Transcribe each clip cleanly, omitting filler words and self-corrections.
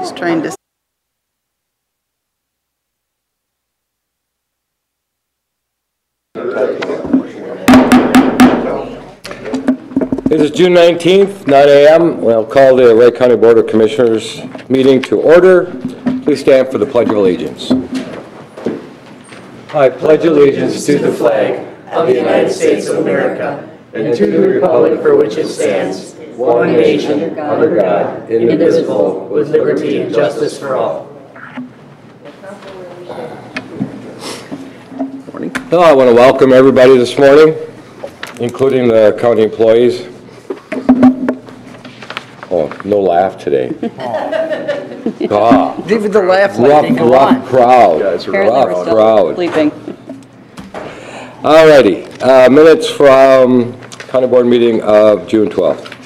Just trying to. It is June 19th, 9 a.m. We'll call the Wright County Board of Commissioners meeting to order. Please stand for the Pledge of Allegiance. I pledge allegiance to the flag of the United States of America and to the republic for which it stands, one nation, under God, indivisible, with liberty and justice for all. Morning. Well, I want to welcome everybody this morning, including the county employees. Oh, no laugh today. God. Leave the laugh. Rough crowd. Rough crowd. Sleeping. All righty. Minutes from County Board meeting of June 12th.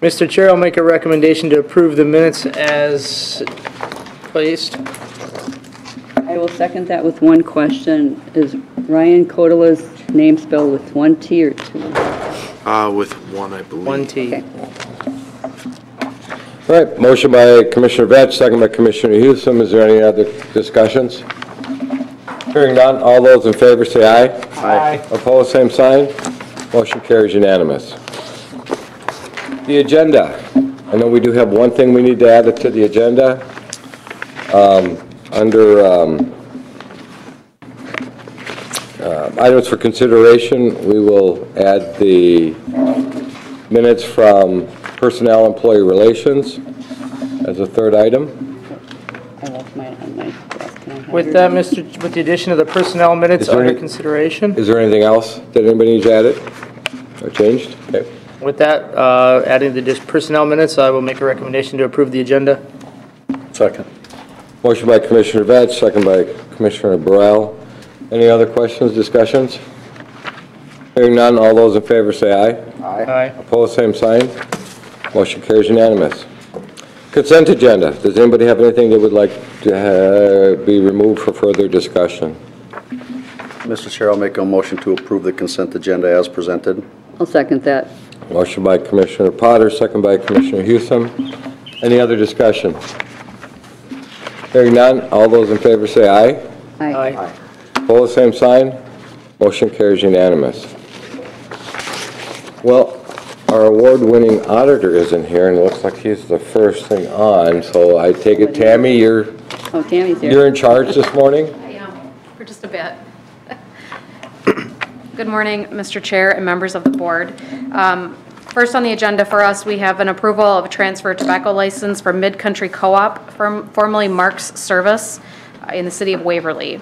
Mr. Chair, I'll make a recommendation to approve the minutes as placed. I will second that with one question. Is Ryan Codola's name spelled with one T or two? With one, I believe. One T. Okay. All right, motion by Commissioner Vetch, second by Commissioner Hewson. Is there any other discussions? Hearing none, all those in favor say aye. Aye. Opposed, same sign. Motion carries unanimous. The agenda. I know we do have one thing we need to add to the agenda. Under items for consideration, we will add the minutes from Personnel Employee Relations as a third item. I left mine on my desk. Can I have With yours? that, with the addition of the personnel minutes under consideration. Is there anything else that anybody needs added or changed? Okay. With that, adding the personnel minutes, I will make a recommendation to approve the agenda. Second. Motion by Commissioner Vetch, second by Commissioner Burrell. Any other questions, discussions? Hearing none, all those in favor say aye. Aye. Opposed, same sign. Motion carries unanimous. Consent agenda. Does anybody have anything they would like to be removed for further discussion? Mr. Chair, I'll make a motion to approve the consent agenda as presented. I'll second that. Motion by Commissioner Potter, second by Commissioner Hewson. Any other discussion? Hearing none, all those in favor say aye. Aye. Opposed, same sign. Motion carries unanimous. Well, our award-winning auditor isn't here, and it looks like he's the first thing on, so I take it, Tammy, you're Tammy's here. in charge this morning? I am, for just a bit. Good morning, Mr. Chair and members of the board. First on the agenda for us, we have an approval of a transfer tobacco license for Mid-Country Co-op, formerly Mark's Service, in the city of Waverly.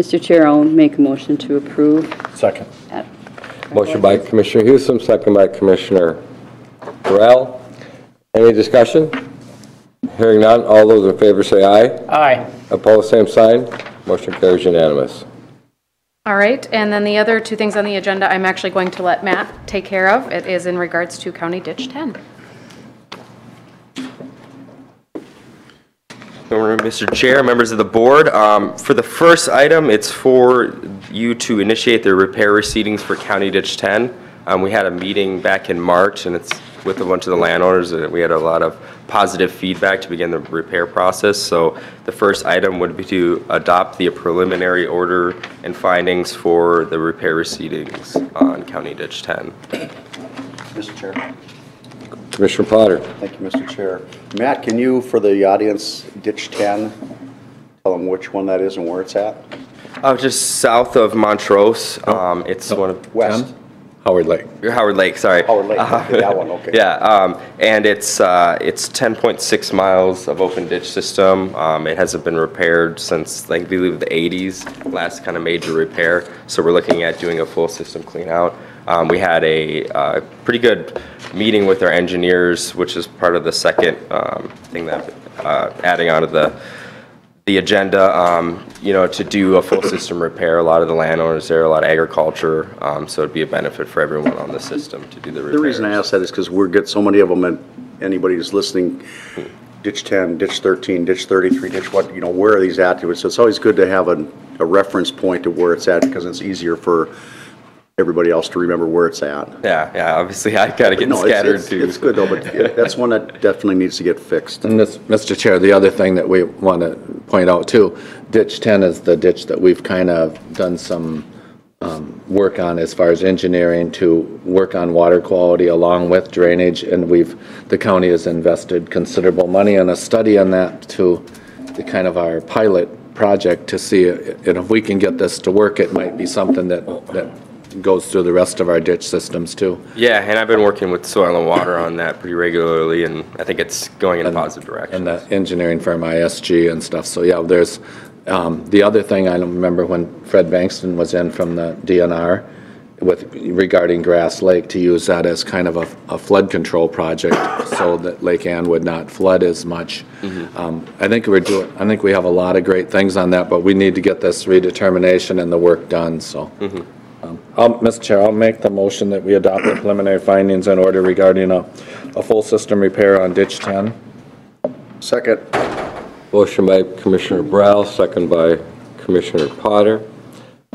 Mr. Chair, I'll make a motion to approve. Second. That. Motion by Commissioner Hewson, second by Commissioner Burrell. Any discussion? Hearing none, all those in favor say aye. Aye. Opposed, same sign. Motion carries unanimous. All right, and then the other two things on the agenda I'm actually going to let Matt take care of. It is in regards to County Ditch 10. Mr. Chair, members of the board, for the first item, it's for you to initiate the repair proceedings for County Ditch 10. We had a meeting back in March, and it's with a bunch of the landowners, and we had a lot of positive feedback to begin the repair process. So the first item would be to adopt the preliminary order and findings for the repair proceedings on County Ditch 10. Mr. Chair. Commissioner Potter. Thank you, Mr. Chair. Matt, can you, for the audience, ditch 10, tell them which one that is and where it's at? Just south of Montrose. It's one of West. Howard Lake. Howard Lake, sorry. Howard Lake, okay, that one, okay. Yeah, and it's 10.6 miles of open ditch system. It hasn't been repaired since, I believe, the 80s, last kind of major repair. So we're looking at doing a full system clean out. We had a pretty good meeting with our engineers, which is part of the second thing that adding onto the agenda, to do a full system repair. A lot of the landowners there, a lot of agriculture, so it'd be a benefit for everyone on the system to do the repairs. The reason I ask that is because we get so many of them, and anybody who's listening, ditch 10, ditch 13, ditch 33, ditch what, where are these at? So it's always good to have a reference point to where it's at, because it's easier for everybody else to remember where it's at. Yeah, obviously I gotta get No, scattered it's too. good though, but that's one that definitely needs to get fixed. And this, Mr. Chair, the other thing that we want to point out too, ditch 10 is the ditch that we've kind of done some work on as far as engineering to work on water quality along with drainage, and the county has invested considerable money in a study on that to the kind of our pilot project to see, and if we can get this to work, it might be something that goes through the rest of our ditch systems too. Yeah, and I've been working with Soil and Water on that pretty regularly, and I think it's going in a positive direction. And the engineering firm ISG and stuff, so yeah, there's, the other thing, I don't remember when Fred Bankston was in from the DNR regarding Grass Lake, to use that as kind of a flood control project so that Lake Ann would not flood as much. I think I think we have a lot of great things on that, but we need to get this redetermination and the work done, so. Mr. Chair, I'll make the motion that we adopt the preliminary findings in order regarding a full system repair on ditch 10. Second. Motion by Commissioner Brow, second by Commissioner Potter.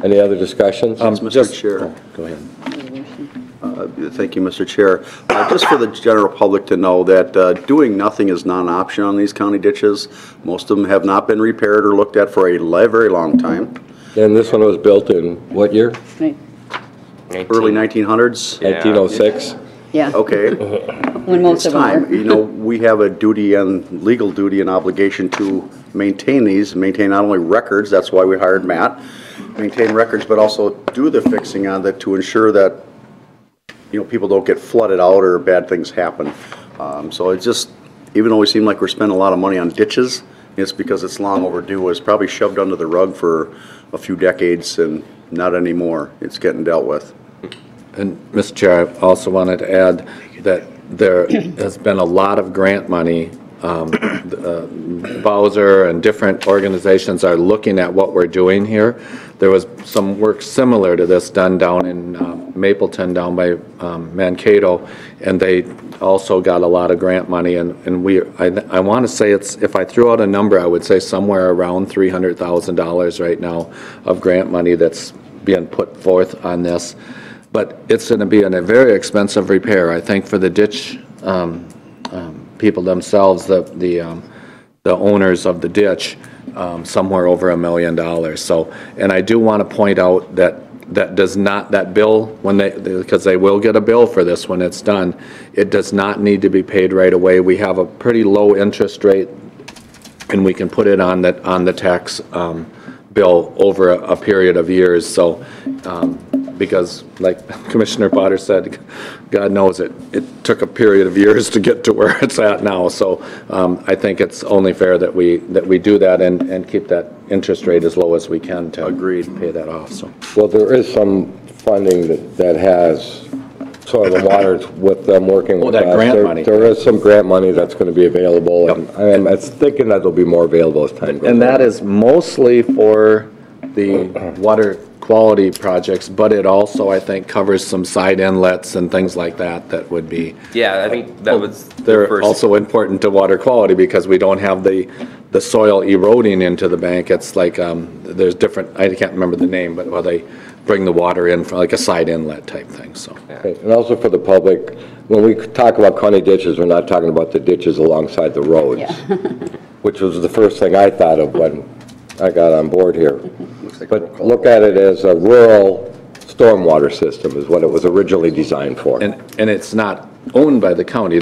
Any other discussions? Mr. Chair. Go ahead. Thank you, Mr. Chair. Just for the general public to know that doing nothing is not an option on these county ditches. Most of them have not been repaired or looked at for a very long time. And this one was built in what year? Right. Early 1900s? Yeah. 1906? Yeah, Okay. when most It's of them time. were. You know, we have a duty and legal duty and obligation to maintain these, maintain not only records, that's why we hired Matt, maintain records, but also do the fixing on that to ensure that, you know, people don't get flooded out or bad things happen. So it's just, even though we seem like we're spending a lot of money on ditches, it's because it's long overdue. It's probably shoved under the rug for a few decades and not anymore. It's getting dealt with. And, Mr. Chair, I also wanted to add that there has been a lot of grant money. Bowser and different organizations are looking at what we're doing here. There was some work similar to this done down in Mapleton, down by Mankato, and they also got a lot of grant money. And I want to say it's, if I threw out a number, I would say somewhere around $300,000 right now of grant money that's being put forth on this. But it's going to be a very expensive repair, I think, for the ditch people themselves, the owners of the ditch, somewhere over $1 million. So, and I do want to point out that does not, that bill, because they will get a bill for this when it's done, it does not need to be paid right away. We have a pretty low interest rate, and we can put it on the tax bill over a period of years. So, because like Commissioner Potter said, God knows it took a period of years to get to where it's at now. So I think it's only fair that we do that and keep that interest rate as low as we can to pay that off. So, Well, there is some funding that has Soil and Water with them working with us. that grant money. There is some grant money that's going to be available, and I'm thinking that there'll be more available as time goes on. and that is mostly for the water quality projects, but it also, I think, covers some side inlets and things like that would be. Yeah, I think that was the They're first. also important to water quality because we don't have the soil eroding into the bank. It's like, there's different, I can't remember the name, but where they bring the water in from like a side inlet type thing, so. Okay, and also for the public, when we talk about county ditches, we're not talking about the ditches alongside the roads, which was the first thing I thought of when I got on board here. But look at it as a rural stormwater system is what it was originally designed for. And it's not owned by the county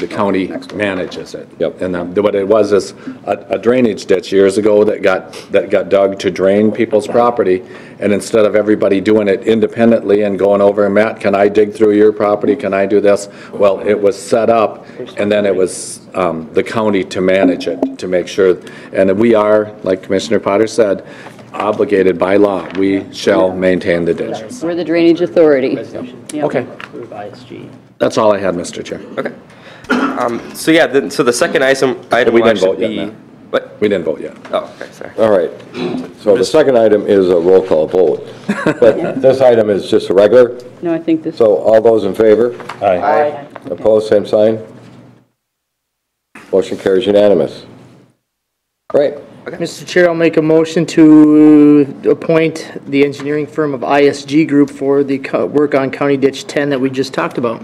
manages it. Yep. And what it was is a drainage ditch years ago that got dug to drain people's property, and instead of everybody doing it independently and going over, Matt, can I dig through your property, can I do this? Well, it was set up, and then it was the county to manage it, to make sure, and we are, like Commissioner Potter said, obligated by law, we shall maintain the ditches. We're the drainage authority. Yep. Okay. Approve ISG. That's all I had, Mr. Chair. Okay. So yeah, so the second item We will didn't vote actually yet, be. Matt. What? We didn't vote yet. Oh, okay, sorry. All right, so the second item is a roll call vote, but this item is just a regular, No, I think this. so all those in favor? Aye. Opposed, same sign? Motion carries unanimous. Great. Mr. Chair, I'll make a motion to appoint the engineering firm of ISG Group for the work on County Ditch 10 that we just talked about.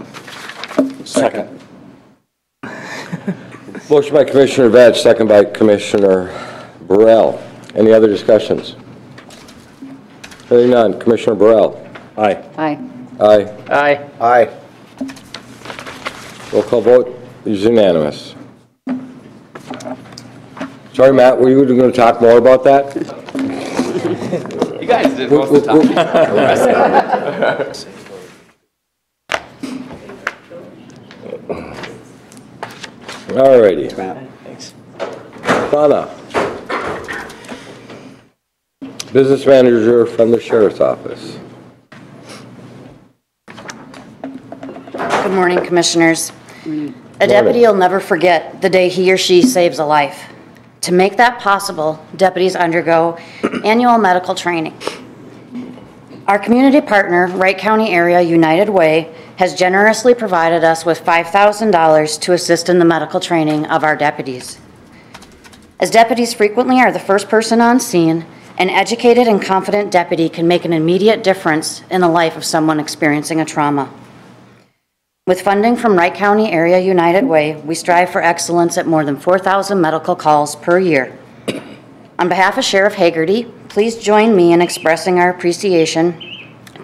Second. Motion by Commissioner Vetch, second by Commissioner Burrell. Any other discussions? Hearing none. Commissioner Burrell. Aye. Aye. Aye. Aye. Aye. Roll call vote is unanimous. Sorry, Matt, were you going to talk more about that? You guys did most of the time. All righty. Thanks. Donna. Business manager from the Sheriff's Office. Good morning, Commissioners. A deputy will never forget the day he or she saves a life. To make that possible, deputies undergo annual medical training. Our community partner, Wright County Area United Way, has generously provided us with $5,000 to assist in the medical training of our deputies. As deputies frequently are the first person on scene, an educated and confident deputy can make an immediate difference in the life of someone experiencing a trauma. With funding from Wright County Area United Way, we strive for excellence at more than 4,000 medical calls per year. On behalf of Sheriff Hagerty, please join me in expressing our appreciation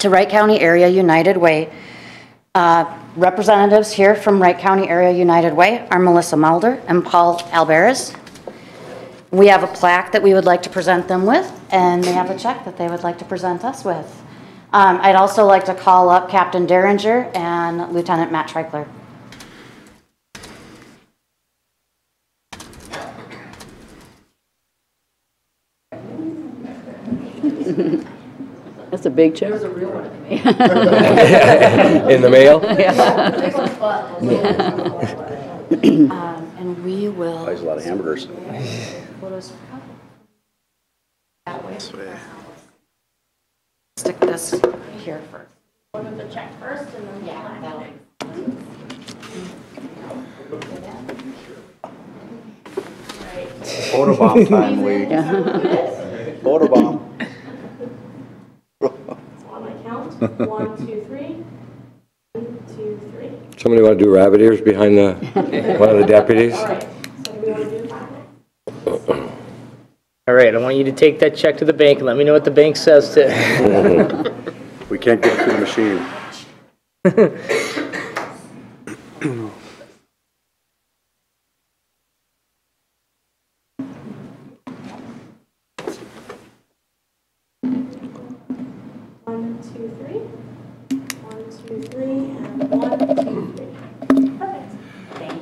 to Wright County Area United Way. Representatives here from Wright County Area United Way are Melissa Mulder and Paul Alvarez. We have a plaque that we would like to present them with, and they have a check that they would like to present us with. I'd also like to call up Captain Derringer and Lieutenant Matt Treichler. That's a big check. In the mail? And we will. Buys a lot of hamburgers. That way. Stick this here first. Order the check first and then that'll. Photobomb time, Lee. Photobomb. On my count, 1, 2, 3. 1, 2, 3. Somebody want to do rabbit ears behind the one of the deputies? All right, so we want to do that. All right, I want you to take that check to the bank and let me know what the bank says to. We can't get it through the machine. One, two, three. 1, 2, 3, and 1, 2, 3.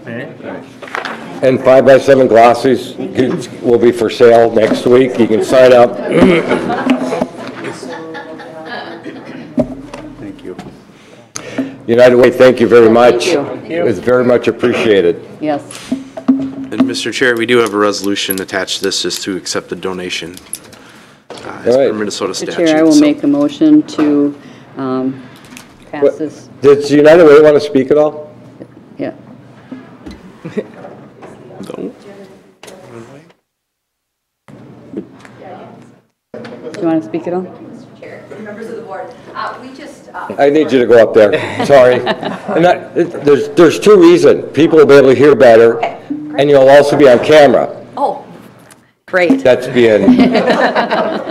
Perfect. And 5x7 glossies will be for sale next week. You can sign up. Thank you. United Way, thank you very much. Thank you. It was very much appreciated. Yes. And Mr. Chair, we do have a resolution attached to this just to accept the donation. As per right. Minnesota Mr. statute. Chair, I will so- make a motion to pass this. Does United Way want to speak at all? Yeah. No? Do you want to speak at all? Members of the board, we just, I need you to go up there. Sorry. And there's two reasons. People will be able to hear better, and you'll also be on camera. oh, great. That's being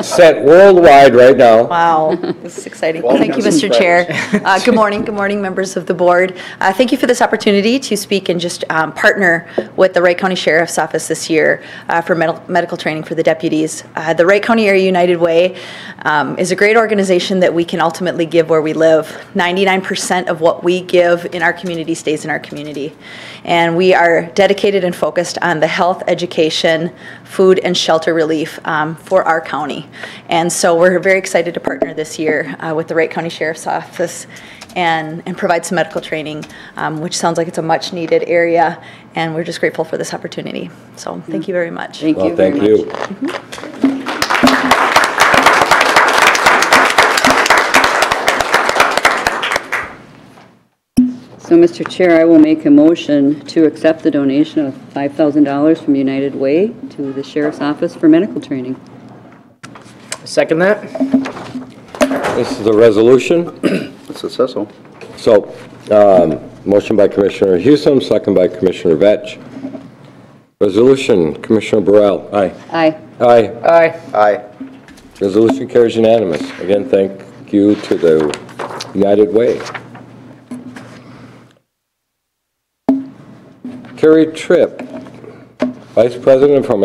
sent worldwide right now. Wow, this is exciting. Thank you, Mr. Chair. Good morning, members of the board. Thank you for this opportunity to speak and just partner with the Wright County Sheriff's Office this year for medical training for the deputies. The Wright County Area United Way is a great organization that we can ultimately give where we live. 99% of what we give in our community stays in our community. And we are dedicated and focused on the health, education, food, and shelter relief for our county. And so we're very excited to partner this year with the Wright County Sheriff's Office and provide some medical training, which sounds like it's a much needed area, and we're just grateful for this opportunity. So thank you very much. Thank you Well, very thank much. you. So, Mr. Chair, I will make a motion to accept the donation of $5,000 from United Way to the Sheriff's Office for medical training. Second that? This is a resolution. It says so. So, motion by Commissioner Houston, second by Commissioner Vetch. Resolution, Commissioner Burrell. Aye. Aye. Aye. Aye. Aye. Resolution carries unanimous. Again, thank you to the United Way. Carrie Tripp, Vice President for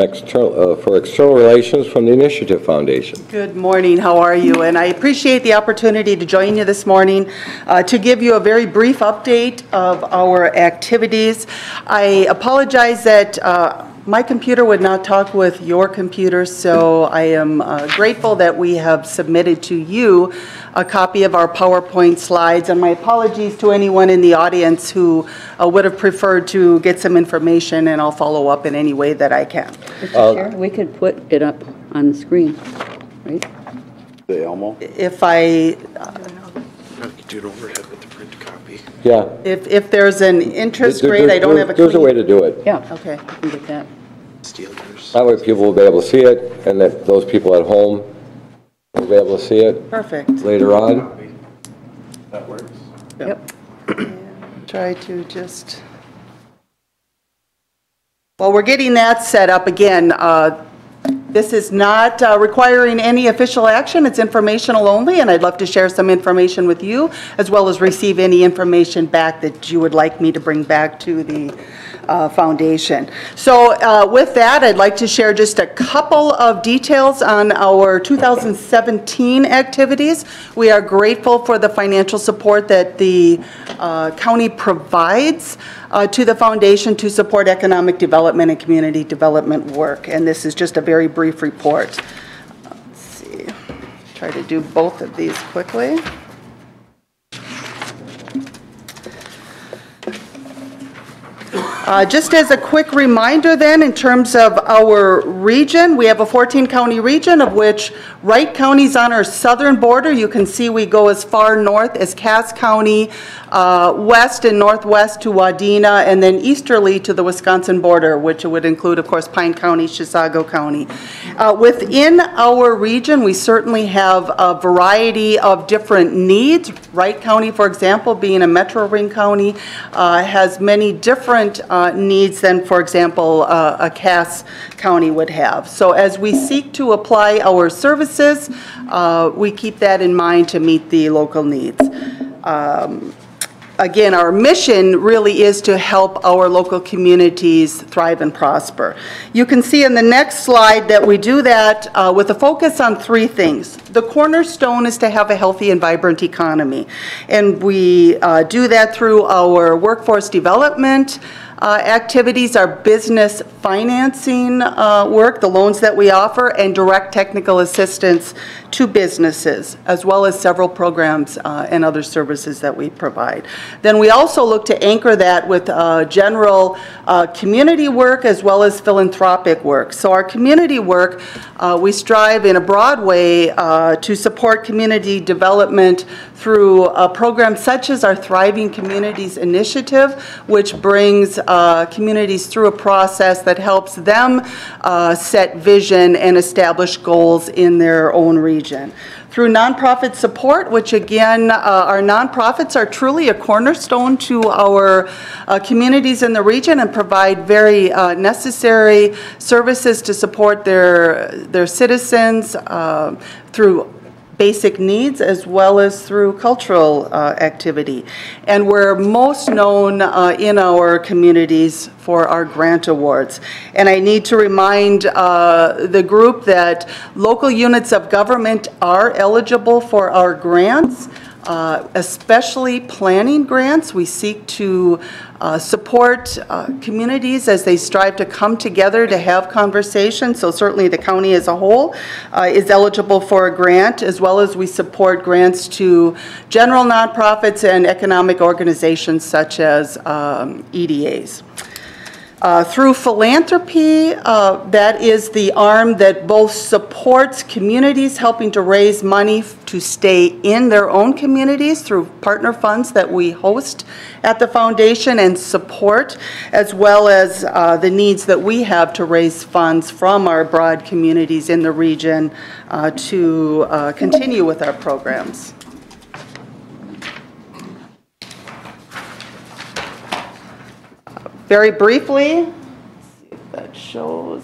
External Relations from the Initiative Foundation. Good morning, how are you? And I appreciate the opportunity to join you this morning to give you a very brief update of our activities. I apologize that my computer would not talk with your computer, so I am grateful that we have submitted to you a copy of our PowerPoint slides, and my apologies to anyone in the audience who would have preferred to get some information, and I'll follow up in any way that I can. Mr. Chair, we could put it up on the screen, right? The Elmo? If I, Do it overhead with the print copy. Yeah. if there's an interest rate, I don't have a clean. There's a way to do it. Yeah. Okay. We can get that. Steal yours. That way people will be able to see it, and that those people at home will be able to see it Perfect. later on. That works. Yep. Try to just, while we're getting that set up, again, this is not requiring any official action. It's informational only, and I'd love to share some information with you, as well as receive any information back that you would like me to bring back to the foundation. So with that, I'd like to share just a couple of details on our 2017 activities. We are grateful for the financial support that the county provides to the foundation to support economic development and community development work. And this is just a very brief report. Let's see, try to do both of these quickly. Just as a quick reminder then, in terms of our region, we have a 14-county region, of which Wright County is on our southern border. You can see we go as far north as Cass County, west and northwest to Wadena, and then easterly to the Wisconsin border, which would include, of course, Pine County, Chisago County. Within our region, we certainly have a variety of different needs. Wright County, for example, being a metro ring county, has many different needs than, for example, a Cass County would have. So as we seek to apply our services, we keep that in mind to meet the local needs. Again, our mission really is to help our local communities thrive and prosper. You can see in the next slide that we do that with a focus on three things. The cornerstone is to have a healthy and vibrant economy, and we do that through our workforce development activities, our business financing work, the loans that we offer, and direct technical assistance to businesses, as well as several programs and other services that we provide. Then we also look to anchor that with general community work as well as philanthropic work. So our community work, we strive in a broad way to support community development through programs such as our Thriving Communities Initiative, which brings communities through a process that helps them set vision and establish goals in their own region. Through nonprofit support, which again, our nonprofits are truly a cornerstone to our communities in the region and provide very necessary services to support their citizens through basic needs as well as through cultural activity. And we're most known in our communities for our grant awards. And I need to remind the group that local units of government are eligible for our grants, especially planning grants. We seek to support communities as they strive to come together to have conversations. So certainly the county as a whole is eligible for a grant, as well as we support grants to general nonprofits and economic organizations such as EDAs. Through philanthropy, that is the arm that both supports communities helping to raise money to stay in their own communities through partner funds that we host at the foundation and support, as well as the needs that we have to raise funds from our broad communities in the region to continue with our programs. Very briefly, let's see if that shows.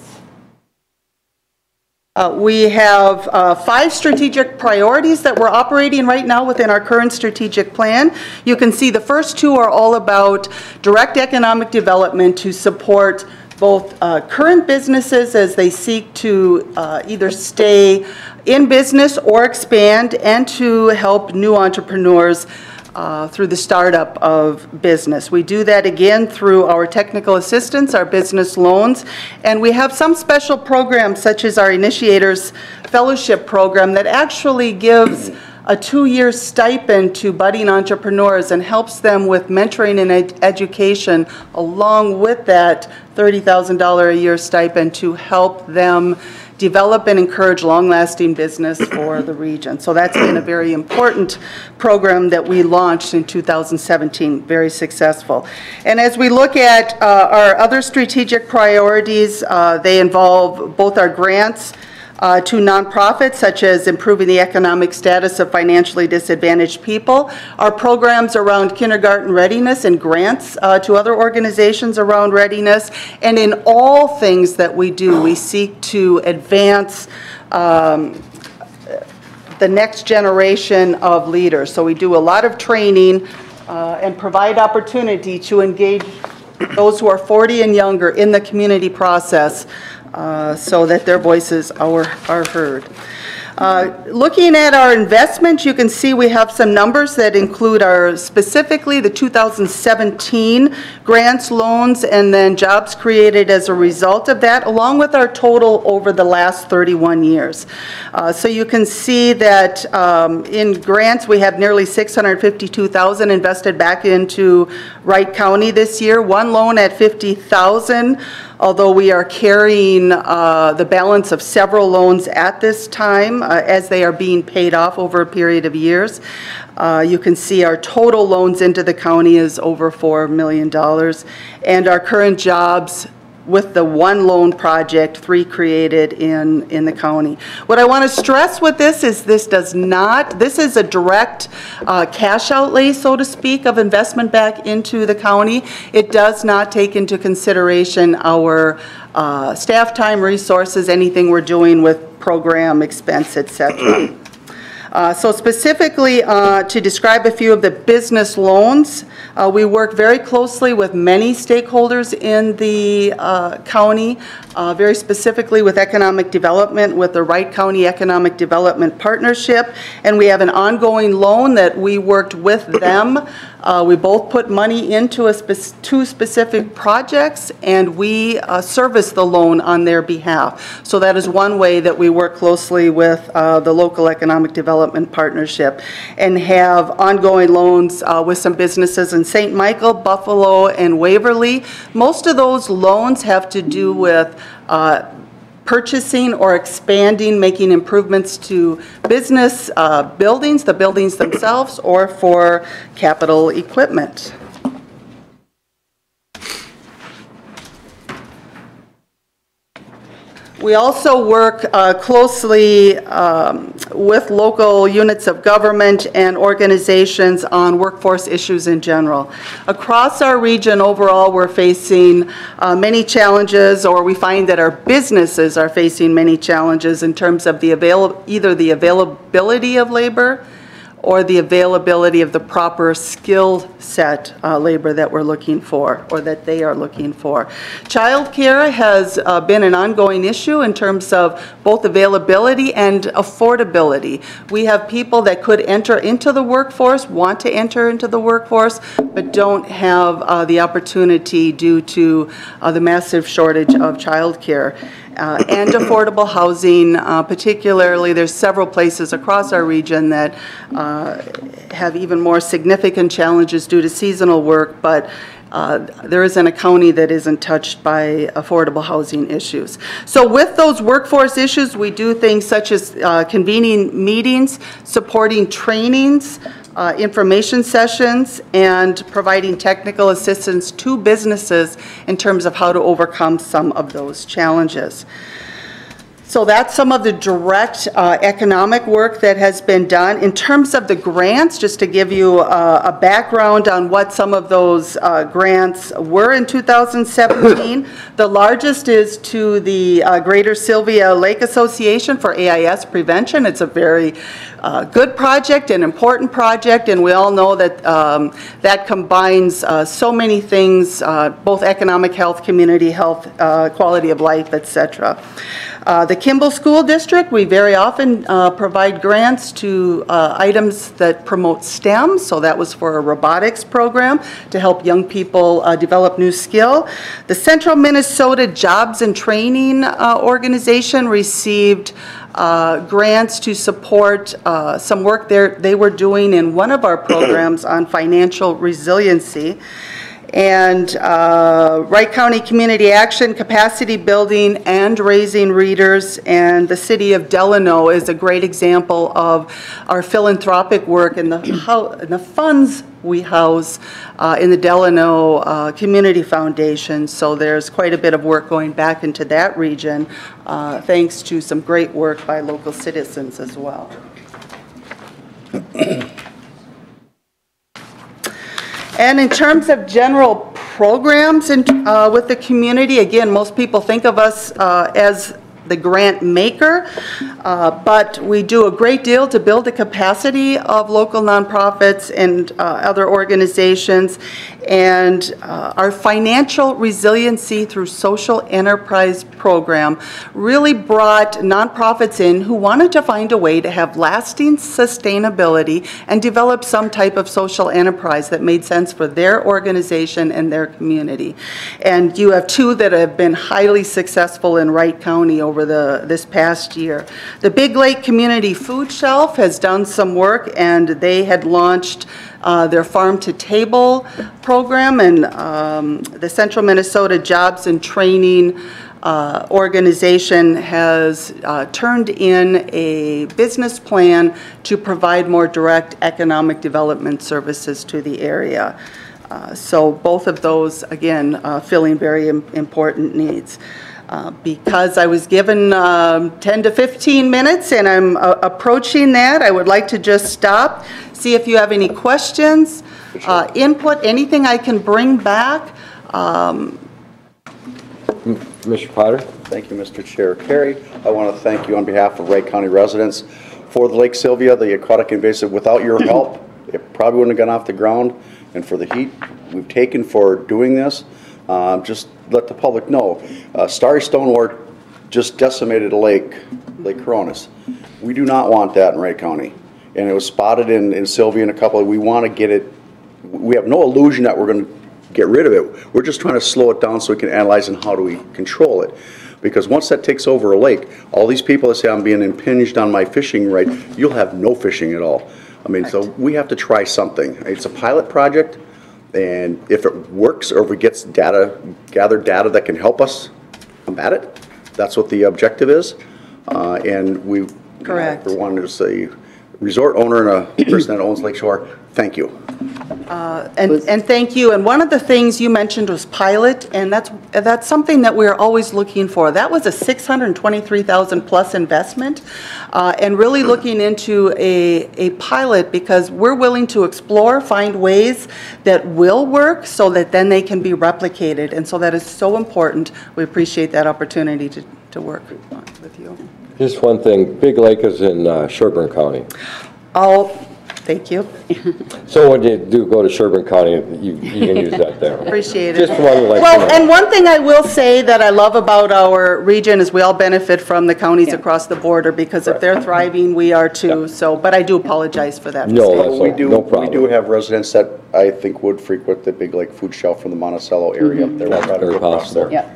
We have 5 strategic priorities that we're operating right now within our current strategic plan. You can see the first 2 are all about direct economic development to support both current businesses as they seek to either stay in business or expand, and to help new entrepreneurs through the startup of business. We do that again through our technical assistance, our business loans, and we have some special programs such as our Initiators Fellowship Program that actually gives a 2-year stipend to budding entrepreneurs and helps them with mentoring and education, along with that $30,000 a year stipend to help them develop and encourage long-lasting business for the region. So that's been a very important program that we launched in 2017, very successful. And as we look at our other strategic priorities, they involve both our grants to nonprofits, such as improving the economic status of financially disadvantaged people, our programs around kindergarten readiness and grants to other organizations around readiness, and in all things that we do, we seek to advance the next generation of leaders. So we do a lot of training and provide opportunity to engage those who are 40 and younger in the community process, so that their voices are heard. Looking at our investments, you can see we have some numbers that include our specifically the 2017 grants, loans, and then jobs created as a result of that, along with our total over the last 31 years. So you can see that in grants we have nearly $652,000 invested back into Wright County this year. One loan at $50,000. Although we are carrying the balance of several loans at this time as they are being paid off over a period of years. You can see our total loans into the county is over $4 million, and our current jobs with the one loan project, 3 created in the county. What I want to stress with this is this is a direct cash outlay, so to speak, of investment back into the county. It does not take into consideration our staff time, resources, anything we're doing with program expense, etc. So specifically, to describe a few of the business loans, we work very closely with many stakeholders in the county, very specifically with economic development, with the Wright County Economic Development Partnership, and we have an ongoing loan that we worked with them. We both put money into 2 specific projects, and we service the loan on their behalf. So that is one way that we work closely with the local economic development partnership, and have ongoing loans with some businesses in St. Michael, Buffalo, and Waverly. Most of those loans have to do with purchasing or expanding, making improvements to business buildings, the buildings themselves, or for capital equipment. We also work closely with local units of government and organizations on workforce issues in general. Across our region overall, we're facing many challenges, or we find that our businesses are facing many challenges in terms of either the availability of labor or the availability of the proper skill set labor that we're looking for, or that they are looking for. Childcare has been an ongoing issue in terms of both availability and affordability. We have people that could enter into the workforce, want to enter into the workforce, but don't have the opportunity due to the massive shortage of childcare. And affordable housing, particularly there's several places across our region that have even more significant challenges due to seasonal work, but there isn't a county that isn't touched by affordable housing issues. So with those workforce issues, we do things such as convening meetings, supporting trainings, information sessions, and providing technical assistance to businesses in terms of how to overcome some of those challenges. So that's some of the direct economic work that has been done. In terms of the grants, just to give you a background on what some of those grants were in 2017, the largest is to the Greater Sylvia Lake Association for AIS prevention. It's a very good project, an important project, and we all know that that combines so many things, both economic health, community health, quality of life, etc. The Kimball School District, we very often provide grants to items that promote STEM, so that was for a robotics program to help young people develop new skill. The Central Minnesota Jobs and Training Organization received grants to support some work they were doing in one of our programs on financial resiliency. And Wright County Community Action, capacity building and raising readers, and the city of Delano is a great example of our philanthropic work and the funds we house in the Delano Community Foundation. So there's quite a bit of work going back into that region, thanks to some great work by local citizens as well. And in terms of general programs with the community, again, most people think of us as the grant maker, but we do a great deal to build the capacity of local nonprofits and other organizations. And our financial resiliency through social enterprise program really brought nonprofits in who wanted to find a way to have lasting sustainability and develop some type of social enterprise that made sense for their organization and their community. And you have two that have been highly successful in Wright County over this past year. The Big Lake Community Food Shelf has done some work, and they had launched their Farm to Table program, and the Central Minnesota Jobs and Training organization has turned in a business plan to provide more direct economic development services to the area. So both of those, again, filling very important needs. Because I was given 10 to 15 minutes and I'm approaching that, I would like to just stop, see if you have any questions, input, anything I can bring back. Mr. Potter? Thank you, Mr. Chair. Carrie, I want to thank you on behalf of Wright County residents for the Lake Sylvia, the aquatic invasive. Without your help, it probably wouldn't have gone off the ground. And for the heat we've taken for doing this, just let the public know. Starry stonewort just decimated a lake, Lake Coronis. We do not want that in Wright County. And it was spotted in Sylvia and a couple of, we want to get it, we have no illusion that we're going to get rid of it. We're just trying to slow it down so we can analyze and how do we control it. Because once that takes over a lake, all these people that say I'm being impinged on my fishing right, you'll have no fishing at all. I mean, so we have to try something. It's a pilot project. And if it works, or if we get gather data that can help us combat it, that's what the objective is. And we, correct. For one, there's a resort owner and a person that owns Lakeshore. Thank you. And thank you. And one of the things you mentioned was pilot, and that's something that we're always looking for. That was a $623,000 plus investment, and really looking into a pilot because we're willing to explore, find ways that will work so that then they can be replicated. And so that is so important. We appreciate that opportunity to work with you. Just one thing, Big Lake is in Sherburne County. Oh, thank you. So when you do go to Sherburne County, you can use that there. Appreciate it. Just wanted to let you Well, know. and one thing I will say that I love about our region is we all benefit from the counties across the border because if they're thriving, we are too. So, but I do apologize for that. No, mistake. that's no problem. We do have residents that I think would frequent the Big Lake Food Shelf from the Monticello area. They're That's right very across possible. there. Yeah.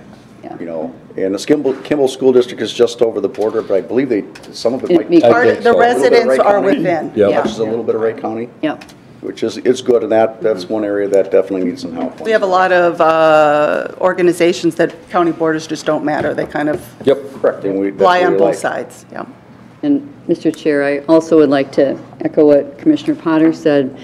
You know, and the Kimball School District is just over the border, but I believe some of it might be. I Part think of the so. residents are County. within. Yep. Yeah. Which is a little bit of Wright County. Yep. which is good, and that's one area that definitely needs some help. We have a lot of organizations that county borders just don't matter. They kind of Correct. And that's lie what on we both like. sides, yeah. And Mr. Chair, I also would like to echo what Commissioner Potter said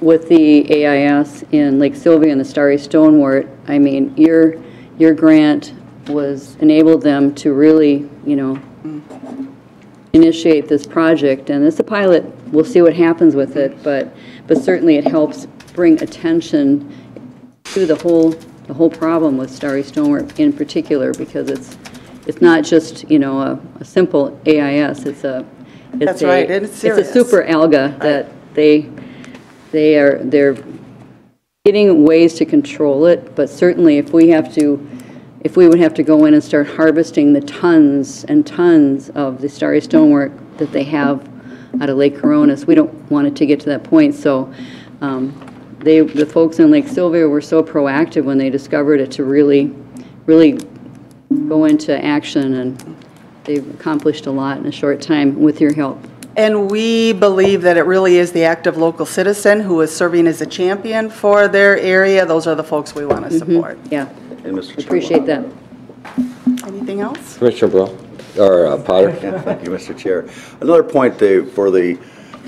with the AIS in Lake Sylvia and the Starry Stonewort. I mean, your grant enabled them to really, initiate this project, and it's a pilot. We'll see what happens with it, but certainly it helps bring attention to the whole problem with Starry Stonewort in particular, because it's not just a simple AIS. That's right. It's serious. It's a super alga that they're getting ways to control it, but certainly if we would have to go in and start harvesting the tons and tons of the Starry Stonewort that they have out of Lake Coronas, we don't want it to get to that point. So the folks in Lake Sylvia were so proactive when they discovered it to really go into action, and they've accomplished a lot in a short time with your help. And we believe that it really is the active local citizen who is serving as a champion for their area. Those are the folks we want to support. Yeah. And Mr. Appreciate that. Anything else? Commissioner Brill, or Potter? Yeah, thank you, Mr. Chair. Another point for the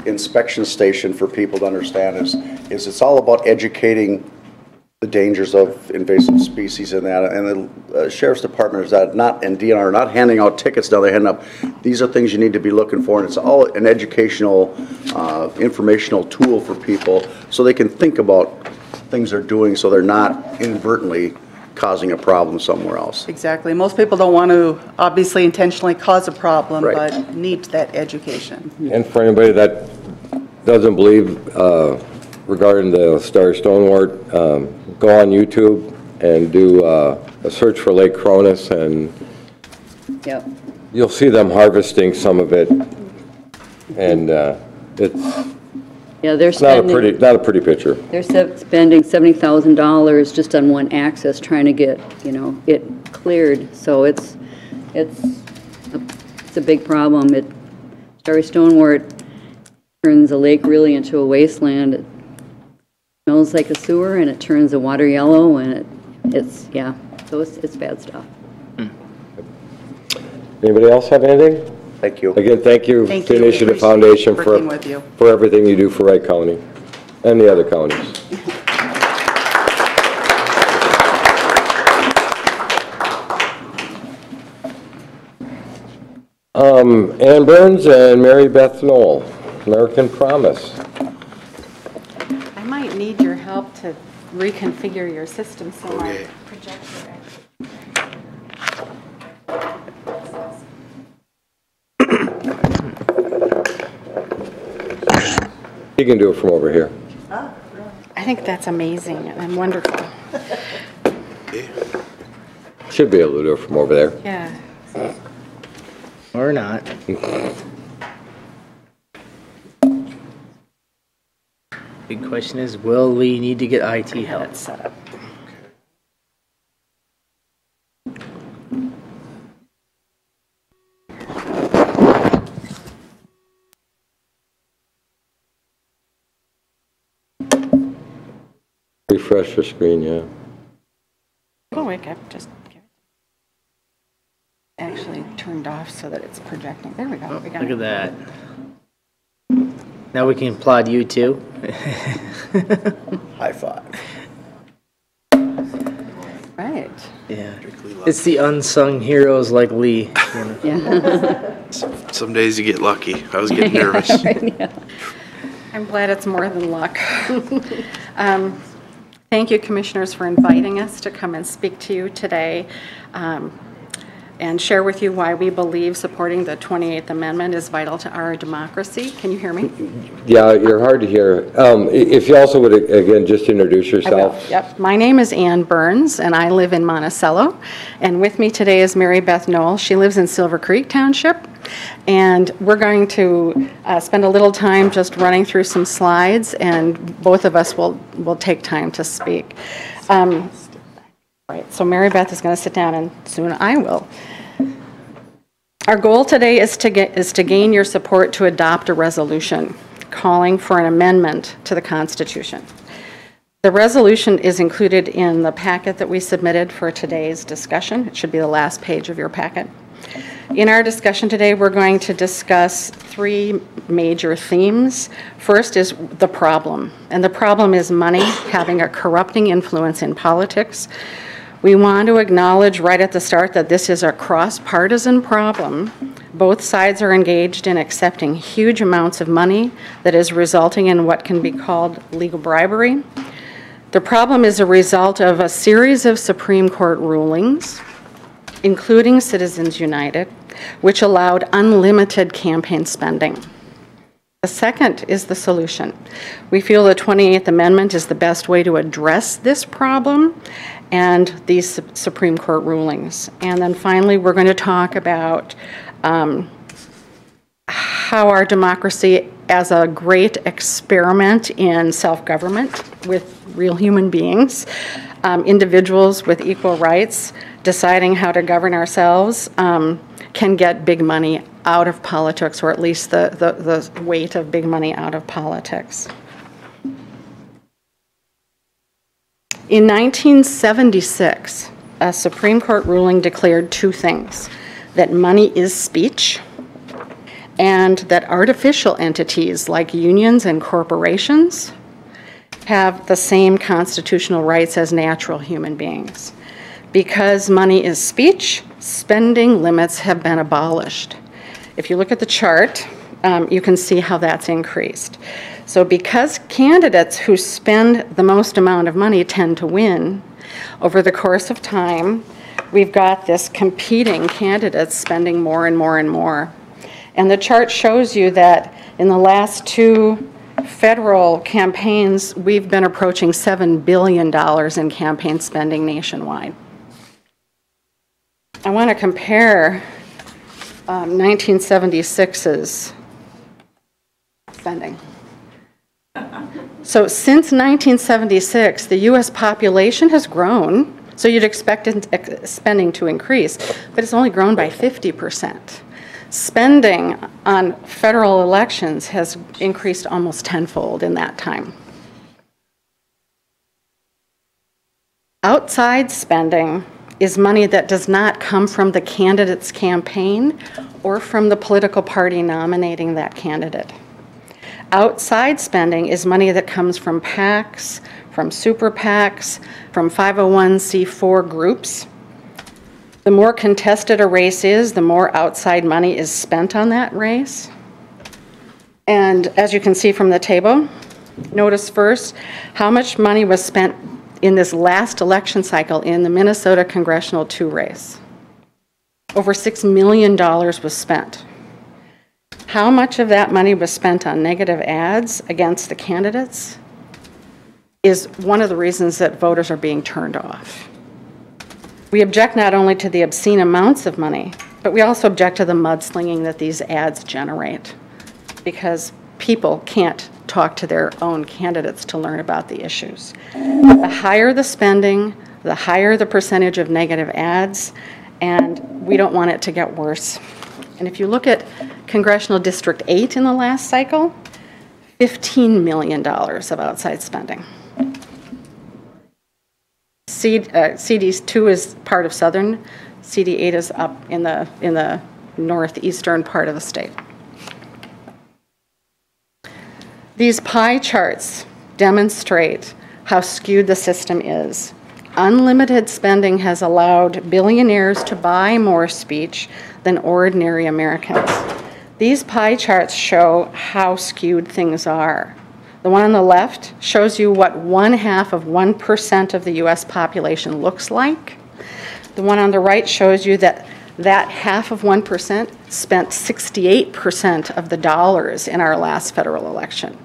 inspection station for people to understand is it's all about educating the dangers of invasive species and that, and the Sheriff's Department is not, and DNR are not handing out tickets now, they're handing up, these are things you need to be looking for, and it's all an educational, informational tool for people so they can think about things they're doing so they're not inadvertently causing a problem somewhere else. Exactly. Most people don't want to obviously intentionally cause a problem, Right. but need that education. And for anybody that doesn't believe regarding the Starry Stonewort, go on YouTube and do a search for Lake Cronus, and Yep. you'll see them harvesting some of it, and it's Yeah, they're not a pretty picture. They're spending $70,000 just on one access trying to get, it cleared. So it's a big problem. Starry Stonewort turns a lake really into a wasteland. It smells like a sewer, and it turns the water yellow, and so it's bad stuff. Anybody else have anything? Thank you. Again, thank you Thank to you. We Initiative appreciate Foundation working with you. for everything you do for Wright County and the other counties. Ann Burns and Mary Beth Knoll, American Promise. I might need your help to reconfigure your system so my projector You can do it from over here. I think that's amazing and wonderful. Should be able to do it from over there. Yeah. Or not. Big question is, will we need to get IT help? It's set up. Refresh your screen, yeah. Oh, wait, I just actually turned off so that it's projecting. There we go. Oh, We got look it. at that. Now we can applaud you too. High five. Right. Yeah. It's the unsung heroes like Lee. You know. Yeah. Some days you get lucky. I was getting nervous. I'm glad it's more than luck. Thank you, Commissioners, for inviting us to come and speak to you today and share with you why we believe supporting the 28th Amendment is vital to our democracy. Can you hear me? Yeah, you're hard to hear. If you also would, again, just introduce I will. yourself. Yep. My name is Ann Burns, and I live in Monticello. And with me today is Mary Beth Knoll. She lives in Silver Creek Township. And we're going to spend a little time just running through some slides, and both of us will take time to speak. Right, so Mary Beth is going to sit down, and soon I will. Our goal today is to gain your support to adopt a resolution. calling for an amendment to the Constitution. The resolution is included in the packet that we submitted for today's discussion. It should be the last page of your packet. In our discussion today, we're going to discuss three major themes. First is the problem, and the problem is money having a corrupting influence in politics. We want to acknowledge right at the start that this is a cross-partisan problem. Both sides are engaged in accepting huge amounts of money that is resulting in what can be called legal bribery. The problem is a result of a series of Supreme Court rulings, including Citizens United, which allowed unlimited campaign spending. The second is the solution. We feel the 28th Amendment is the best way to address this problem and these Supreme Court rulings. And then finally, we're going to talk about how our democracy as a great experiment in self-government with real human beings, individuals with equal rights, deciding how to govern ourselves, can get big money out of politics, or at least the weight of big money out of politics. In 1976, a Supreme Court ruling declared two things: that money is speech, and that artificial entities like unions and corporations have the same constitutional rights as natural human beings. Because money is speech, spending limits have been abolished. If you look at the chart, you can see how that's increased. So because candidates who spend the most amount of money tend to win, over the course of time, we've got this competing candidates spending more and more and more. And the chart shows you that in the last two federal campaigns, we've been approaching $7 billion in campaign spending nationwide. I want to compare 1976's spending. So since 1976, the U.S. population has grown, so you'd expect spending to increase, but it's only grown by 50%. Spending on federal elections has increased almost tenfold in that time. Outside spending is money that does not come from the candidate's campaign or from the political party nominating that candidate. Outside spending is money that comes from PACs, from super PACs, from 501c4 groups. The more contested a race is, the more outside money is spent on that race. And as you can see from the table, notice first how much money was spent in this last election cycle in the Minnesota Congressional 2 race. Over $6 million was spent. How much of that money was spent on negative ads against the candidates is one of the reasons that voters are being turned off. We object not only to the obscene amounts of money, but we also object to the mudslinging that these ads generate, because people can't talk to their own candidates to learn about the issues. The higher the spending, the higher the percentage of negative ads, and we don't want it to get worse. And if you look at Congressional District 8 in the last cycle, $15 million of outside spending. CD2 is part of southern, CD8 is up in the northeastern part of the state. These pie charts demonstrate how skewed the system is. Unlimited spending has allowed billionaires to buy more speech than ordinary Americans. These pie charts show how skewed things are. The one on the left shows you what 0.5% of the US population looks like. The one on the right shows you that 0.5% spent 68% of the dollars in our last federal election.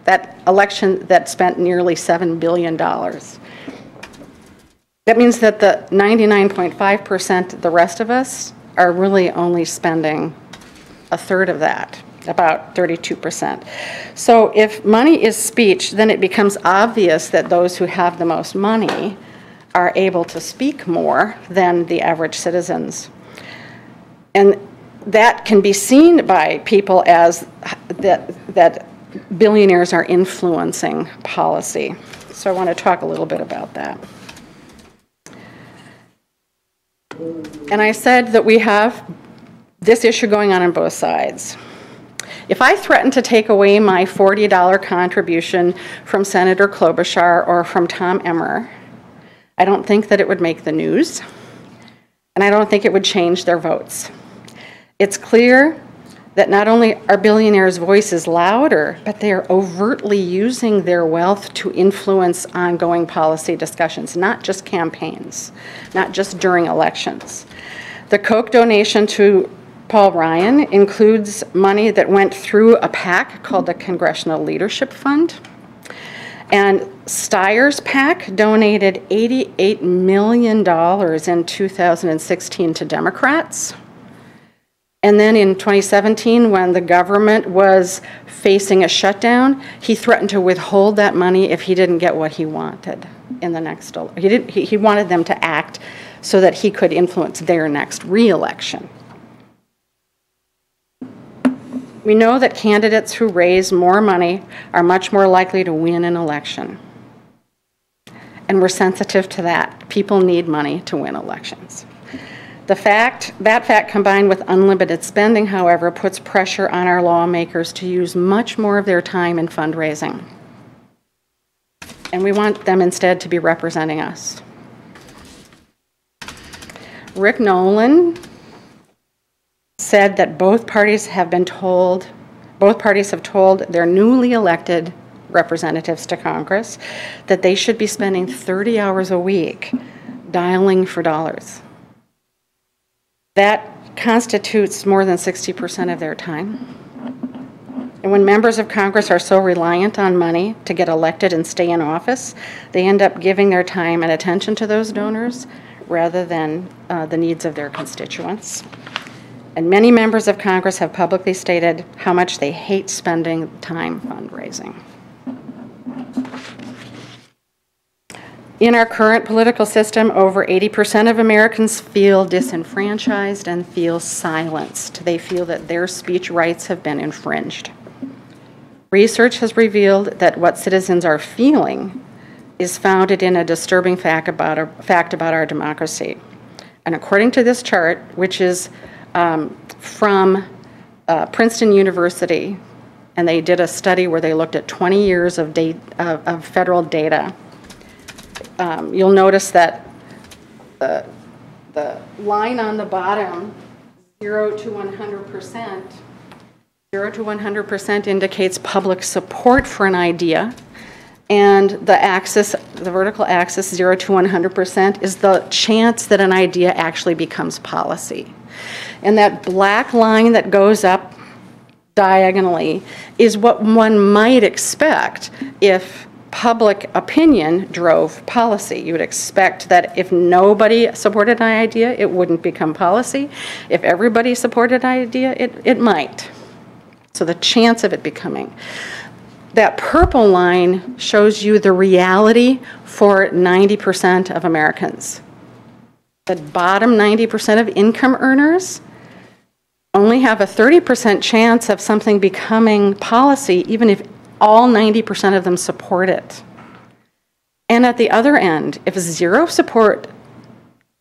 That election that spent nearly $7 billion. That means that the 99.5%, the rest of us, are really only spending a third of that, about 32%. So if money is speech, then it becomes obvious that those who have the most money are able to speak more than the average citizens. And that can be seen by people as that billionaires are influencing policy. So I want to talk a little bit about that. And I said that we have this issue going on both sides. If I threaten to take away my $40 contribution from Senator Klobuchar or from Tom Emmer, I don't think that it would make the news, and I don't think it would change their votes. It's clear that not only are billionaires' voices louder, but they are overtly using their wealth to influence ongoing policy discussions, not just campaigns, not just during elections. The Koch donation to Paul Ryan includes money that went through a PAC called the Congressional Leadership Fund. And Steyer's PAC donated $88 million in 2016 to Democrats. And then in 2017, when the government was facing a shutdown, he threatened to withhold that money if he didn't get what he wanted in the next. He wanted them to act so that he could influence their next re-election. We know that candidates who raise more money are much more likely to win an election. And we're sensitive to that. People need money to win elections. That fact combined with unlimited spending, however, puts pressure on our lawmakers to use much more of their time in fundraising. And we want them instead to be representing us. Rick Nolan said that both parties have told their newly elected representatives to Congress that they should be spending 30 hours a week dialing for dollars. That constitutes more than 60% of their time. And when members of Congress are so reliant on money to get elected and stay in office, they end up giving their time and attention to those donors rather than the needs of their constituents. And many members of Congress have publicly stated how much they hate spending time fundraising. In our current political system, over 80% of Americans feel disenfranchised and feel silenced. They feel that their speech rights have been infringed. Research has revealed that what citizens are feeling is founded in a disturbing fact about our democracy. And according to this chart, which is from Princeton University, and they did a study where they looked at 20 years of federal data. You'll notice that the line on the bottom, 0 to 100%, 0 to 100% indicates public support for an idea, and the vertical axis, 0 to 100%, is the chance that an idea actually becomes policy. And that black line that goes up diagonally is what one might expect if public opinion drove policy. You would expect that if nobody supported an idea, it wouldn't become policy. If everybody supported an idea, it might. So the chance of it becoming. That purple line shows you the reality for 90% of Americans. The bottom 90% of income earners only have a 30% chance of something becoming policy, even if all 90% of them support it. And at the other end, if zero support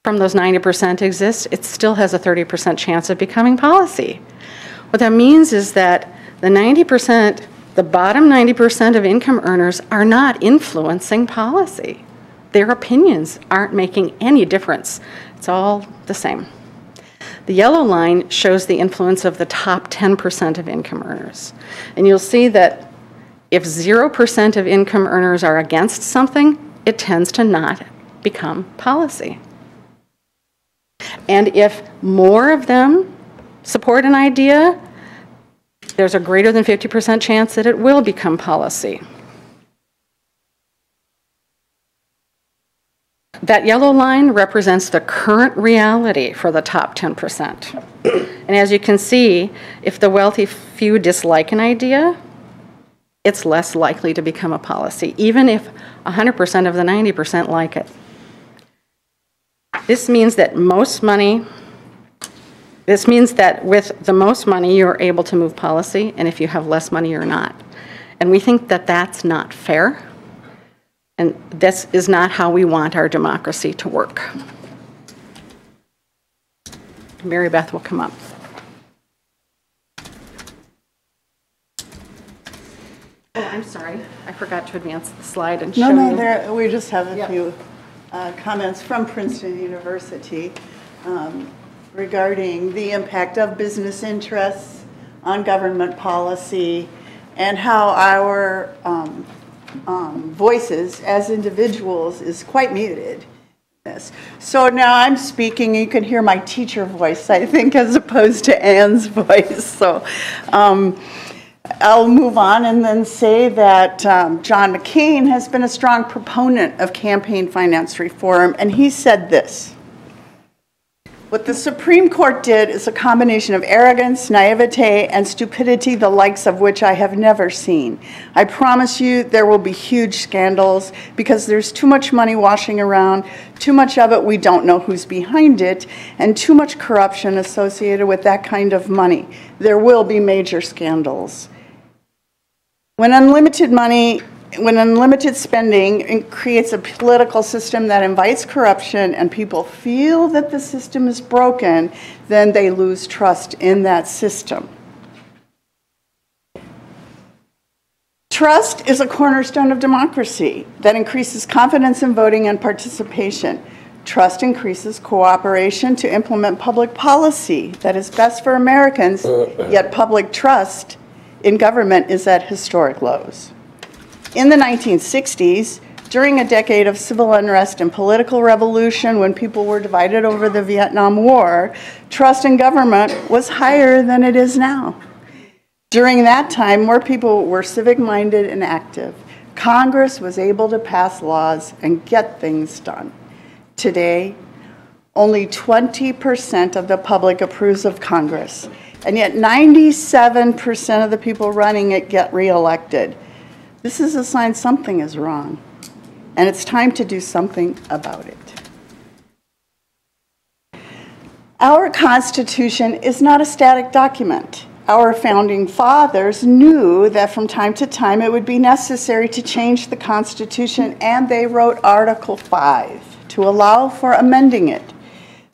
from those 90% exists, it still has a 30% chance of becoming policy. What that means is that the 90%, the bottom 90% of income earners are not influencing policy. Their opinions aren't making any difference. It's all the same. The yellow line shows the influence of the top 10% of income earners. And you'll see that if 0% of income earners are against something, it tends to not become policy. And if more of them support an idea, there's a greater than 50% chance that it will become policy. That yellow line represents the current reality for the top 10%. And as you can see, if the wealthy few dislike an idea, it's less likely to become a policy, even if 100% of the 90% like it. This means that with the most money, you're able to move policy, and if you have less money, you're not. And we think that that's not fair. And this is not how we want our democracy to work. Mary Beth will come up. Oh, I'm sorry. I forgot to advance the slide and show you. No, we just have a few comments from Princeton University regarding the impact of business interests on government policy and how our voices as individuals is quite muted. So now I'm speaking, you can hear my teacher voice, I think, as opposed to Ann's voice. So I'll move on and then say that John McCain has been a strong proponent of campaign finance reform, and he said this: "What the Supreme Court did is a combination of arrogance, naivete, and stupidity, the likes of which I have never seen. I promise you there will be huge scandals because there's too much money washing around, too much of it we don't know who's behind it, and too much corruption associated with that kind of money. There will be major scandals." When unlimited spending creates a political system that invites corruption and people feel that the system is broken, then they lose trust in that system. Trust is a cornerstone of democracy that increases confidence in voting and participation. Trust increases cooperation to implement public policy that is best for Americans, yet public trust in government is at historic lows. In the 1960s, during a decade of civil unrest and political revolution when people were divided over the Vietnam War, trust in government was higher than it is now. During that time, more people were civic-minded and active. Congress was able to pass laws and get things done. Today, only 20% of the public approves of Congress, and yet 97% of the people running it get reelected. This is a sign something is wrong, and it's time to do something about it. Our Constitution is not a static document. Our founding fathers knew that from time to time it would be necessary to change the Constitution, and they wrote Article 5 to allow for amending it.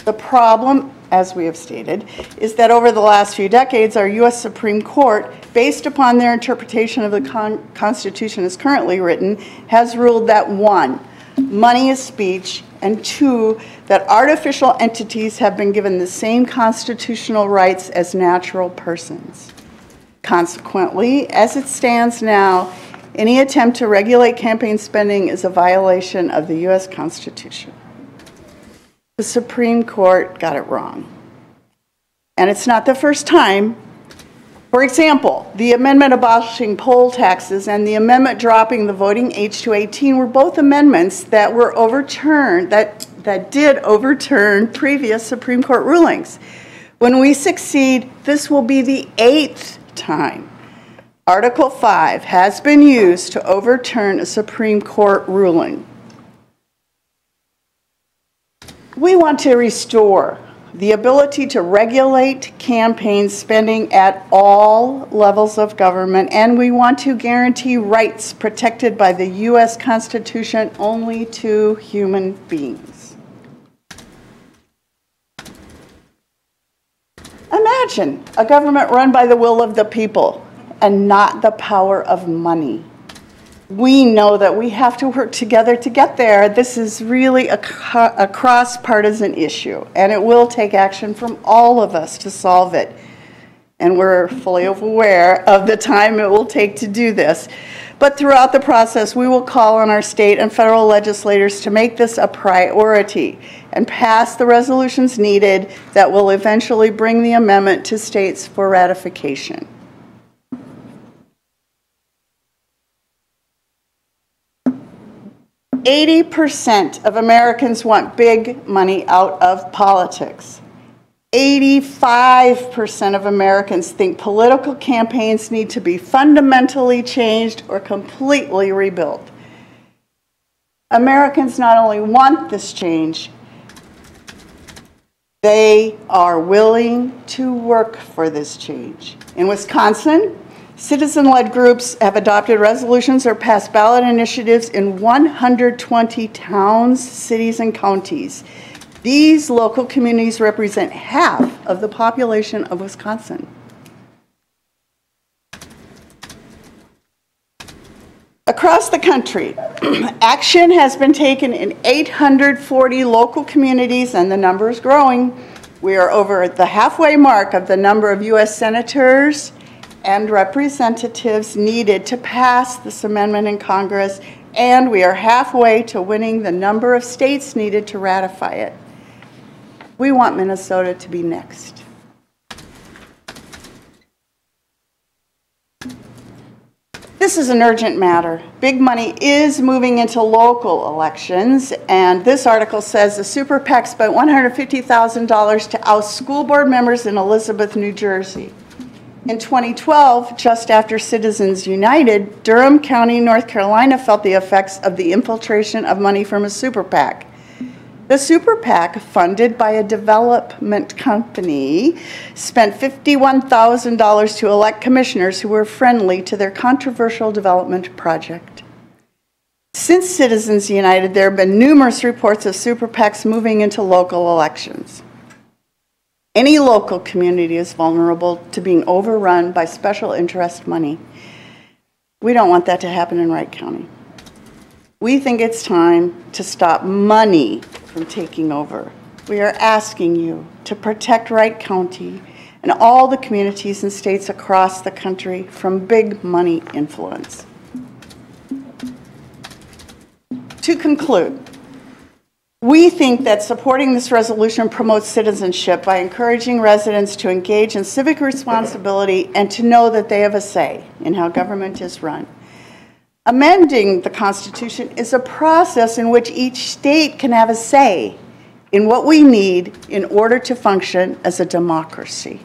The problem, as we have stated, is that over the last few decades, our U.S. Supreme Court, based upon their interpretation of the Constitution as currently written, has ruled that 1, money is speech, and 2, that artificial entities have been given the same constitutional rights as natural persons. Consequently, as it stands now, any attempt to regulate campaign spending is a violation of the U.S. Constitution. The Supreme Court got it wrong. And it's not the first time. For example, the amendment abolishing poll taxes and the amendment dropping the voting age to 18 were both amendments that were overturned, that did overturn previous Supreme Court rulings. When we succeed, this will be the 8th time Article 5 has been used to overturn a Supreme Court ruling. We want to restore the ability to regulate campaign spending at all levels of government, and we want to guarantee rights protected by the U.S. Constitution only to human beings. Imagine a government run by the will of the people and not the power of money. We know that we have to work together to get there. This is really a cross-partisan issue, and it will take action from all of us to solve it. And we're fully aware of the time it will take to do this. But throughout the process, we will call on our state and federal legislators to make this a priority and pass the resolutions needed that will eventually bring the amendment to states for ratification. 80% of Americans want big money out of politics. 85% of Americans think political campaigns need to be fundamentally changed or completely rebuilt. Americans not only want this change, they are willing to work for this change. In Wisconsin, Citizen-led groups have adopted resolutions or passed ballot initiatives in 120 towns, cities, and counties. These local communities represent half of the population of Wisconsin. Across the country, action has been taken in 840 local communities, and the number is growing. We are over the halfway mark of the number of U.S. senators and representatives needed to pass this amendment in Congress, and we are halfway to winning the number of states needed to ratify it. We want Minnesota to be next. This is an urgent matter. Big money is moving into local elections, and this article says the super PAC spent $150,000 to oust school board members in Elizabeth, New Jersey. In 2012, just after Citizens United, Durham County, North Carolina felt the effects of the infiltration of money from a super PAC. The super PAC, funded by a development company, spent $51,000 to elect commissioners who were friendly to their controversial development project. Since Citizens United, there have been numerous reports of super PACs moving into local elections. Any local community is vulnerable to being overrun by special interest money. We don't want that to happen in Wright County. We think it's time to stop money from taking over. We are asking you to protect Wright County and all the communities and states across the country from big money influence. To conclude, we think that supporting this resolution promotes citizenship by encouraging residents to engage in civic responsibility and to know that they have a say in how government is run. Amending the Constitution is a process in which each state can have a say in what we need in order to function as a democracy.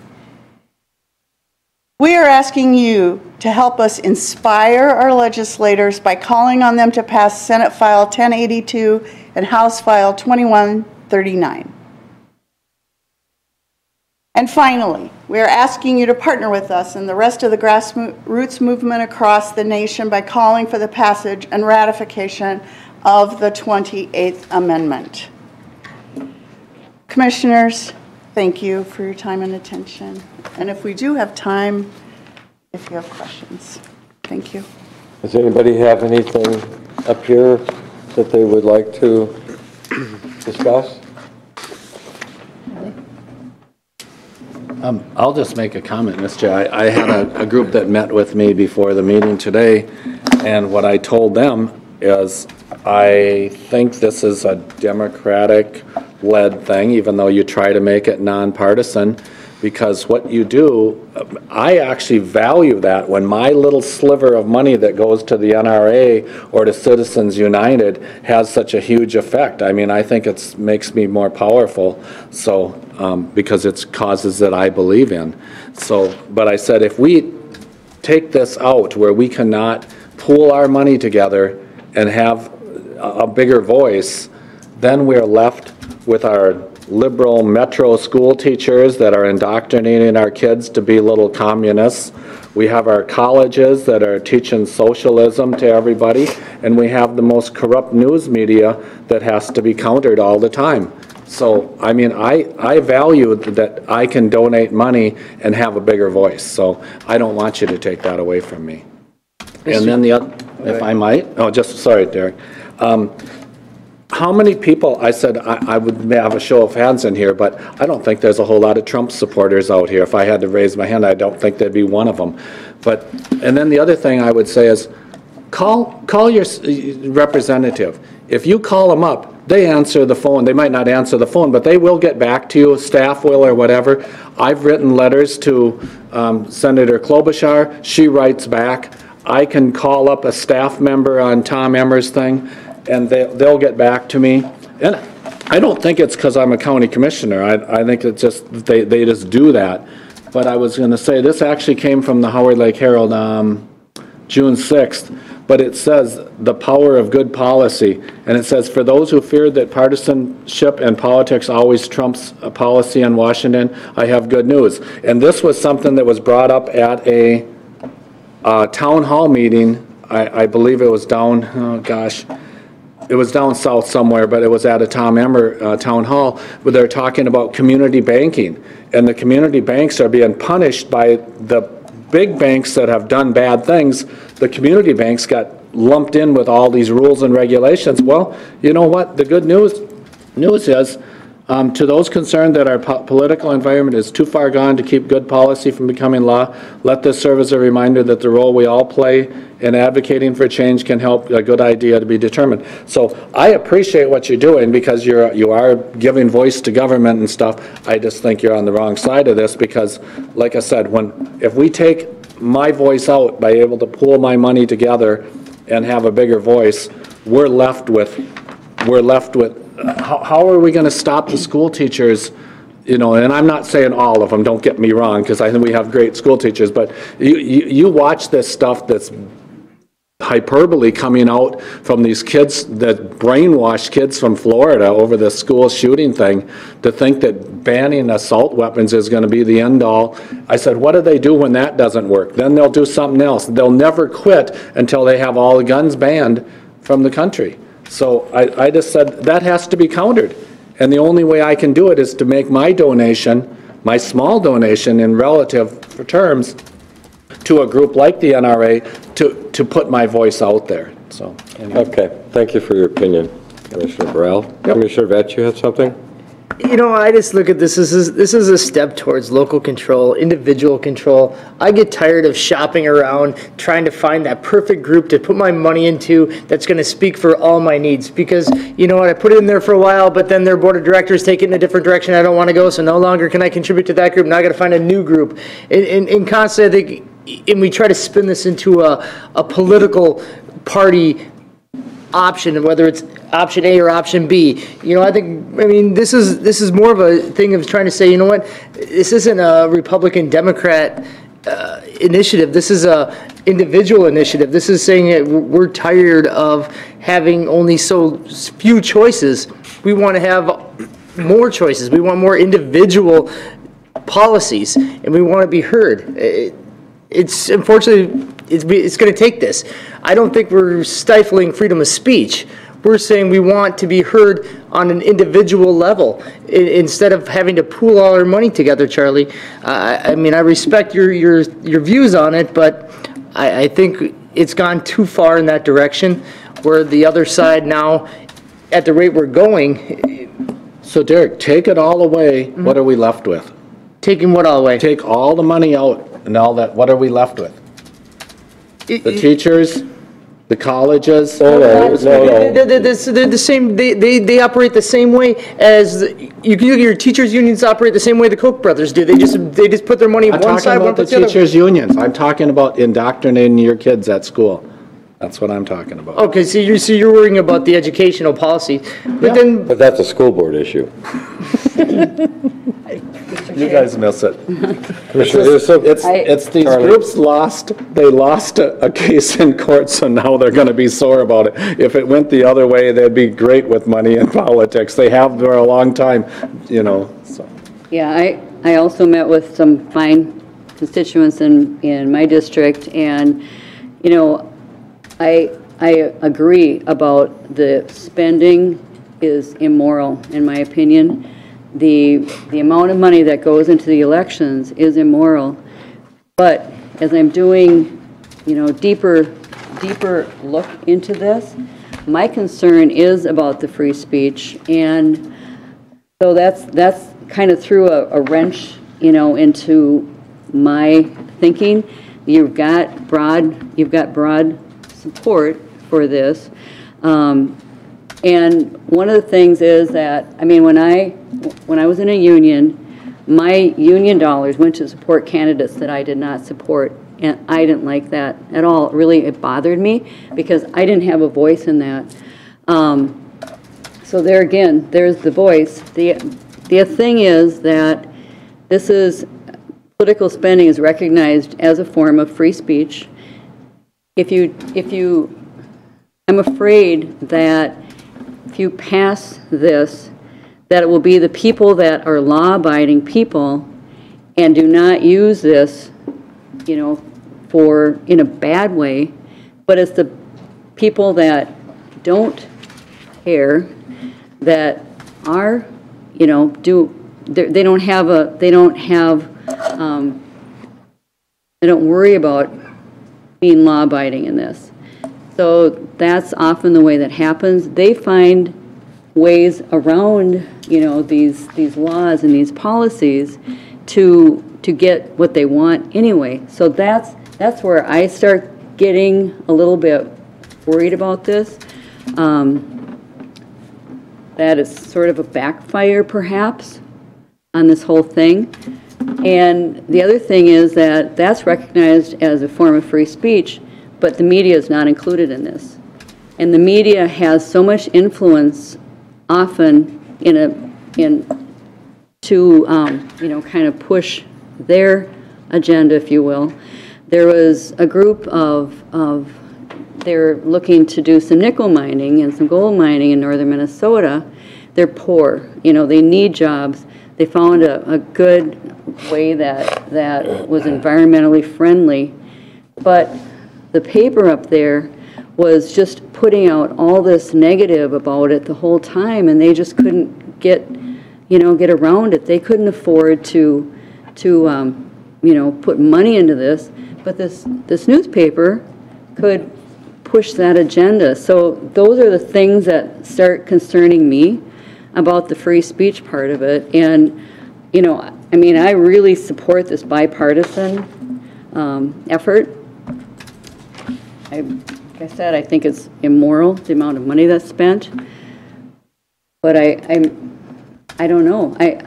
We are asking you to help us inspire our legislators by calling on them to pass Senate File 1082 and House File 2139. And finally, we are asking you to partner with us and the rest of the grassroots movement across the nation by calling for the passage and ratification of the 28th Amendment. Commissioners, thank you for your time and attention. And if we do have time, if you have questions, thank you. Does anybody have anything up here that they would like to discuss? I'll just make a comment, Mr. I had a group that met with me before the meeting today, and what I told them is I think this is a Democratic-led thing, even though you try to make it nonpartisan, because what you do, I actually value that when my little sliver of money that goes to the NRA or to Citizens United has such a huge effect. I mean, I think it makes me more powerful, so because it's causes that I believe in. So, but I said if we take this out where we cannot pool our money together and have a bigger voice, then we're left with our liberal metro school teachers that are indoctrinating our kids to be little communists. We have our colleges that are teaching socialism to everybody, and we have the most corrupt news media that has to be countered all the time. So, I mean, I value that I can donate money and have a bigger voice, so I don't want you to take that away from me. And then the other, if I might, sorry, Derek. How many people, I said I would have a show of hands in here, but I don't think there's a whole lot of Trump supporters out here. If I had to raise my hand, I don't think there'd be one of them. But, and then the other thing I would say is, call your representative. If you call them up, they answer the phone. They might not answer the phone, but they will get back to you, staff will or whatever. I've written letters to Senator Klobuchar. She writes back. I can call up a staff member on Tom Emmer's thing, and they'll get back to me. And I don't think it's because I'm a county commissioner. I think it's just they just do that. But I was going to say, this actually came from the Howard Lake Herald June 6th, but it says the power of good policy. And it says, for those who feared that partisanship and politics always trumps a policy in Washington, I have good news. And this was something that was brought up at a town hall meeting, I believe it was down, oh gosh, it was down south somewhere, but it was at a Tom Emmer Town Hall, where they're talking about community banking. And the community banks are being punished by the big banks that have done bad things. The community banks got lumped in with all these rules and regulations. Well, you know what? The good news is, to those concerned that our political environment is too far gone to keep good policy from becoming law, let this serve as a reminder that the role we all play in advocating for change can help a good idea to be determined. So I appreciate what you're doing, because you are giving voice to government and stuff. I just think you're on the wrong side of this, because, like I said, if we take my voice out by able to pool my money together and have a bigger voice, we're left with how are we going to stop the school teachers, you know, and I'm not saying all of them, don't get me wrong, because I think we have great school teachers, but you watch this stuff that's hyperbole coming out from these kids, that brainwashed kids from Florida over the school shooting thing, to think that banning assault weapons is going to be the end all. I said, what do they do when that doesn't work? Then they'll do something else. They'll never quit until they have all the guns banned from the country. So I just said that has to be countered. And the only way I can do it is to make my donation, my small donation in relative terms, to a group like the NRA to put my voice out there. So anyway. Okay, thank you for your opinion, Commissioner Burrell. Yep. Commissioner Vett, you have something? You know, I just look at this as this is a step towards local control, individual control. I get tired of shopping around trying to find that perfect group to put my money into that's going to speak for all my needs. Because, you know what, I put it in there for a while, but then their board of directors take it in a different direction I don't want to go, so no longer can I contribute to that group. Now I got to find a new group. And constantly, I think, and we try to spin this into a political party option, whether it's option A or option B. You know, I mean, this is more of a thing of trying to say, you know what, this isn't a Republican Democrat initiative. This is a individual initiative. This is saying that we're tired of having only so few choices. We want to have more choices. We want more individual policies, and we want to be heard. It's unfortunately, it's going to take this. I don't think we're stifling freedom of speech. We're saying we want to be heard on an individual level instead of having to pool all our money together, Charlie. I mean, I respect your views on it, but I think it's gone too far in that direction, where the other side now, at the rate we're going. So Derek, take it all away. Mm-hmm. What are we left with? Taking what all away? Take all the money out and all that. What are we left with? The teachers, the colleges. They're the same. They operate the same way as your teachers' unions operate the same way the Koch brothers do. They just put their money on one side, one puts the other. I'm talking about the teachers' unions. I'm talking about indoctrinating your kids at school. That's what I'm talking about. Okay, so you're worrying about the educational policy, but that's a school board issue. You guys miss it. It's these groups they lost a case in court, so now they're going to be sore about it. If it went the other way, they'd be great with money in politics. They have for a long time, you know. So. Yeah, I also met with some fine constituents in my district, and, you know, I agree about the spending is immoral, in my opinion. The amount of money that goes into the elections is immoral. But as I'm doing, you know, deeper look into this, my concern is about the free speech, and so that's kind of threw a wrench, you know, into my thinking. You've got broad support for this. And one of the things is that, I mean, when I was in a union, my union dollars went to support candidates that I did not support, and I didn't like that at all. Really, it bothered me because I didn't have a voice in that. So there again, there's the voice. The thing is that political spending is recognized as a form of free speech. I'm afraid that if you pass this, that it will be the people that are law-abiding people and do not use this, you know, in a bad way, but it's the people that don't care, that are, you know, they don't worry about being law-abiding in this. So that's often the way that happens. They find ways around, you know, these laws and these policies to get what they want anyway. So that's where I start getting a little bit worried about this. That is sort of a backfire, perhaps, on this whole thing. And the other thing is that that's recognized as a form of free speech, but the media is not included in this. And the media has so much influence often to you know, kind of push their agenda, if you will. There was a group they're looking to do some nickel mining and some gold mining in northern Minnesota. They're poor, you know, they need jobs. They found a good way that was environmentally friendly, but the paper up there was just putting out all this negative about it the whole time, and they just couldn't get around it. They couldn't afford to you know, put money into this, but this newspaper could push that agenda. So those are the things that start concerning me about the free speech part of it. And, you know, I mean, I really support this bipartisan effort. Like I said, I think it's immoral, the amount of money that's spent. But I don't know. It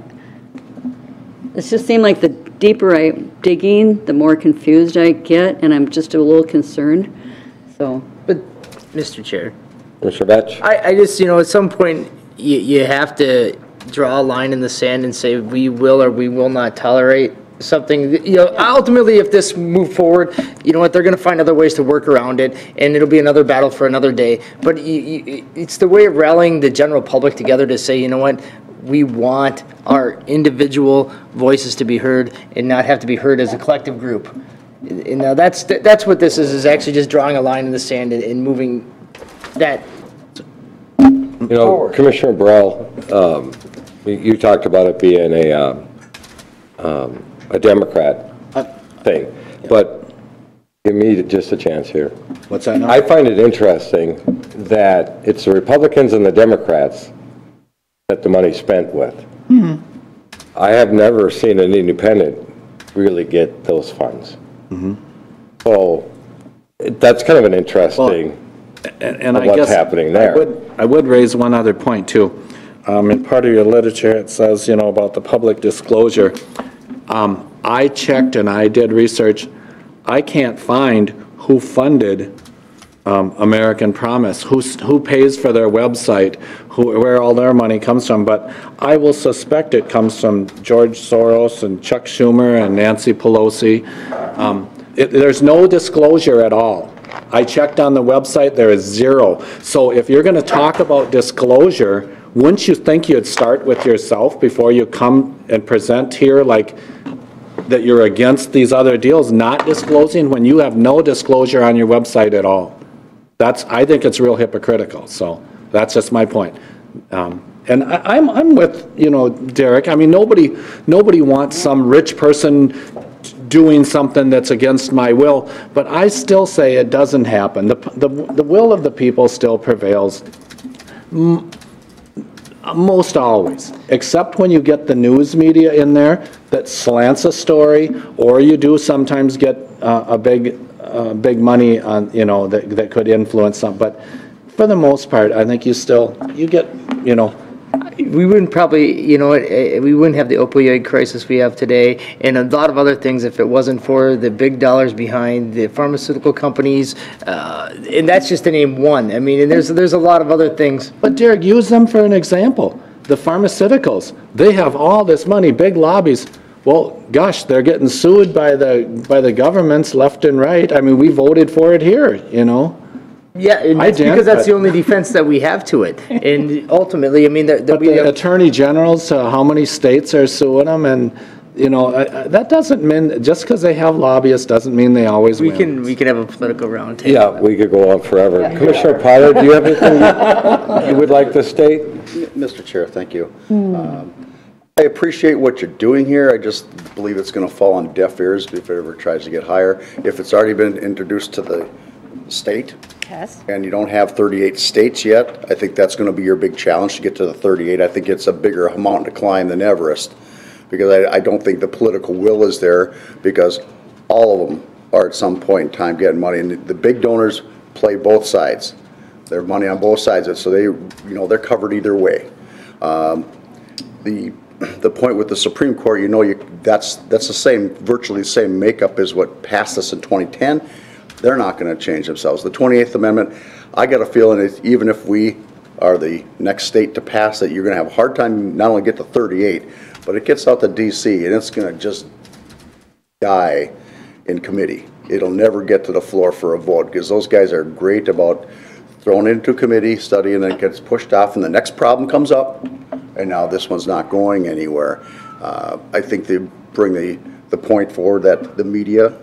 just seemed like the deeper I dig in, the more confused I get, and I'm just a little concerned. So. But, Mr. Chair. Mr. Batch? I just, you know, at some point, you have to draw a line in the sand and say we will or we will not tolerate something. You know, ultimately, if this move forward, you know what, they're going to find other ways to work around it, and it'll be another battle for another day. But it's the way of rallying the general public together to say, you know what, we want our individual voices to be heard and not have to be heard as a collective group. And now that's what this is actually just drawing a line in the sand and moving that. You know, forward. Commissioner Burrell, you talked about it being a Democrat thing, but give me just a chance here. What's that now? I find it interesting that it's the Republicans and the Democrats that the money's spent with. Mm-hmm. I have never seen an independent really get those funds. Mm-hmm. So that's kind of an interesting and I what's guess happening there. I would raise one other point too. In part of your literature, it says, you know, about the public disclosure. I checked and I did research. I can't find who funded American Promise, who pays for their website, where all their money comes from. But I will suspect it comes from George Soros and Chuck Schumer and Nancy Pelosi. There's no disclosure at all. I checked on the website, there is zero. So if you're going to talk about disclosure, wouldn't you think you'd start with yourself before you come and present here like that you're against these other deals, not disclosing when you have no disclosure on your website at all? I think it's real hypocritical. So that's just my point. And I'm with, you know, Derek. I mean, nobody wants some rich person doing something that's against my will, but I still say it doesn't happen. The will of the people still prevails most always, except when you get the news media in there that slants a story, or you do sometimes get a big money on, you know, that could influence some. But for the most part, I think you get, you know. We wouldn't probably, you know, we wouldn't have the opioid crisis we have today and a lot of other things if it wasn't for the big dollars behind the pharmaceutical companies, and that's just to name one. I mean, and there's a lot of other things. But Derek, use them for an example. The pharmaceuticals, they have all this money, big lobbies. Well, gosh, they're getting sued by the governments left and right. I mean, we voted for it here, you know. Yeah, and that's because that's the only defense that we have to it. And ultimately, I mean, the attorney generals, how many states are suing them, and you know, that doesn't mean, just because they have lobbyists doesn't mean they always win. We can have a political roundtable. Yeah, we could go on forever. Commissioner Potter, do you have anything you would like to state? Mr. Chair, thank you. I appreciate what you're doing here. I just believe it's going to fall on deaf ears if it ever tries to get higher. If it's already been introduced to the state, Yes. and you don't have 38 states yet, I think that's going to be your big challenge to get to the 38. I think it's a bigger mountain to climb than Everest, because I don't think the political will is there, because all of them are at some point in time getting money, and the big donors play both sides. They have money on both sides, so they, you know, they're covered either way. The point with the Supreme Court, you know, that's the same, virtually the same makeup as what passed us in 2010. They're not going to change themselves. The 28th Amendment, I got a feeling that even if we are the next state to pass it, you're going to have a hard time not only get to 38, but it gets out to D.C. and it's going to just die in committee. It'll never get to the floor for a vote, because those guys are great about throwing it into committee, studying, and it gets pushed off, and the next problem comes up, and now this one's not going anywhere. I think they bring the point forward that the media,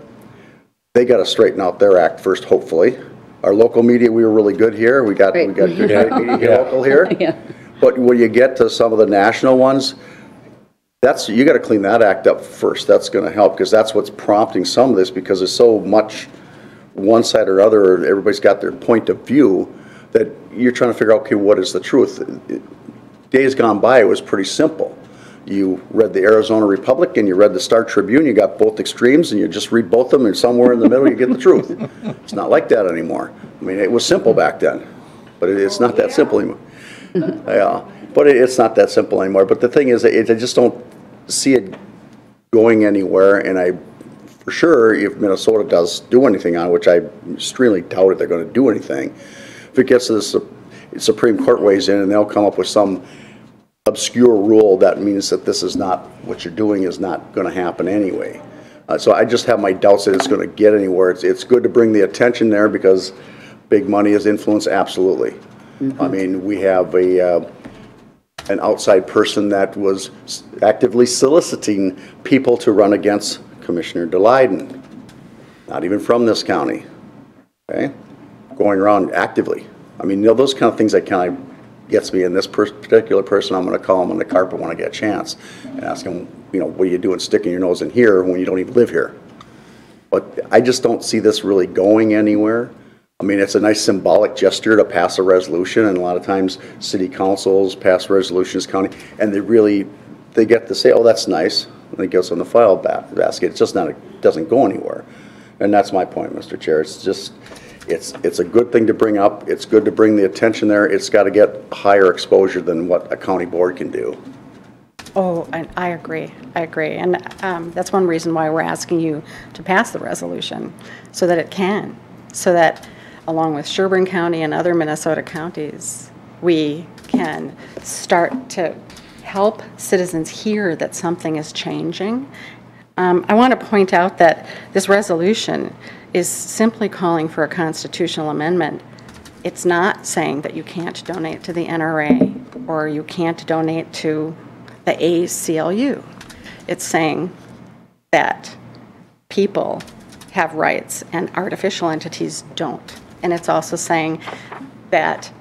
they got to straighten out their act first, hopefully. Our local media, we were really good here. We got good media local here. Yeah. But when you get to some of the national ones, you got to clean that act up first. That's going to help, because that's what's prompting some of this, because there's so much one side or other, everybody's got their point of view, that you're trying to figure out, okay, what is the truth? Days gone by, it was pretty simple. You read the Arizona Republic and you read the Star Tribune, you got both extremes, and you just read both of them, and somewhere in the middle you get the truth. It's not like that anymore. I mean, it was simple back then, but it's not that simple anymore. Yeah, but it's not that simple anymore. But the thing is, I just don't see it going anywhere, and for sure, if Minnesota does do anything on it, which I extremely doubt if they're going to do anything, if it gets to the Supreme Court weighs in and they'll come up with some obscure rule that means that this is not, what you're doing is not going to happen anyway. So I just have my doubts that it's going to get anywhere. It's good to bring the attention there, because big money is influence, absolutely. Mm-hmm. I mean, we have an outside person that was actively soliciting people to run against Commissioner DeLayden, not even from this county, okay? Going around actively. I mean, you know, those kind of things that kind of gets me. And this particular person, I'm going to call him on the carpet when I get a chance and ask him, you know, what are you doing sticking your nose in here when you don't even live here? But I just don't see this really going anywhere. I mean, it's a nice symbolic gesture to pass a resolution, and a lot of times city councils pass resolutions, county, and they get to say, oh, that's nice, and it goes on the file basket. It's just not, it doesn't go anywhere. And that's my point, Mr. Chair. It's just, it's a good thing to bring up. It's good to bring the attention there. It's got to get higher exposure than what a county board can do. Oh, I agree. I agree. And that's one reason why we're asking you to pass the resolution, so that it can, so that along with Sherburne County and other Minnesota counties, we can start to help citizens hear that something is changing. I want to point out that this resolution is simply calling for a constitutional amendment. It's not saying that you can't donate to the NRA or you can't donate to the ACLU. It's saying that people have rights and artificial entities don't. And it's also saying that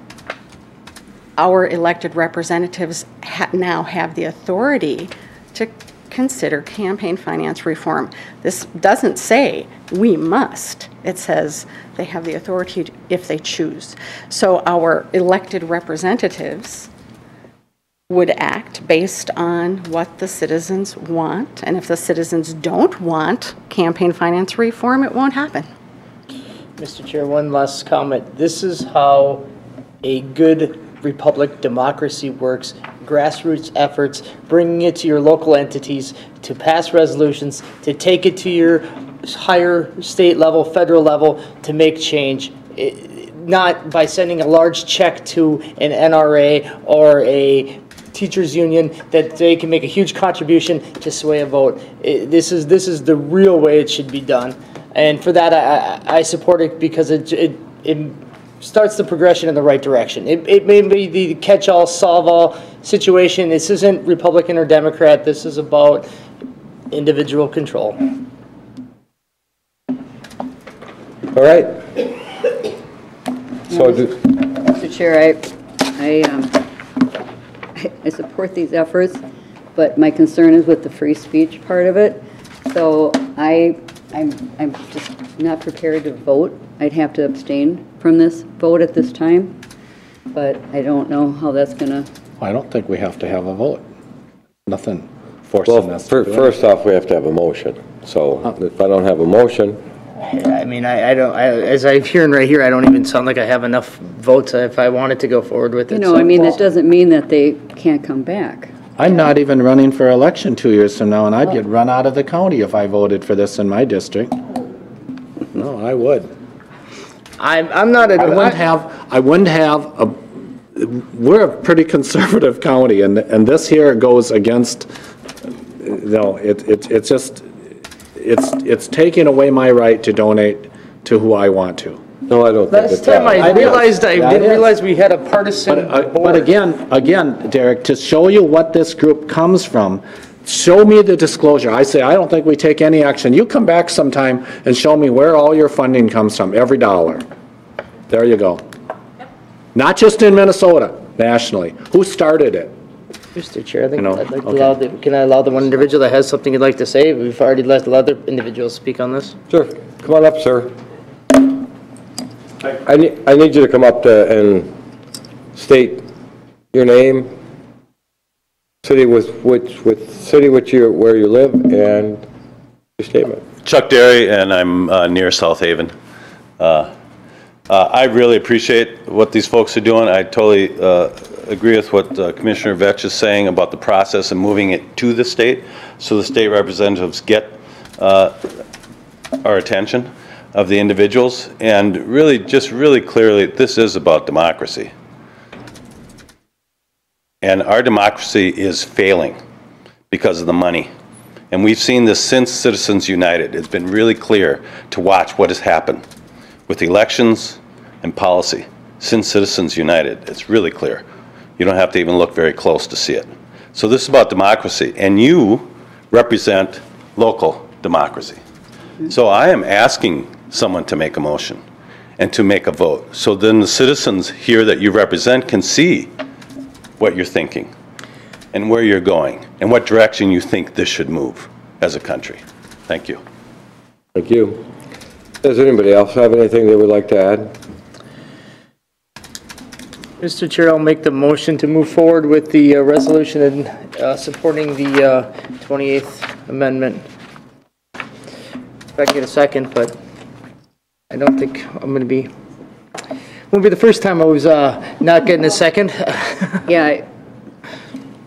our elected representatives now have the authority to consider campaign finance reform. This doesn't say we must. It says they have the authority if they choose. So our elected representatives would act based on what the citizens want. And if the citizens don't want campaign finance reform, it won't happen. Mr. Chair, one last comment. This is how a good republic democracy works. Grassroots efforts, bringing it to your local entities, to pass resolutions, to take it to your higher state level, federal level, to make change. Not by sending a large check to an NRA or a teachers union that they can make a huge contribution to sway a vote. This is the real way it should be done. And for that, I support it, because it starts the progression in the right direction. It may be the catch-all, solve-all situation. This isn't Republican or Democrat. This is about Individual control. All right. So, Mr. Chair, I support these efforts, but my concern is with the free speech part of it. So I'm just not prepared to vote. I'd have to abstain from this vote at this time, but I don't know how that's gonna. I don't think we have to have a vote. Nothing forcing us to do it. first off, we have to have a motion. So if I don't have a motion, I mean, I don't, as I'm hearing right here, I don't even sound like I have enough votes if I wanted to go forward with it. You know, I mean, that doesn't mean that they can't come back. I'm not even running for election 2 years from now, and I'd get run out of the county if I voted for this in my district. No, I would. I'm not a. I wouldn't have a, we're a pretty conservative county, and this here goes against, it's just, it's taking away my right to donate to who I want to. no, I don't think Last time I didn't realize we had a partisan board. But again, Derek, to show you what this group comes from, show me the disclosure. I say, I don't think we take any action. You come back sometime and show me where all your funding comes from, every dollar. There you go. Not just in Minnesota, nationally. Who started it? Mr. Chair, I think You know, I'd like to okay. allow, can I allow the one individual that has something he'd like to say? We've already let the other individuals speak on this. Sure, come on up, sir. I need you to come up and state your name, city where you live, and your statement. Chuck Derry, and I'm near South Haven. I really appreciate what these folks are doing. I totally agree with what Commissioner Vetch is saying about the process and moving it to the state, so the state representatives get our attention of the individuals, and really, just really clearly, this is about democracy. And our democracy is failing because of the money. And we've seen this since Citizens United. It's been really clear to watch what has happened with elections and policy. Since Citizens United, it's really clear. You don't have to even look very close to see it. So this is about democracy, and you represent local democracy. So I am asking someone to make a motion and to make a vote, so then the citizens here that you represent can see what you're thinking and where you're going and what direction you think this should move as a country. Thank you. Thank you. Does anybody else have anything they would like to add? Mr. Chair, I'll make the motion to move forward with the resolution and supporting the 28th Amendment. If I can get a second, but I don't think I'm going to be, won't be the first time I was not getting a second. Yeah,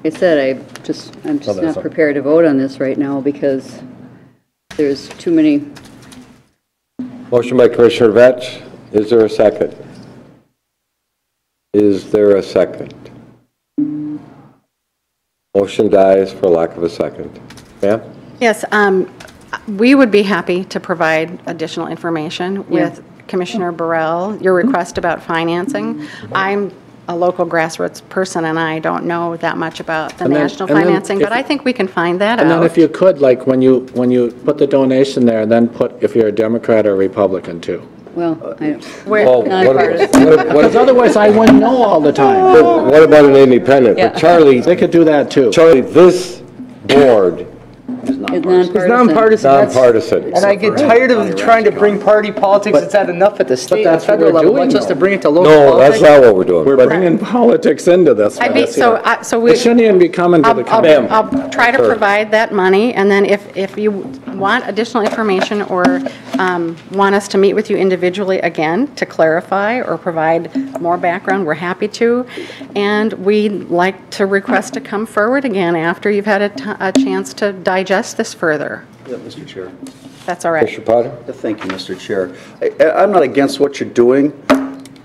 I said I'm just not prepared to vote on this right now because there's too many. Motion by Commissioner Vetch. Is there a second? Is there a second? Motion dies for lack of a second. Ma'am? Yes, we would be happy to provide additional information with Commissioner Burrell, your request about financing. I'm a local grassroots person, and I don't know that much about the national financing, but I think we can find that out. And then if you could, like, when you put the donation there, then put if you're a Democrat or Republican too. Well, I don't. Because otherwise I wouldn't know all the time. What about an independent? Yeah. But Charlie, They could do that too. Charlie, this board It's Nonpartisan. nonpartisan. And I get tired of trying to bring party politics. It's had enough at the state and that's what federal we're level. doing, Wants us to though. bring it to local No, politics. that's not what we're doing. We're bringing politics into this. I'd be, this year. so we. It shouldn't even be coming to the county. I'll try to provide that money, and then if you want additional information or want us to meet with you individually again to clarify or provide more background, we're happy to. And we'd like to request to come forward again after you've had a chance to digest this further. Yeah, Mr. Chair. That's all right. Mr. Potter? Thank you, Mr. Chair. I'm not against what you're doing,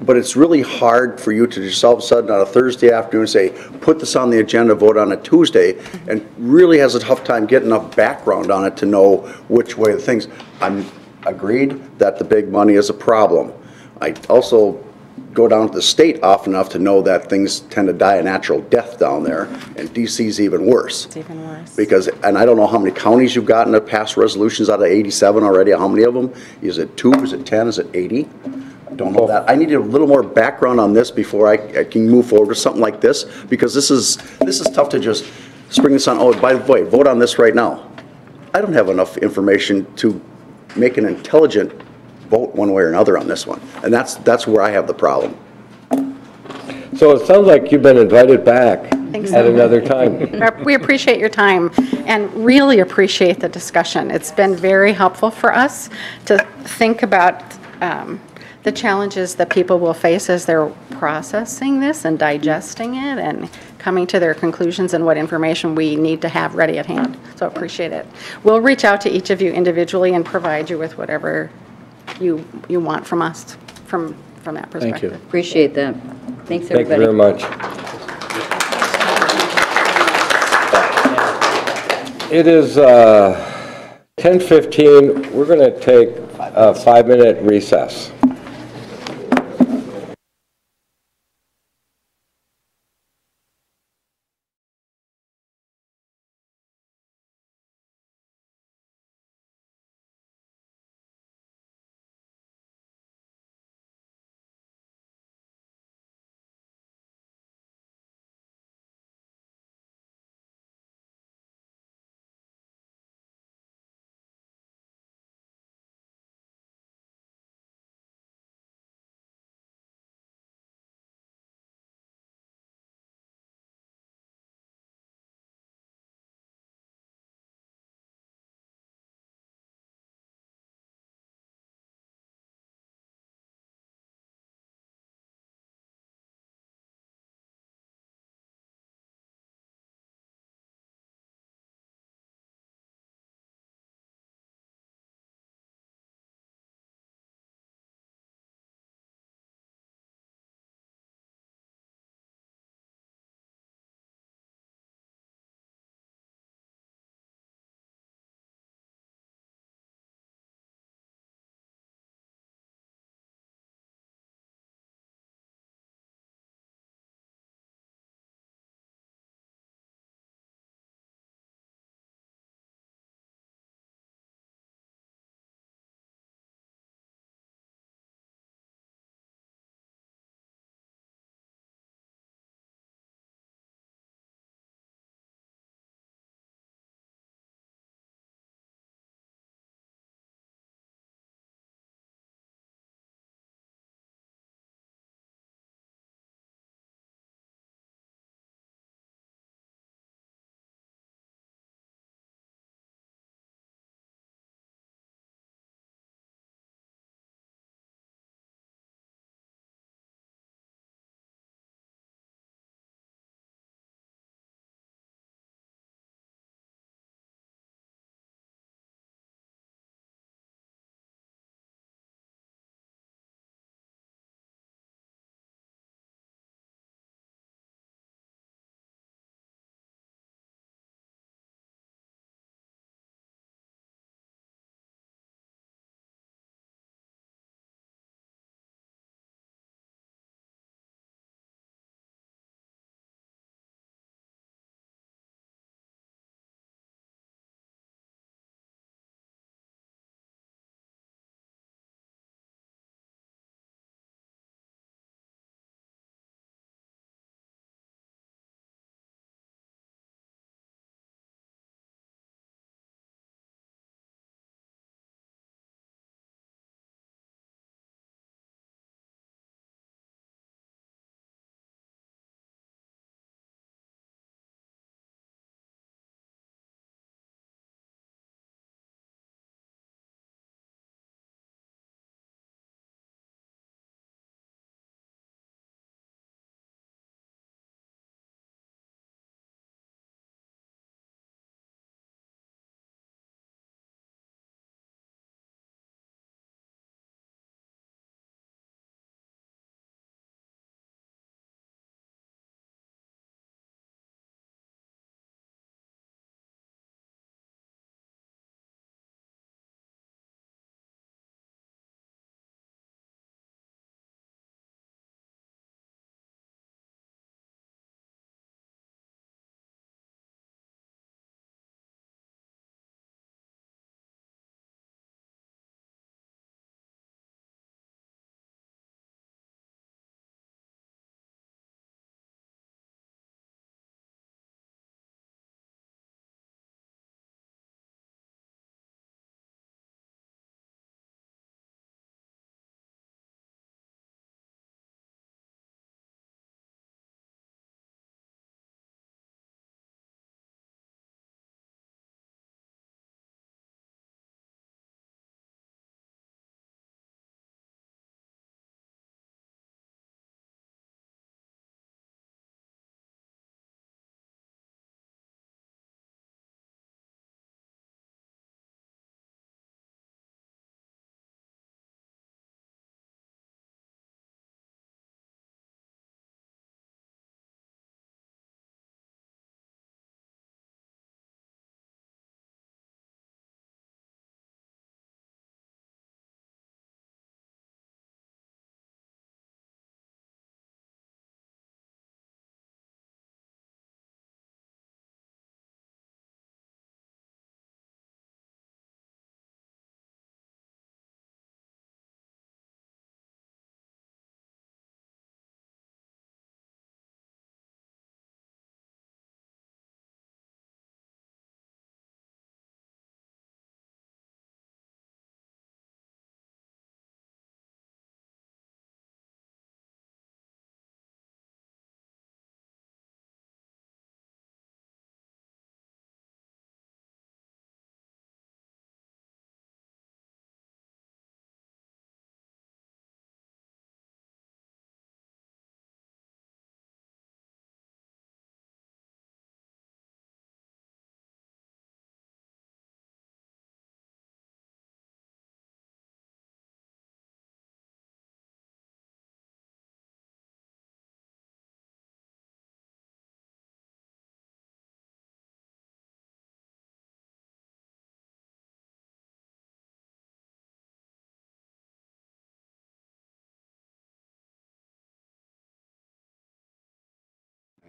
but it's really hard for you to just all of a sudden on a Thursday afternoon say, put this on the agenda, vote on it Tuesday, and really has a tough time getting enough background on it to know which way the things. I'm agreed that the big money is a problem. I also go down to the state often enough to know that things tend to die a natural death down there, and DC's even worse. It's even worse. Because, and I don't know how many counties you've gotten that passed resolutions out of 87 already, how many of them? Is it 2, is it 10, is it 80? I don't know that. I need a little more background on this before I can move forward with something like this, because this is tough to just spring this on, oh, by the way, vote on this right now. I don't have enough information to make an intelligent vote one way or another on this one, and that's where I have the problem. So it sounds like you've been invited back at another time. We appreciate your time and really appreciate the discussion. It's been very helpful for us to think about the challenges that people will face as they're processing this and digesting it and coming to their conclusions and what information we need to have ready at hand. So appreciate it. We'll reach out to each of you individually and provide you with whatever you want from us from that perspective. Thank you. Appreciate that. Thanks, Thank you everybody. very much. It is 10:15. We're going to take a 5-minute recess.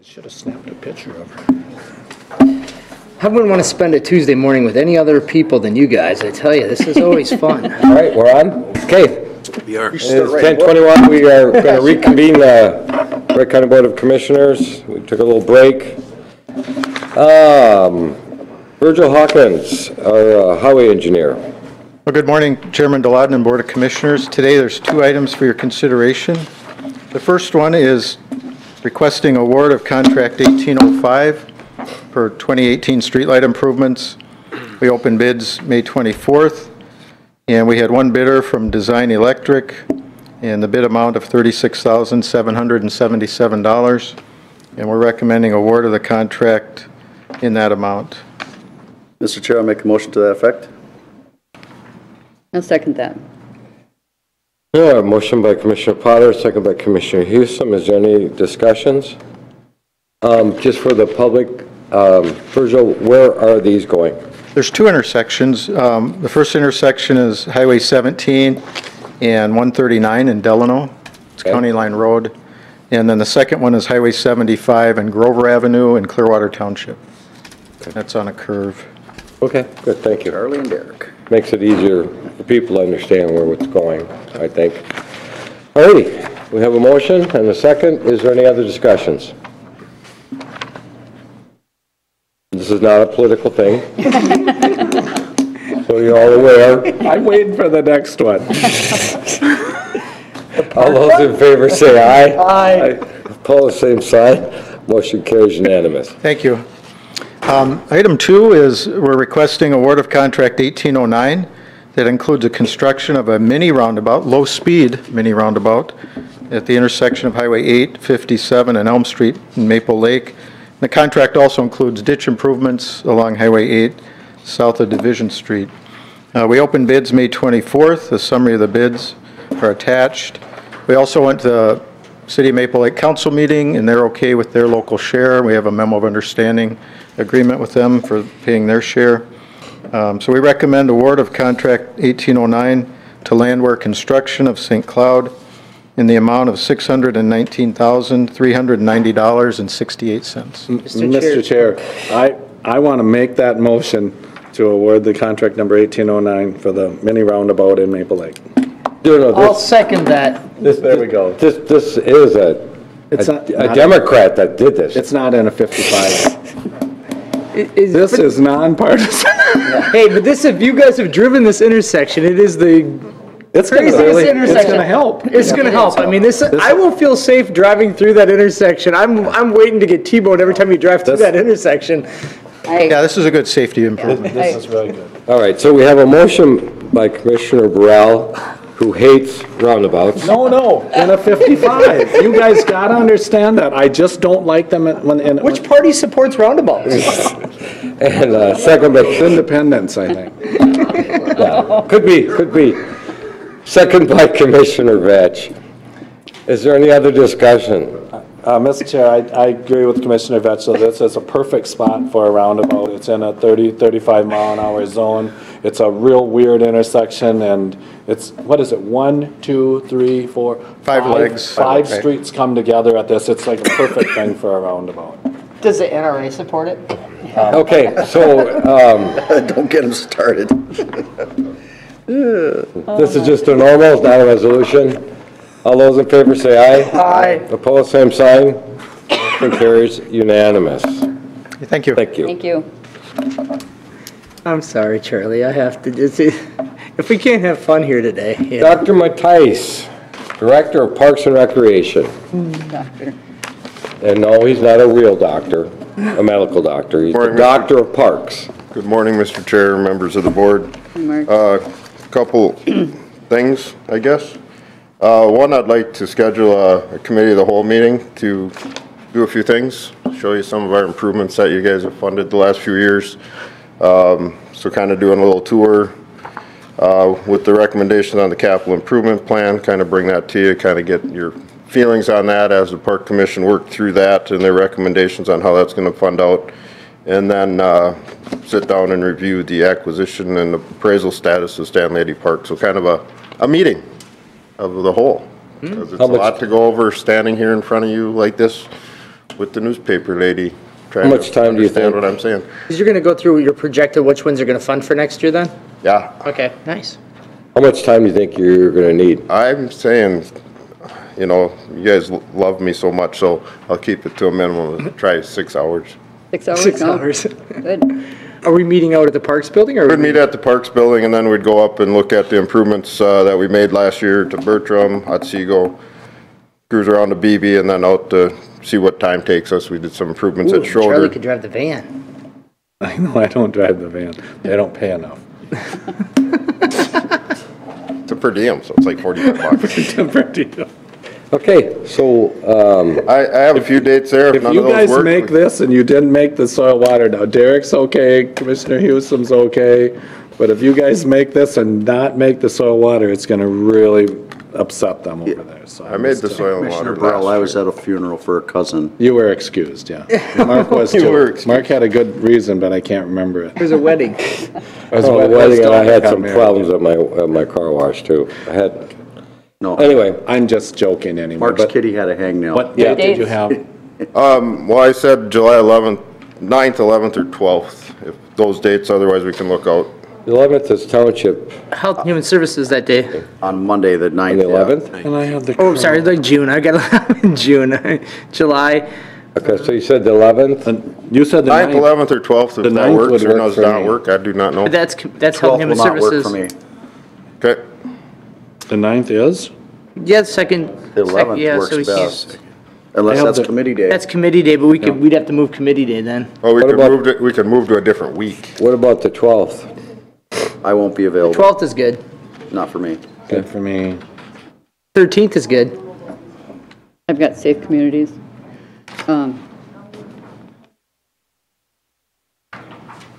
Should have snapped a picture of her. I wouldn't want to spend a Tuesday morning with any other people than you guys. I tell you, this is always fun. All right, we're on. Okay. We are. It's 10:21. We are going to reconvene the Wright County Board of Commissioners. We took a little break. Virgil Hawkins, our highway engineer. Well, good morning, Chairman Dilaudon and Board of Commissioners. Today there's two items for your consideration. The first one is requesting award of contract 1805 for 2018 streetlight improvements. We opened bids May 24th, and we had one bidder from Design Electric, and the bid amount of $36,777, and we're recommending award of the contract in that amount. Mr. Chair, I'll make a motion to that effect. I'll second that. Yeah, motion by Commissioner Potter, second by Commissioner Houston. Is there any discussions? Just for the public, Virgil, where are these going? There's two intersections. The first intersection is Highway 17 and 139 in Delano. It's County Line Road. And then the second one is Highway 75 and Grover Avenue in Clearwater Township. That's on a curve. Okay, good, thank you. Charlie and Derek. Makes it easier for people to understand where it's going, I think. All righty, we have a motion and a second. Is there any other discussions? This is not a political thing. So you're all aware. I'm waiting for the next one. All those in favor say aye. Aye. Opposed, same sign. Motion carries unanimous. Thank you. Item 2 is we're requesting award of contract 1809 that includes the construction of a mini roundabout, low-speed mini roundabout at the intersection of Highway 8, 57, and Elm Street in Maple Lake. The contract also includes ditch improvements along Highway 8 south of Division Street. We opened bids May 24th. A summary of the bids are attached. We also went to the City of Maple Lake Council meeting, and they're okay with their local share. We have a memo of understanding agreement with them for paying their share. So we recommend award of contract 1809 to Landwehr Construction of St. Cloud in the amount of $619,390.68. Mr. Chair, I want to make that motion to award the contract number 1809 for the mini roundabout in Maple Lake. I'll second that. There we go. This is a Democrat that did this. It's not in a 55. This is nonpartisan. Hey, but this, if you guys have driven this intersection, it is the craziest intersection. It's going to help. It's going to help. I mean, I won't feel safe driving through that intersection. I'm waiting to get T-boned every time you drive through that intersection. Yeah, this is a good safety improvement. This is really good. All right, so we have a motion by Commissioner Burrell, who hates roundabouts. No, in a 55. You guys got to understand that. I just don't like them when. Which party supports roundabouts? And second by Independence, I think. Yeah, could be. Second by Commissioner Vetch. Is there any other discussion? Mr. Chair, I agree with Commissioner Vetch. So this is a perfect spot for a roundabout. It's in a 35 mile an hour zone. It's a real weird intersection, and it's, what is it, 1, 2, 3, 4, 5 legs. Five streets come together at this. It's like a perfect thing for a roundabout. Does the NRA support it? Okay, so Don't get him started. this is just a normal, it's not a resolution. All those in favor say aye. Aye. Opposed, same sign. Motion carries unanimous. Thank you. Thank you. Thank you. I'm sorry, Charlie. I have to just, if we can't have fun here today. Yeah. Dr. Mattice, Director of Parks and Recreation. Doctor. And no, he's not a real doctor, a medical doctor. He's the doctor of parks. Good morning, Mr. Chair, members of the board. Mark. Couple things, I guess. One, I'd like to schedule a committee of the whole meeting to do a few things, show you some of our improvements that you guys have funded the last few years. So kind of doing a little tour with the recommendations on the capital improvement plan, kind of bring that to you, kind of get your feelings on that as the Park Commission worked through that and their recommendations on how that's going to fund out. And then sit down and review the acquisition and appraisal status of Stanley Eddy Park. So kind of a meeting of the whole. Because it's a lot to go over standing here in front of you like this with the newspaper lady, How trying much to time do you understand think? what I'm saying. Because you're going to go through your projected which ones you're going to fund for next year then? Yeah, Okay, nice. How much time do you think you're gonna need? I'm saying, you know, you guys love me so much, so I'll keep it to a minimum, try 6 hours. 6 hours? 6 No. hours. Good. Are we meeting out at the Parks Building or? We'd meet at the Parks Building, and then we'd go up and look at the improvements that we made last year to Bertram, Otsego, cruise around to BB, and then out to see what time takes us. We did some improvements at Charlie Schroeder. could drive the van. I know, I don't drive the van. They don't pay enough. It's a per diem, so it's like 45 bucks. Okay, so, I have a few dates there. If None you of those guys work. make this and you didn't make the soil water, now Derek's okay, Commissioner Hewsom's okay, but if you guys make this and not make the soil water, it's gonna really upset them over there, so. I made the soil and Commissioner water Burrell, I last was at a funeral for a cousin. You were excused, yeah. Mark was You were too. excused. Mark had a good reason, but I can't remember it. There's a wedding. I was oh, with- wedding, and I had got some married. problems at my car wash too. I had, No. anyway, I'm just joking anymore, Mark's but kitty had a hangnail. what date did you Dates. have? Well, I said July 11th, 9th, 11th, or 12th, if those dates, otherwise we can look out. the 11th is Township, Health and Human Services that day. On Monday, the 9th. and the yeah. 11th? And I had the. Oh, sorry, like June. I got in June. July. Okay, so you said the 11th? You said the 9th, 9th. 11th, or 12th, The if that 9th works, would or work does for not me. work, I do not know. But that's Health 12th and will Human not work Services. for me. Okay, The 9th is? Yeah, second. The 11th yeah, works so we can't- best. Unless I have that's the- committee day. That's committee day, but we'd have to move committee day then. well, we What could about- move to a different week. What about the 12th? I won't be available, 12th is good. not for me. Good for me. 13th is good. I've got Safe Communities.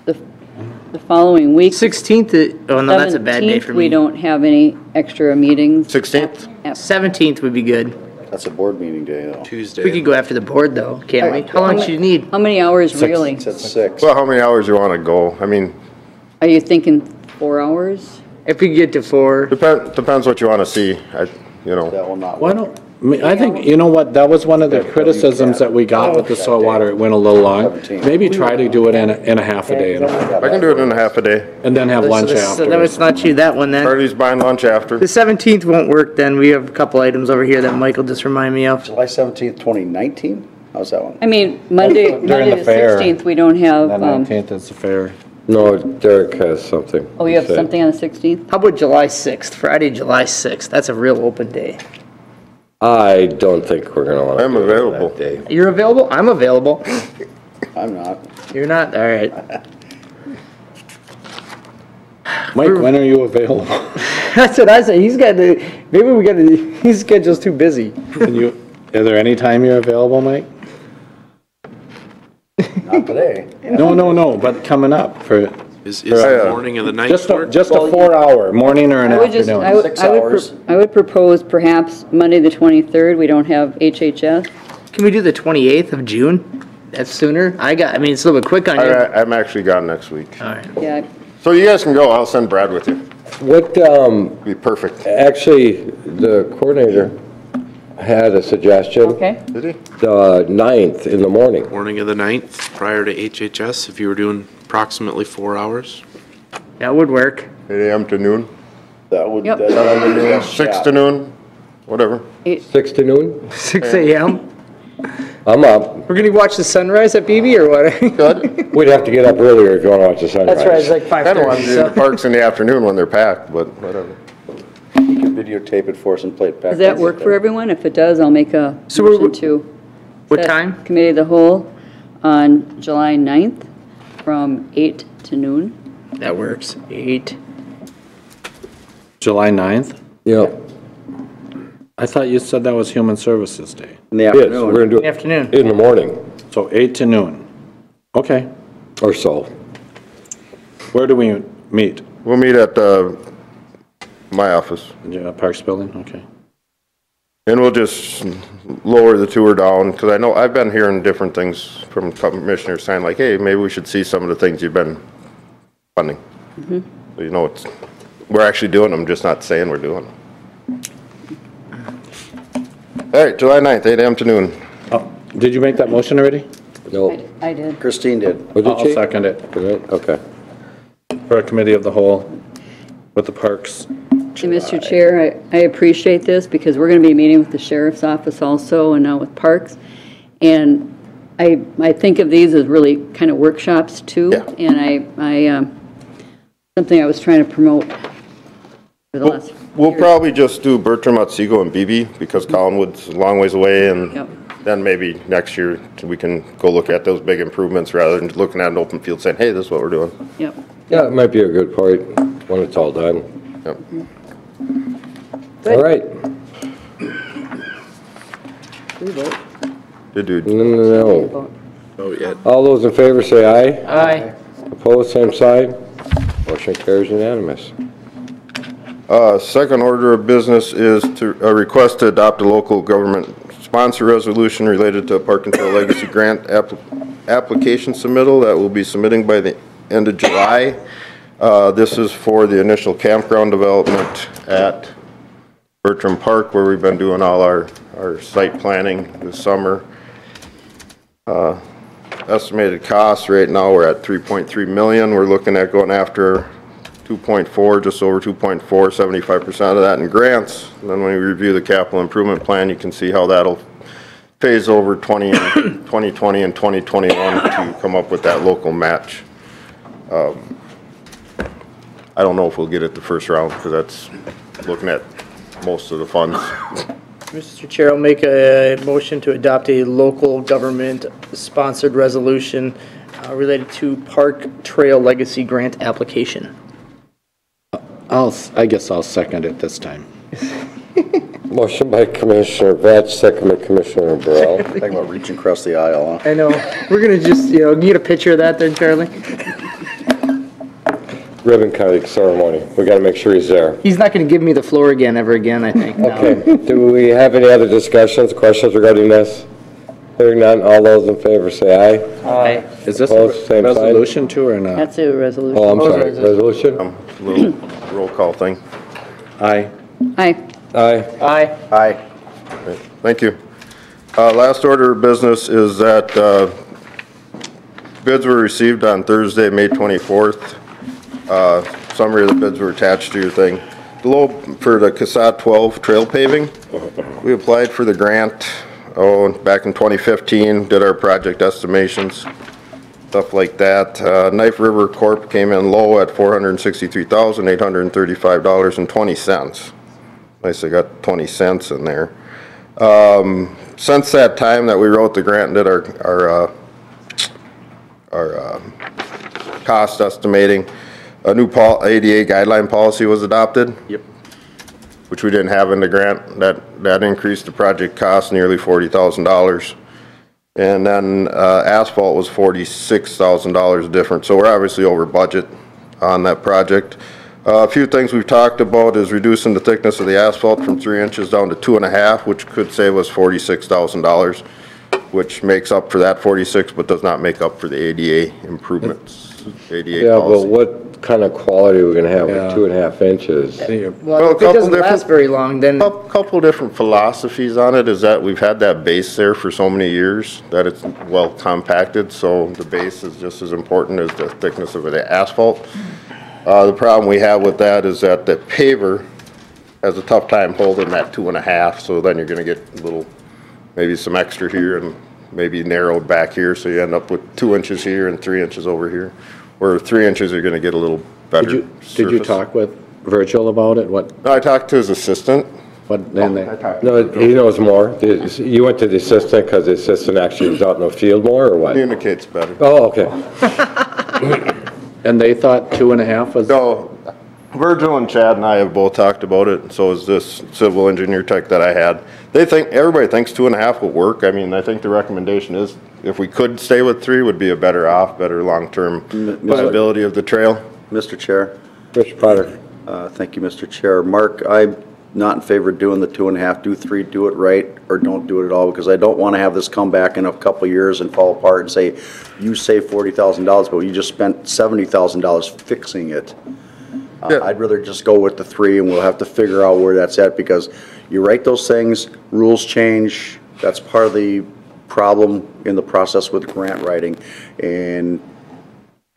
The following week, 16th, oh no, that's a bad day 17th, for we me. don't have any extra meetings. 16th? 17th would be good. That's a board meeting day, though. Tuesday. We could go after the board though, can't we? How long do you need? How many hours really? It's at 6. Well, how many hours you want to go? I mean, Are you thinking 4 hours? If we could get to 4. depends what you want to see, you know. That will not Why work. don't, I think, you know what, that was one of the criticisms that we got with the soil water, it went a little long. Maybe try to do it in a half a day, I can do it in a half a day. and then have lunch So that after. was not you, that one then. Party's buying lunch after. The 17th won't work then. We have a couple items over here that Michael just reminded me of. July 17th, 2019? How's that one? I mean, Monday During the the fair. 16th, we don't have, The 19th is the fair. No, Derek has something. oh, you have to say. something on the 16th? How about July 6th, Friday, July 6th? That's a real open day. I don't think we're gonna want to I'm do it available. that day. You're available? I'm available. I'm not. You're not? All right. Mike, when are you available? That's what I said. He's got to, maybe we got to, his schedule's too busy. Can you, is there any time you're available, Mike? Not today. No, but coming up for, Is the morning of the 9th just a work? 4-hour, morning or an I would just, afternoon. I would, 6 I would hours. I would propose perhaps Monday, the 23rd, we don't have HHS. Can we do the 28th of June? That's sooner? I mean, it's a little bit quick on you. I'm actually gone next week. All right. Yeah, So you guys can go, I'll send Brad with you. What, Be perfect. actually, the coordinator had a suggestion. okay. Did he? The 9th in the morning. Morning of the 9th, prior to HHS, if you were doing approximately 4 hours. That would work. 8 a.m. to noon, That would, Yep. that's 6 to noon, whatever. 6 to noon? 6 a.m. I'm up. We're going to watch the sunrise at BB or what? Good. We'd have to get up earlier if you want to watch the sunrise. That's right, it's like I don't want to do the 5:30. parks in the afternoon when they're packed, but whatever. You can videotape it for us and play it back. Does that work for everyone? If it does, I'll make a So we're- motion to. What set time? Committee of the Whole on July 9th from 8 to noon. That works. 8. July 9th? Yep. I thought you said that was Human Services Day. In the Yes, afternoon. we're gonna do In the it afternoon. in the morning So 8 to noon. Okay. or so. Where do we meet? We'll meet at my office, Yeah, Parks Building? Okay. and we'll just lower the tour down, because I know, I've been hearing different things from commissioners saying like, hey, maybe we should see some of the things you've been funding. So you know, we're actually doing them, just not saying we're doing them. All right, July 9th, 8 a.m. to noon. Oh, Did you make that motion already? No. I did. Christine did. Was it I'll Chief? second it. Okay. For a committee of the whole with the parks. And Mr. Chair, I appreciate this because we're going to be meeting with the sheriff's office also and now with parks. And I think of these as really kind of workshops too. Yeah. And something I was trying to promote for the last. We'll year. probably just do Bertram, Otsego, and Beebe because Collinwood's a long ways away, and Yep. then maybe next year we can go look at those big improvements rather than looking at an open field saying, hey, this is what we're doing. Yep. Yeah, it might be a good point when it's all done. Yep. All right. Good dude. No. Oh, yeah. All those in favor say aye. Aye. Opposed, same side. Motion carries unanimous. Second order of business is a request to adopt a local government sponsor resolution related to a Park and Trail Legacy Grant application submittal that we'll be submitting by the end of July. This is for the initial campground development at Bertram Park, where we've been doing all our site planning this summer. Estimated cost right now, we're at 3.3 million. We're looking at going after 2.4, just over 2.4, 75% of that in grants. And then when we review the capital improvement plan, you can see how that'll phase over 2020 and 2021 to come up with that local match. I don't know if we'll get it the first round because that's looking at most of the funds. Mr. Chair, I'll make a motion to adopt a local government-sponsored resolution related to Park Trail Legacy Grant application. I guess I'll second it this time. Motion by Commissioner Vetch, second by Commissioner Burrell. Talking about reaching across the aisle, huh? I know. We're going to just, get a picture of that there, Charlie? Ribbon cutting ceremony. We got to make sure he's there. He's not going to give me the floor ever again, I think. No. Okay. Do we have any other discussions, questions regarding this? Hearing none, all those in favor say aye. Aye. Is this Opposed, a same sign. resolution too or not? That's a resolution. Oh, I'm sorry. Resolution? Little roll call thing. Aye. Aye. Aye. Aye. Aye. Thank you. Last order of business is that bids were received on Thursday, May 24th. Summary of the bids were attached to your thing. Below, for the Casat 12 trail paving, we applied for the grant, back in 2015, did our project estimations, stuff like that. Knife River Corp came in low at $463,835.20. Nice, they got 20 cents in there. Since that time that we wrote the grant and did our cost estimating, a new ADA guideline policy was adopted. Yep. Which we didn't have in the grant. That increased the project cost nearly $40,000. And then asphalt was $46,000 different. So we're obviously over budget on that project. A few things we've talked about is reducing the thickness of the asphalt from 3 inches down to 2.5, which could save us $46,000, which makes up for that 46, but does not make up for the ADA improvements. ADA Yeah, policy. but what kind of quality are we going to have Yeah. with 2.5 inches? Well, if it doesn't last very long, then Couple different philosophies on it is that we've had that base there for so many years that it's well compacted, so the base is just as important as the thickness of the asphalt. The problem we have with that is that the paver has a tough time holding that 2.5, so then you're gonna get a little, maybe some extra here and maybe narrowed back here, so you end up with 2 inches here and 3 inches over here. Where 3 inches, you're gonna get a little better Did you surface. talk with Virgil about it? What? No, I talked to his assistant. What? Then they. No, he knows more. You went to the assistant because the assistant actually was out in the field more, or what? Communicates better. Oh, okay. And they thought 2.5 was. No, Virgil and Chad and I have both talked about it, and so is this civil engineer tech that I had. Everybody thinks 2.5 will work. I mean, I think the recommendation is if we could stay with 3, would be a better long-term viability of the trail. Mr. Chair. Mr. Potter. Thank you, Mr. Chair. Mark, I'm not in favor of doing the 2.5, do 3, do it right, or don't do it at all, because I don't want to have this come back in a couple of years and fall apart and say, you saved $40,000, but you just spent $70,000 fixing it. I'd rather just go with the 3, and we'll have to figure out where that's at, because you write those things, rules change, that's part of the problem in the process with grant writing, and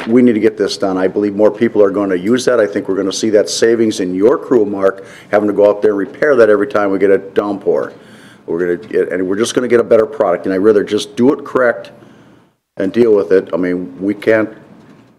we need to get this done. I believe more people are going to use that. I think we're going to see that savings in your crew, Mark, having to go out there and repair that every time we get a downpour. We're just going to get a better product, and I'd rather just do it correct and deal with it. I mean, we can't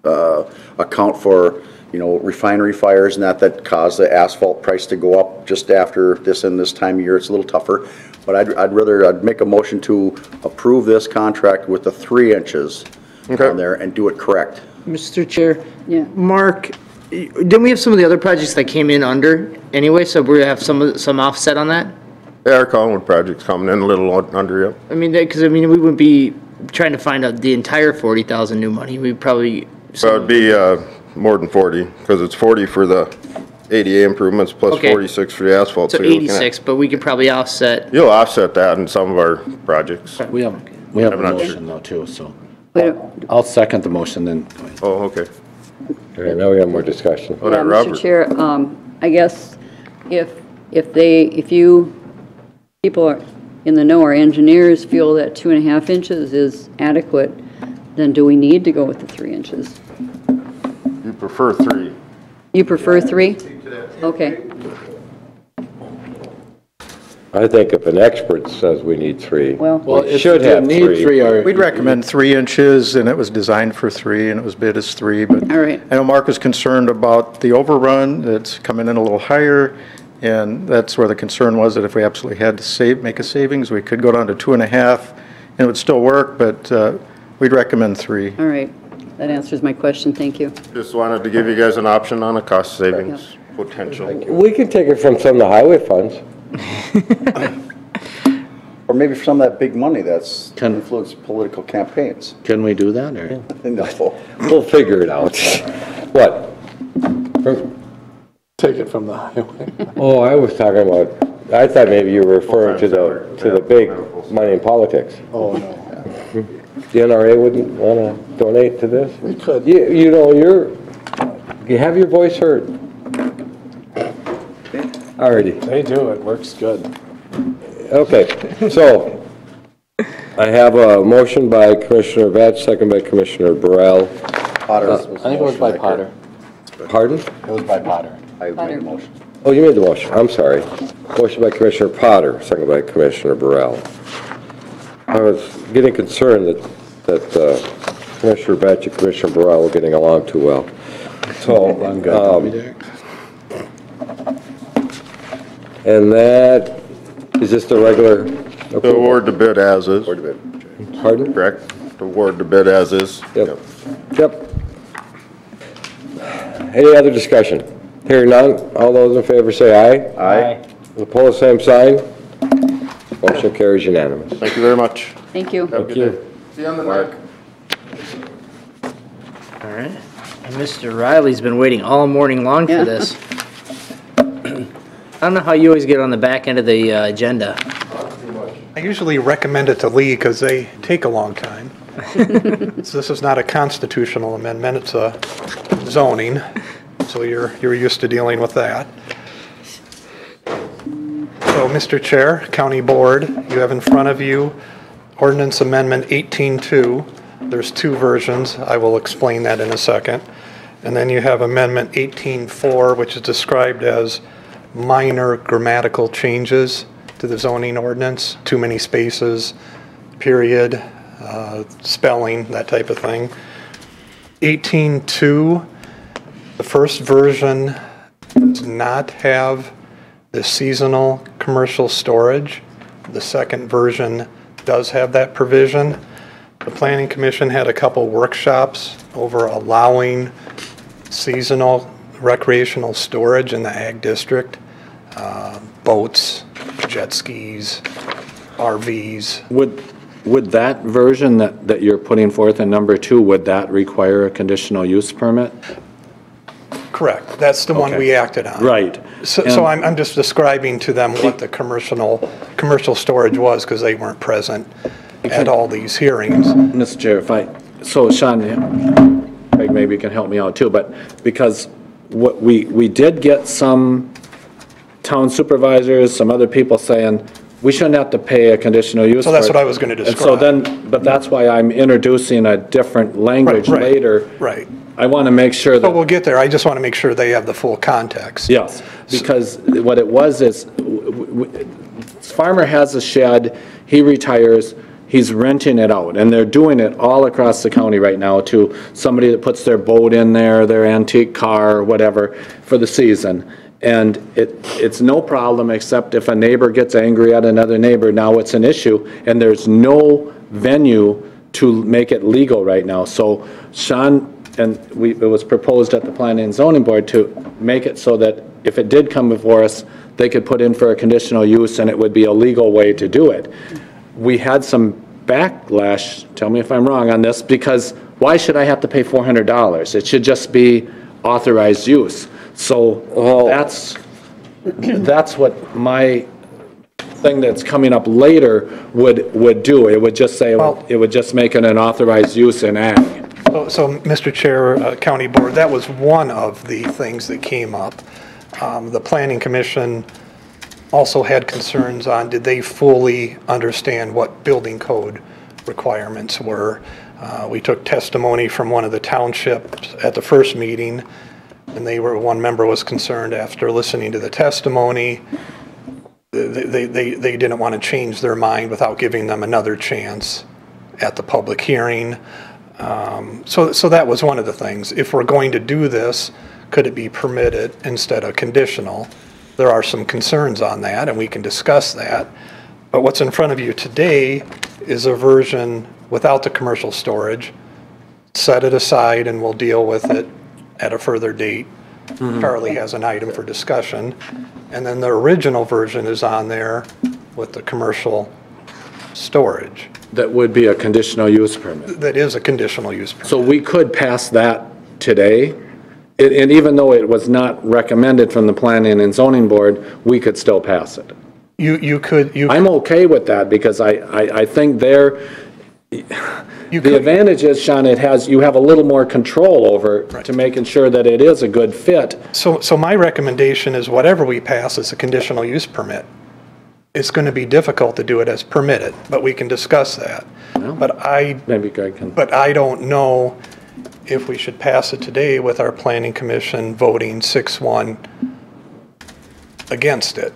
account for, refinery fires and that cause the asphalt price to go up just after this and this time of year. It's a little tougher, but I'd make a motion to approve this contract with the 3 inches on there and do it correct. Mr. Chair? Yeah. Mark, didn't we have some of the other projects that came in under anyway, so we have some offset on that? Yeah, our Collingwood project's coming in a little under, yeah. I mean, because we wouldn't be trying to find out the entire 40,000 new money. We'd probably. So it'd be more than 40, because it's 40 for the ADA improvements plus 46 for the asphalt. So 86, but we could probably offset. You'll offset that in some of our projects. We have a motion though too, so. I'll second the motion then. Oh, okay. All right, now we have more discussion. Oh, Yeah, Mr. Chair, I guess if you people are in the know, our engineers feel that 2.5 inches is adequate, then do we need to go with the 3 inches? You prefer 3. You prefer 3? Okay. I think if an expert says we need 3, Well, we should have 3. We'd recommend 3 inches, and it was designed for 3, and it was bid as 3, but. All right. I know Mark is concerned about the overrun, that's coming in a little higher, and that's where the concern was, that if we absolutely had to make a savings, we could go down to 2.5, and it would still work, but we'd recommend 3. All right. That answers my question. Thank you. Just wanted to give you guys an option on a cost savings potential. We could take it from some of the highway funds. Or maybe for some of that big money that's influenced political campaigns. Can we do that, or? No. We'll figure it out. What? Take it from the highway. Oh, I was talking about, I thought maybe you were referring to the big money in politics. Oh, no. The NRA wouldn't want to donate to this? We could. You have your voice heard. Alrighty. They do, it works good. Okay, so I have a motion by Commissioner Batch, second by Commissioner Burrell. Potter. I think it was by Potter. Pardon? It was by Potter. I made a motion. Oh, you made the motion, I'm sorry. Motion by Commissioner Potter, second by Commissioner Burrell. I was getting concerned that Commissioner Batch and Commissioner Burrell were getting along too well. So, and that, is this the regular? The award the bid as is. Award the bid. Pardon? Correct. The award the bid as is. Yep. Any other discussion? Hearing none, all those in favor say aye. Aye. Opposed, same sign. Motion carries unanimous. Thank you very much. Thank you. Thank you. See you on the mark. All right. And Mr. Riley's been waiting all morning long for this. I don't know how you always get on the back end of the agenda. I usually recommend it to Lee because they take a long time. So this is not a constitutional amendment, it's a zoning, so you're used to dealing with that. So, Mr. Chair, County Board, you have in front of you Ordinance Amendment 18.2. There's 2 versions. I will explain that in a second. And then you have Amendment 18.4, which is described as minor grammatical changes to the zoning ordinance, too many spaces, period, spelling, that type of thing. 18.2, the first version does not have the seasonal commercial storage. The second version does have that provision. The Planning Commission had a couple workshops over allowing seasonal recreational storage in the Ag District. Boats, jet skis, RVs. Would that version that you're putting forth in number 2, would that require a conditional use permit? Correct. That's the one we acted on. Right. So I'm just describing to them what the commercial storage was because they weren't present at all these hearings. Mr. Chair, so Sean, maybe you can help me out too, but because we did get some town supervisors, some other people saying, we shouldn't have to pay a conditional use. So that's for it. what I was gonna And so describe. then, but that's why I'm introducing a different language Right, later. right. I want to make sure But that, we'll get there. I just want to make sure they have the full context. yes, because what it was is, farmer has a shed, he retires, he's renting it out, and they're doing it all across the county right now to somebody that puts their boat in there, their antique car, whatever, for the season. And it's no problem, except if a neighbor gets angry at another neighbor, now it's an issue, and there's no venue to make it legal right now. So Sean, and it was proposed at the Planning and Zoning Board to make it so that if it did come before us, they could put in for a conditional use, and it would be a legal way to do it. We had some backlash, tell me if I'm wrong on this, because why should I have to pay $400? It should just be authorized use. So that's what my thing that's coming up later would do. It would just say, it would just make it an authorized use in ag. So, Mr. Chair, County Board, that was one of the things that came up. The Planning Commission also had concerns on, did they fully understand what building code requirements were? We took testimony from one of the townships at the first meeting, and one member was concerned after listening to the testimony. They didn't want to change their mind without giving them another chance at the public hearing. So that was one of the things. If we're going to do this, could it be permitted instead of conditional? There are some concerns on that, and we can discuss that. But what's in front of you today is a version without the commercial storage. Set it aside and we'll deal with it at a further date. Charlie has an item for discussion. And then the original version is on there with the commercial storage. That would be a conditional use permit. That is a conditional use permit. So we could pass that today, and even though it was not recommended from the Planning and Zoning Board, we could still pass it. You could. I'm okay with that, because I think the advantage is, Sean, you have a little more control over to making sure that it is a good fit. So my recommendation is whatever we pass is a conditional use permit. It's going to be difficult to do it as permitted, but we can discuss that. Well, maybe Greg can. But I don't know if we should pass it today with our Planning Commission voting 6-1 against it.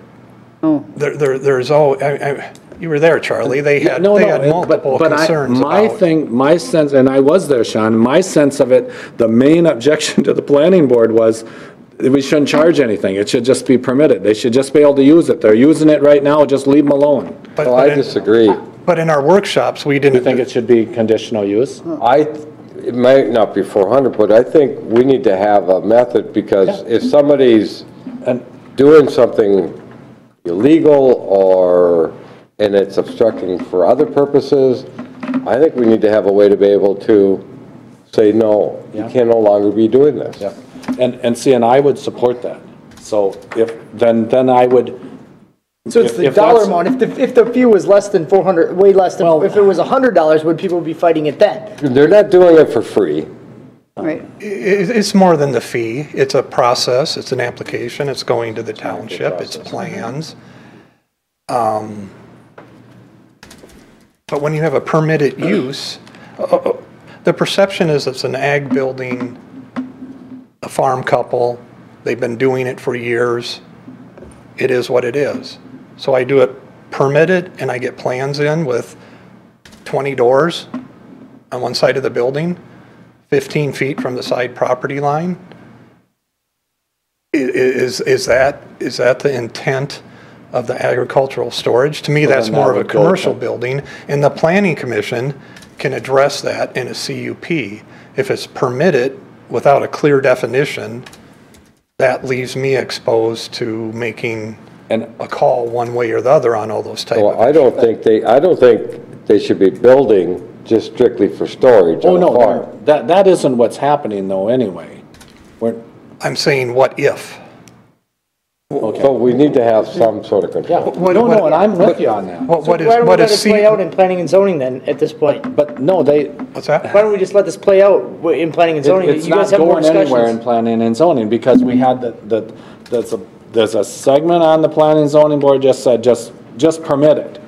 Oh. There's you were there, Charlie. They had multiple concerns about. My sense, and I was there, Sean, my sense of it, the main objection to the planning board was we shouldn't charge anything. It should just be permitted. They should just be able to use it. They're using it right now, just leave them alone. Well, I disagree. But in our workshops, we didn't. You think it should be conditional use? It might not be 400, but I think we need to have a method, because if somebody's doing something illegal and it's obstructing for other purposes, I think we need to have a way to be able to say, no, you can no longer be doing this. Yeah. And see, and I would support that. So then I would. So it's the dollar amount. If the fee was less than 400, way less than, if it was $100, would people be fighting it then? They're not doing it for free. Right. It's more than the fee. It's a process. It's an application. It's going to the township. It's plans. But when you have a permitted use, the perception is it's an ag building, a farm couple. They've been doing it for years. It is what it is. So I do it permitted, and I get plans in with 20 doors on one side of the building, 15 feet from the side property line. Is that the intent of the agricultural storage? To me, that's more of a commercial building, and the Planning Commission can address that in a CUP. If it's permitted without a clear definition, that leaves me exposed to making a call one way or the other on all those type of issues. I don't think they should be building just strictly for storage on a farm. That isn't what's happening though anyway. I'm saying what if. Okay. So we need to have some sort of control. No, and I'm with you on that. Why don't we let this play out in planning and zoning then at this point? But no, What's that? Why don't we just let this play out in planning and zoning? It's You guys not have more going anywhere in discussions. planning and zoning, because we had there's a segment on the planning and zoning board just said, just just permit it.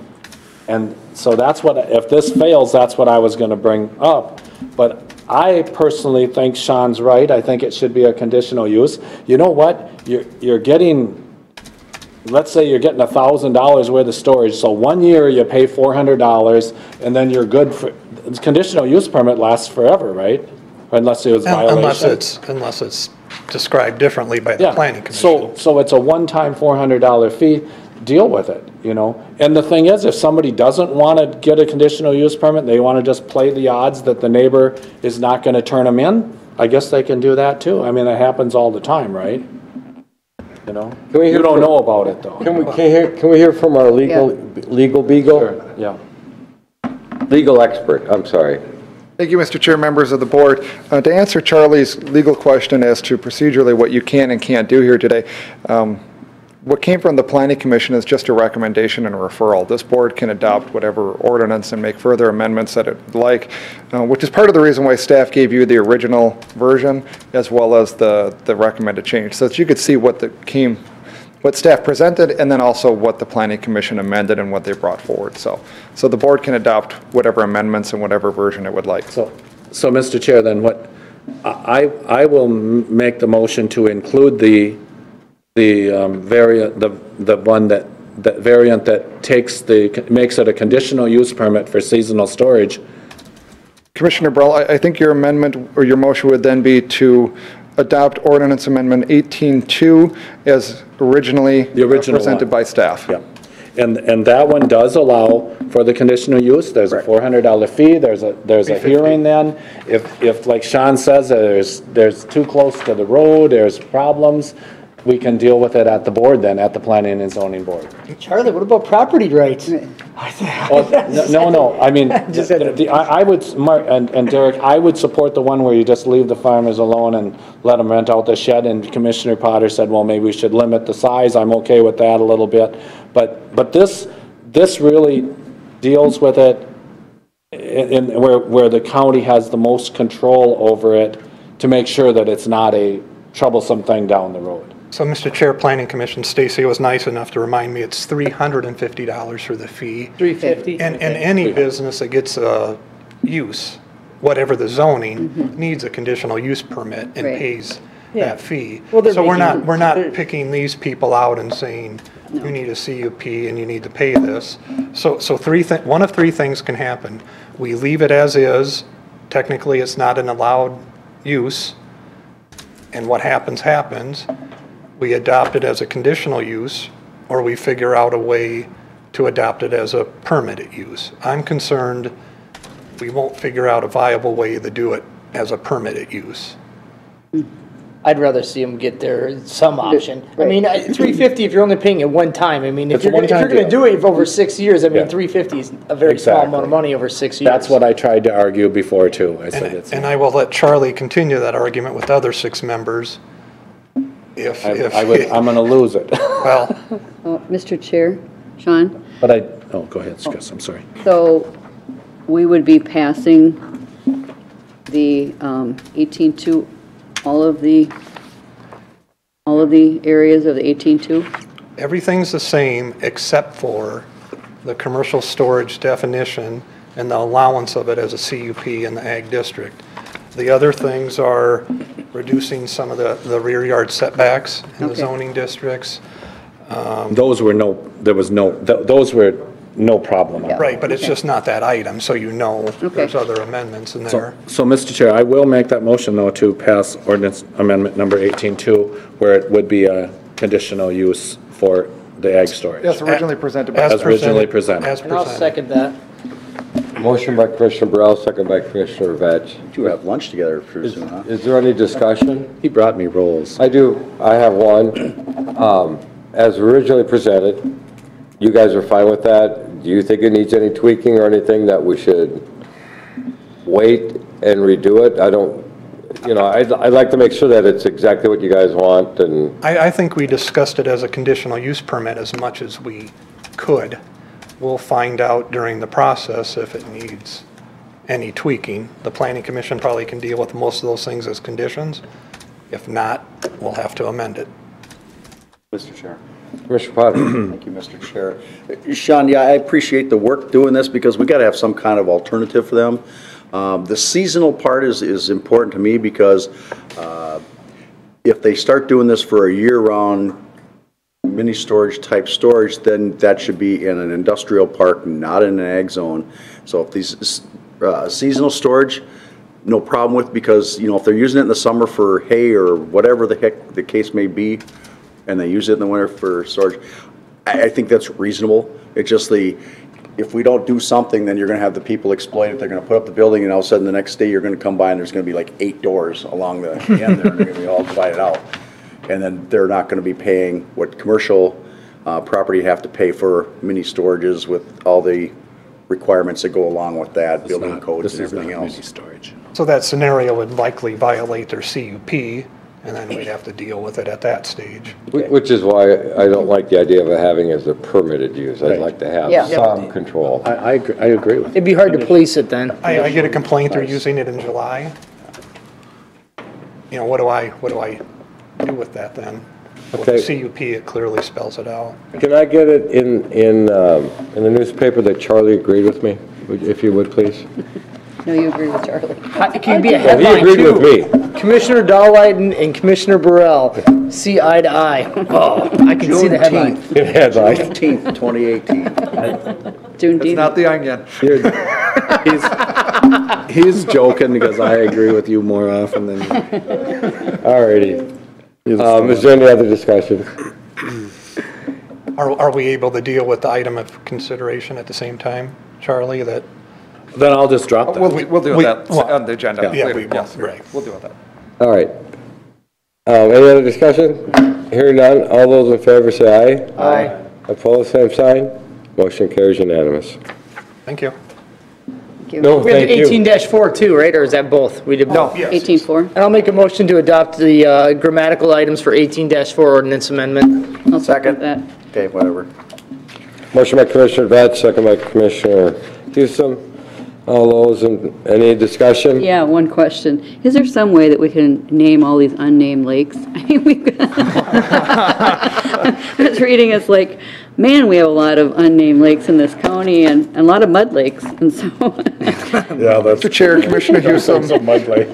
And so that's what, if this fails, that's what I was gonna bring up. But I personally think Sean's right. I think it should be a conditional use. You know what? You're getting, let's say you're getting $1,000 worth of storage. So 1 year you pay $400 and then you're good for, conditional use permit lasts forever, right? Unless it was violation. Unless it's described differently by the planning commission. So it's a one-time $400 fee, deal with it, you know? And the thing is, if somebody doesn't want to get a conditional use permit, they want to just play the odds that the neighbor is not going to turn them in, I guess they can do that too. I mean, it happens all the time, right? You know? You don't know about it though. Can we hear from our legal beagle? Sure, yeah. Legal expert, I'm sorry. Thank you, Mr. Chair, members of the board. To answer Charlie's legal question as to procedurally what you can and can't do here today, what came from the Planning Commission is just a recommendation and a referral. This board can adopt whatever ordinance and make further amendments that it would like, which is part of the reason why staff gave you the original version as well as the recommended change, so that you could see what staff presented and then also what the Planning Commission amended and what they brought forward. So the board can adopt whatever amendments and whatever version it would like. So Mr. Chair, then what, I will make the motion to include the variant, the one that variant that makes it a conditional use permit for seasonal storage. Commissioner Burrell, I think your amendment or your motion would then be to adopt ordinance amendment 18-2 as originally presented by staff. Yeah. And that one does allow for the conditional use. There's a $400 fee. There's a hearing then. If like Sean says, there's too close to the road, there's problems, we can deal with it at the board then, at the Planning and Zoning Board. Charlie, what about property rights? No, I mean, I would, Mark and Derek, I would support the one where you just leave the farmers alone and let them rent out the shed, and Commissioner Potter said, well, maybe we should limit the size. I'm okay with that a little bit. But this really deals with it in where the county has the most control over it to make sure that it's not a troublesome thing down the road. So, Mr. Chair, Planning Commission, Stacy was nice enough to remind me it's $350 for the fee. $350. And any business that gets a use, whatever the zoning, needs a conditional use permit and pays that fee. Well, so we're not picking these people out and saying, you need a CUP and you need to pay this. So one of three things can happen. We leave it as is. Technically, it's not an allowed use. And what happens. We adopt it as a conditional use, or we figure out a way to adopt it as a permitted use. I'm concerned we won't figure out a viable way to do it as a permitted use. I'd rather see them get some option. I mean, $350 if you're only paying it one time. I mean, if you're going to do it for over 6 years, I mean, $350 is a very small amount of money over 6 years. That's what I tried to argue before too. I said and I will let Charlie continue that argument with the other 6 members. I'm going to lose it. Well, Mr. Chair, Sean? But go ahead, Chris, I'm sorry. So we would be passing the 18-2, all of the areas of the 18-2? Everything's the same except for the commercial storage definition and the allowance of it as a CUP in the ag district. The other things are reducing some of the rear yard setbacks in the zoning districts. Those were no problem. Right, but it's just not that item, so there's other amendments in there. So, Mr. Chair, I will make that motion, though, to pass ordinance amendment number 18-2, where it would be a conditional use for the ag storage. As originally presented by As originally presented. And I'll second that. Motion by Commissioner Burrell, second by Commissioner Vetch. You have lunch together pretty soon, huh? Is there any discussion? He brought me rolls. I do. I have one. As originally presented, you guys are fine with that? Do you think it needs any tweaking or anything that we should wait and redo it? I don't, I'd like to make sure that it's exactly what you guys want. And I think we discussed it as a conditional use permit as much as we could. We'll find out during the process if it needs any tweaking. The Planning Commission probably can deal with most of those things as conditions. If not, we'll have to amend it. Mr. Chair. Commissioner Potter. Thank you, Mr. Chair. Sean, yeah, I appreciate the work doing this because we got to have some kind of alternative for them. The seasonal part is important to me because if they start doing this for a year-round mini storage type storage, then that should be in an industrial park, not in an ag zone. So if these seasonal storage, no problem with, because, you know, if they're using it in the summer for hay or whatever the heck the case may be, and they use it in the winter for storage, I think that's reasonable. It's just if we don't do something, then you're gonna have the people exploit it. They're gonna put up the building, and all of a sudden, the next day, you're gonna come by, and there's gonna be like 8 doors along the end there, and they're gonna be all divided out. And then they're not gonna be paying what commercial property have to pay for mini storages with all the requirements that go along with that, building codes and everything else. Storage. So that scenario would likely violate their CUP, and then we'd have to deal with it at that stage. Which is why I don't like the idea of having it as a permitted use. I'd like to have some control. I agree with you. It'd be hard to police it then. I get a complaint they're using it in July. You know, what do I do with that then? With the CUP, it clearly spells it out. Can I get it in the newspaper that Charlie agreed with me, if you would, please? No, you agree with Charlie. It can be a Well, he headline agreed too. with me. Commissioner Dahlweiden and Commissioner Burrell see eye to eye. Oh, I can see the headline. Headline. 15th, 2018. It's not the onion. He's joking because I agree with you more often than you. All righty. Is there any other discussion? Are we able to deal with the item of consideration at the same time, Charlie, that? Then I'll just drop that. We'll deal with that on the agenda. Yeah, Yes, right. We'll deal with that. All right. Any other discussion? Hearing none, all those in favor say aye. Aye. Opposed, same sign. Motion carries unanimous. Thank you. No, We have thank you. 18-4 too, right? Or is that both? We did both. 18-4. And I'll make a motion to adopt the grammatical items for 18-4 ordinance amendment. I'll second that. Okay, whatever. Motion by Commissioner Vett, second by Commissioner Houston. All those, any discussion? Yeah, one question. Is there some way that we can name all these unnamed lakes? I mean, I was reading, it's like, man, we have a lot of unnamed lakes in this county and a lot of mud lakes, and so. Yeah, that's. Mr. Chair, Commissioner Houston,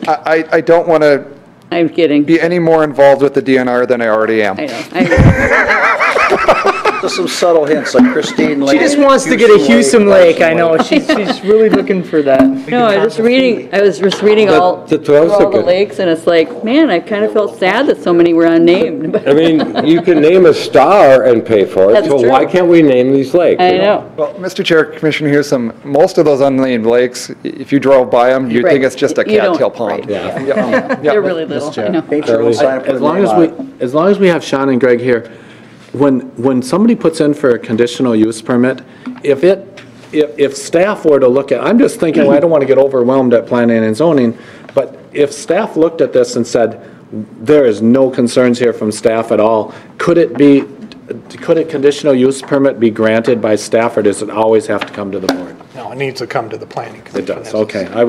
I don't want to I'm kidding. be any more involved with the DNR than I already am. I know. Just some subtle hints, like Christine Lake. She just wants to get a Houston Lake, I know. She's really looking for that. No, I was just reading all That's what I was through all the thinking. lakes, and it's like, man, I kind of felt sad that so many were unnamed. I mean, you can name a star and pay for it, That's so true. why can't we name these lakes? I you know. Well, Mr. Chair, Commissioner Houston, most of those unnamed lakes, if you drove by them, you'd Right. think it's just a You don't- cattail pond. right, Yeah. Yeah. They're really little, I know. Paint your own sign, put As a long name as on it. as long as we have Sean and Greg here, when somebody puts in for a conditional use permit, if staff were to look at, I'm just thinking, well, I don't want to get overwhelmed at planning and zoning, but if staff looked at this and said, there is no concerns here from staff at all, could a conditional use permit be granted by staff, or does it always have to come to the board? No, it needs to come to the planning commission. It does, okay. I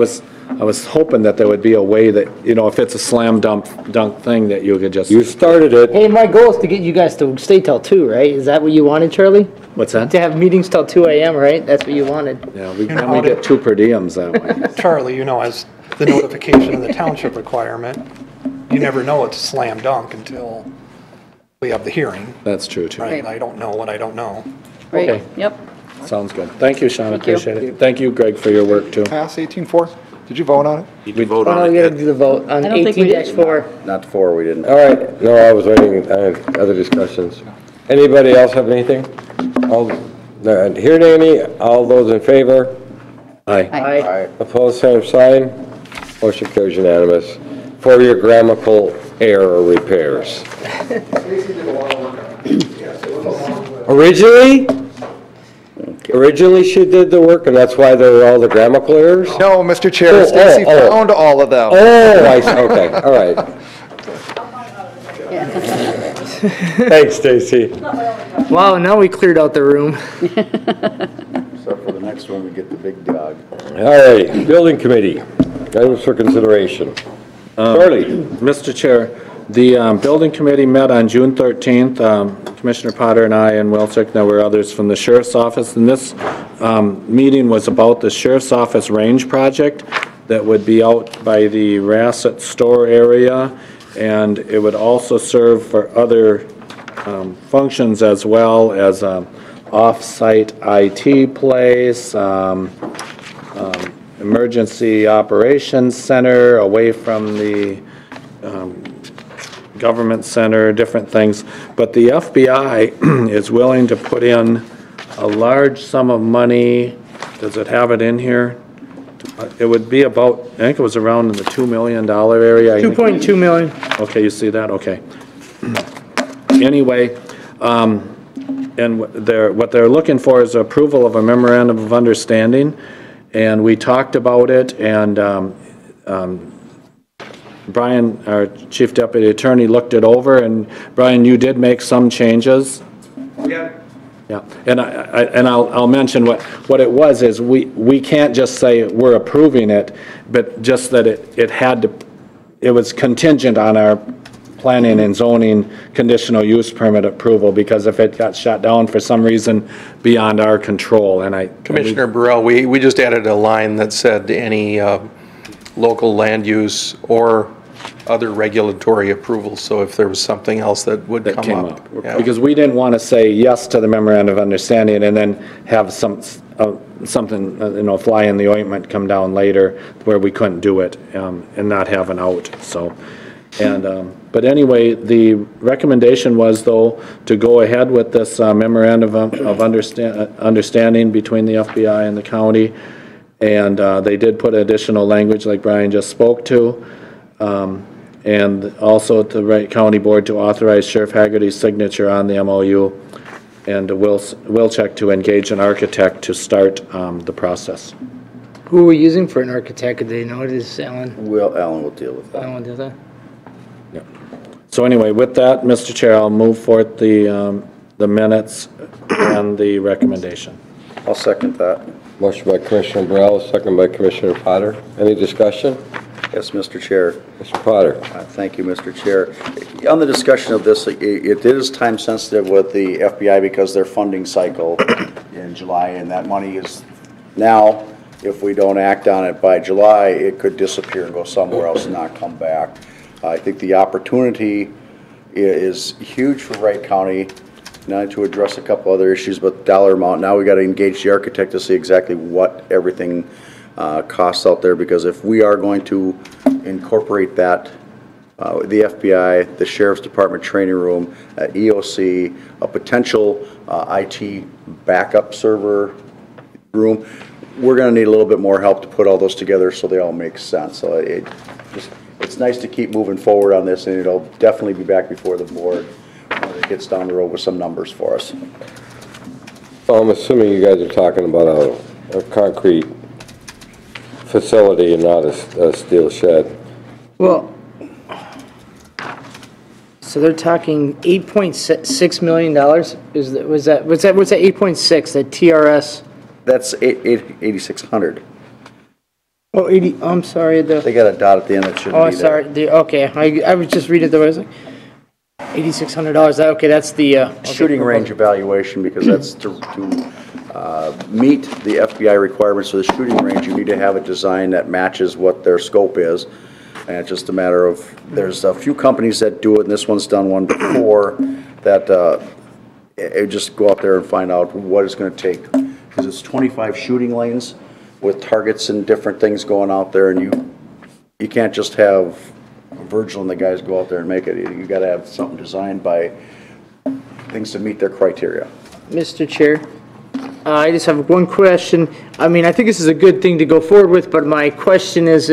was hoping that there would be a way that, you know, if it's a slam dunk thing, that you could just. You started it. Hey, my goal is to get you guys to stay till 2, right? Is that what you wanted, Charlie? What's that? To have meetings till 2 a.m., right? That's what you wanted. Yeah, we get 2 per diems that way. Charlie, you know, as the notification of the township requirement, you never know it's a slam dunk until we have the hearing. That's true, too. Right, I don't know what I don't know. Right, Okay. yep. Sounds good. Thank you, Sean, Thank you. appreciate it. Thank you, Greg, for your work, too. Pass 18-4? Did you vote on it? You can vote Oh, on we it. gotta do the vote on I don't think we did. 18-4. Not 4, we didn't. All right, no, I was waiting, other discussions. Anybody else have anything? Hearing any, all those in favor? Aye. Aye. Opposed, same sign. Motion carries unanimous. For your grammatical error repairs. Originally she did the work, and that's why there were all the grammatical errors? No, Mr. Chair, Stacy found all of them. Oh, I see, okay, all right. Thanks, Stacy. Wow, now we cleared out the room. Except for the next one, we get the big dog. All right, building committee, items for consideration. Charlie? Mr. Chair, The building committee met on June 13th. Commissioner Potter and I and Wilczek, there were others from the sheriff's office, and this meeting was about the sheriff's office range project that would be out by the Rassett store area, and it would also serve for other functions as well as off-site IT place, emergency operations center away from the government center, different things. But the FBI is willing to put in a large sum of money. Does it have it in here? It would be about, I think it was around in the $2 million area. 2.2 million. Okay, you see that? Okay. Anyway, and what they're looking for is approval of a memorandum of understanding, and we talked about it, and Brian, our chief deputy attorney, looked it over, and Brian, you did make some changes. Yeah. Yeah, and I'll mention what it was is we can't just say we're approving it, but just that it was contingent on our planning and zoning conditional use permit approval, because if it got shut down for some reason beyond our control, Commissioner Burrell, we just added a line that said any local land use or other regulatory approvals, so if there was something else that would come up. Yeah. Because we didn't want to say yes to the memorandum of understanding and then have something, fly in the ointment come down later where we couldn't do it and not have an out, so. But anyway, the recommendation was, though, to go ahead with this memorandum of understanding between the FBI and the county, and they did put additional language like Brian just spoke to, and also to the Wright County Board to authorize Sheriff Haggerty's signature on the MOU, and Wilczek to engage an architect to start the process. Who are we using for an architect? Do they know it is Alan? Alan will deal with that. Alan will do that? Yeah. So anyway, with that, Mr. Chair, I'll move forth the minutes and the recommendation. I'll second that. Motion by Commissioner Burrell, second by Commissioner Potter. Any discussion? Yes, Mr. Chair. Mr. Potter. Thank you, Mr. Chair. On the discussion of this, it is time sensitive with the FBI because their funding cycle in July, and that money is now, if we don't act on it by July, it could disappear and go somewhere else and not come back. I think the opportunity is huge for Wright County, not to address a couple other issues, but dollar amount. Now we got to engage the architect to see exactly what everything costs out there, because if we are going to incorporate that, the FBI, the Sheriff's Department training room, EOC, a potential IT backup server room, we're going to need a little bit more help to put all those together so they all make sense. So it's nice to keep moving forward on this, and it'll definitely be back before the board when it gets down the road with some numbers for us. So I'm assuming you guys are talking about a concrete facility and not a steel shed. Well, so they're talking $8.6 million. What's that 8.6? That TRS? That's 8,600. Oh, 80. I'm sorry. They got a dot at the end that shouldn't be there. Sorry. Okay, I was just reading the way. I was like, $8,600. Okay, that's the shooting range evaluation, because that's to meet the FBI requirements for the shooting range. You need to have a design that matches what their scope is, and it's just a matter of, there's a few companies that do it, and this one's done one before, that just go out there and find out what it's going to take, because it's 25 shooting lanes with targets and different things going out there, and you can't just have Virgil and the guys go out there and make it. You got to have something designed by things to meet their criteria. Mr. Chair, I just have one question. I mean, I think this is a good thing to go forward with, but my question is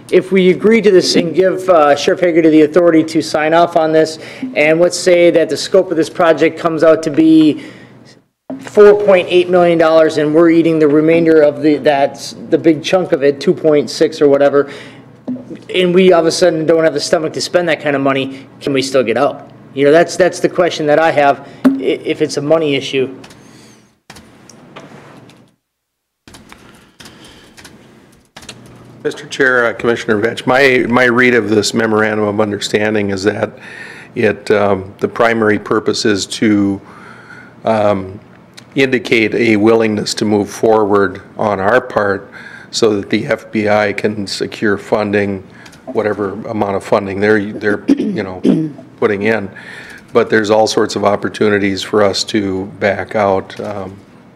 if we agree to this and give Sheriff Hagerty the authority to sign off on this, and let's say that the scope of this project comes out to be $4.8 million, and we're eating the remainder of the big chunk of it, 2.6 or whatever, and we all of a sudden don't have the stomach to spend that kind of money, can we still get out? You know, that's the question that I have, if it's a money issue. Mr. Chair, Commissioner Vetch, my read of this memorandum of understanding is that the primary purpose is to indicate a willingness to move forward on our part so that the FBI can secure funding, whatever amount of funding they're putting in. But there's all sorts of opportunities for us to back out,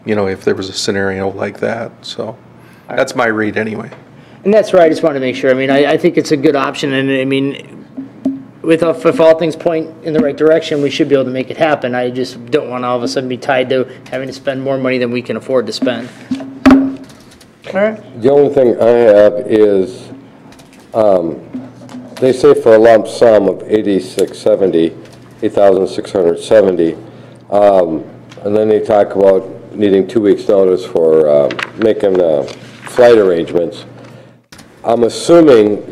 if there was a scenario like that. So that's my read anyway. And that's right, I just want to make sure. I mean, I think it's a good option, and I mean, if all things point in the right direction, we should be able to make it happen. I just don't want to all of a sudden be tied to having to spend more money than we can afford to spend. All right. The only thing I have is, they say for a lump sum of $8,670, and then they talk about needing 2 weeks' notice for making flight arrangements. I'm assuming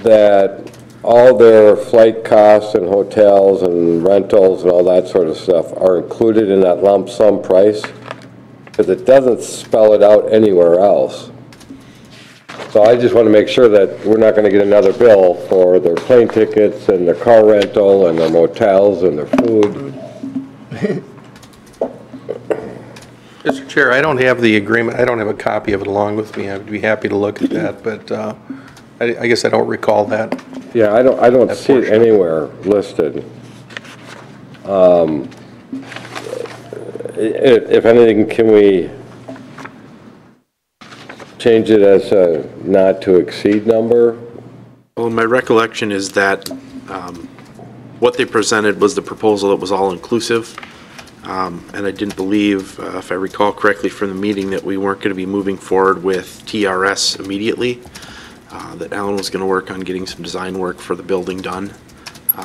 that all their flight costs and hotels and rentals and all that sort of stuff are included in that lump sum price, because it doesn't spell it out anywhere else. So I just want to make sure that we're not going to get another bill for their plane tickets and their car rental and their motels and their food. Mr. Chair, I don't have the agreement. I don't have a copy of it along with me. I'd be happy to look at that, but I guess I don't recall that. Yeah, I don't see it anywhere listed. If anything, can we change it as a not to exceed number? Well, my recollection is that what they presented was the proposal that was all-inclusive. And I didn't believe, if I recall correctly from the meeting, that we weren't going to be moving forward with TRS immediately, that Alan was going to work on getting some design work for the building done.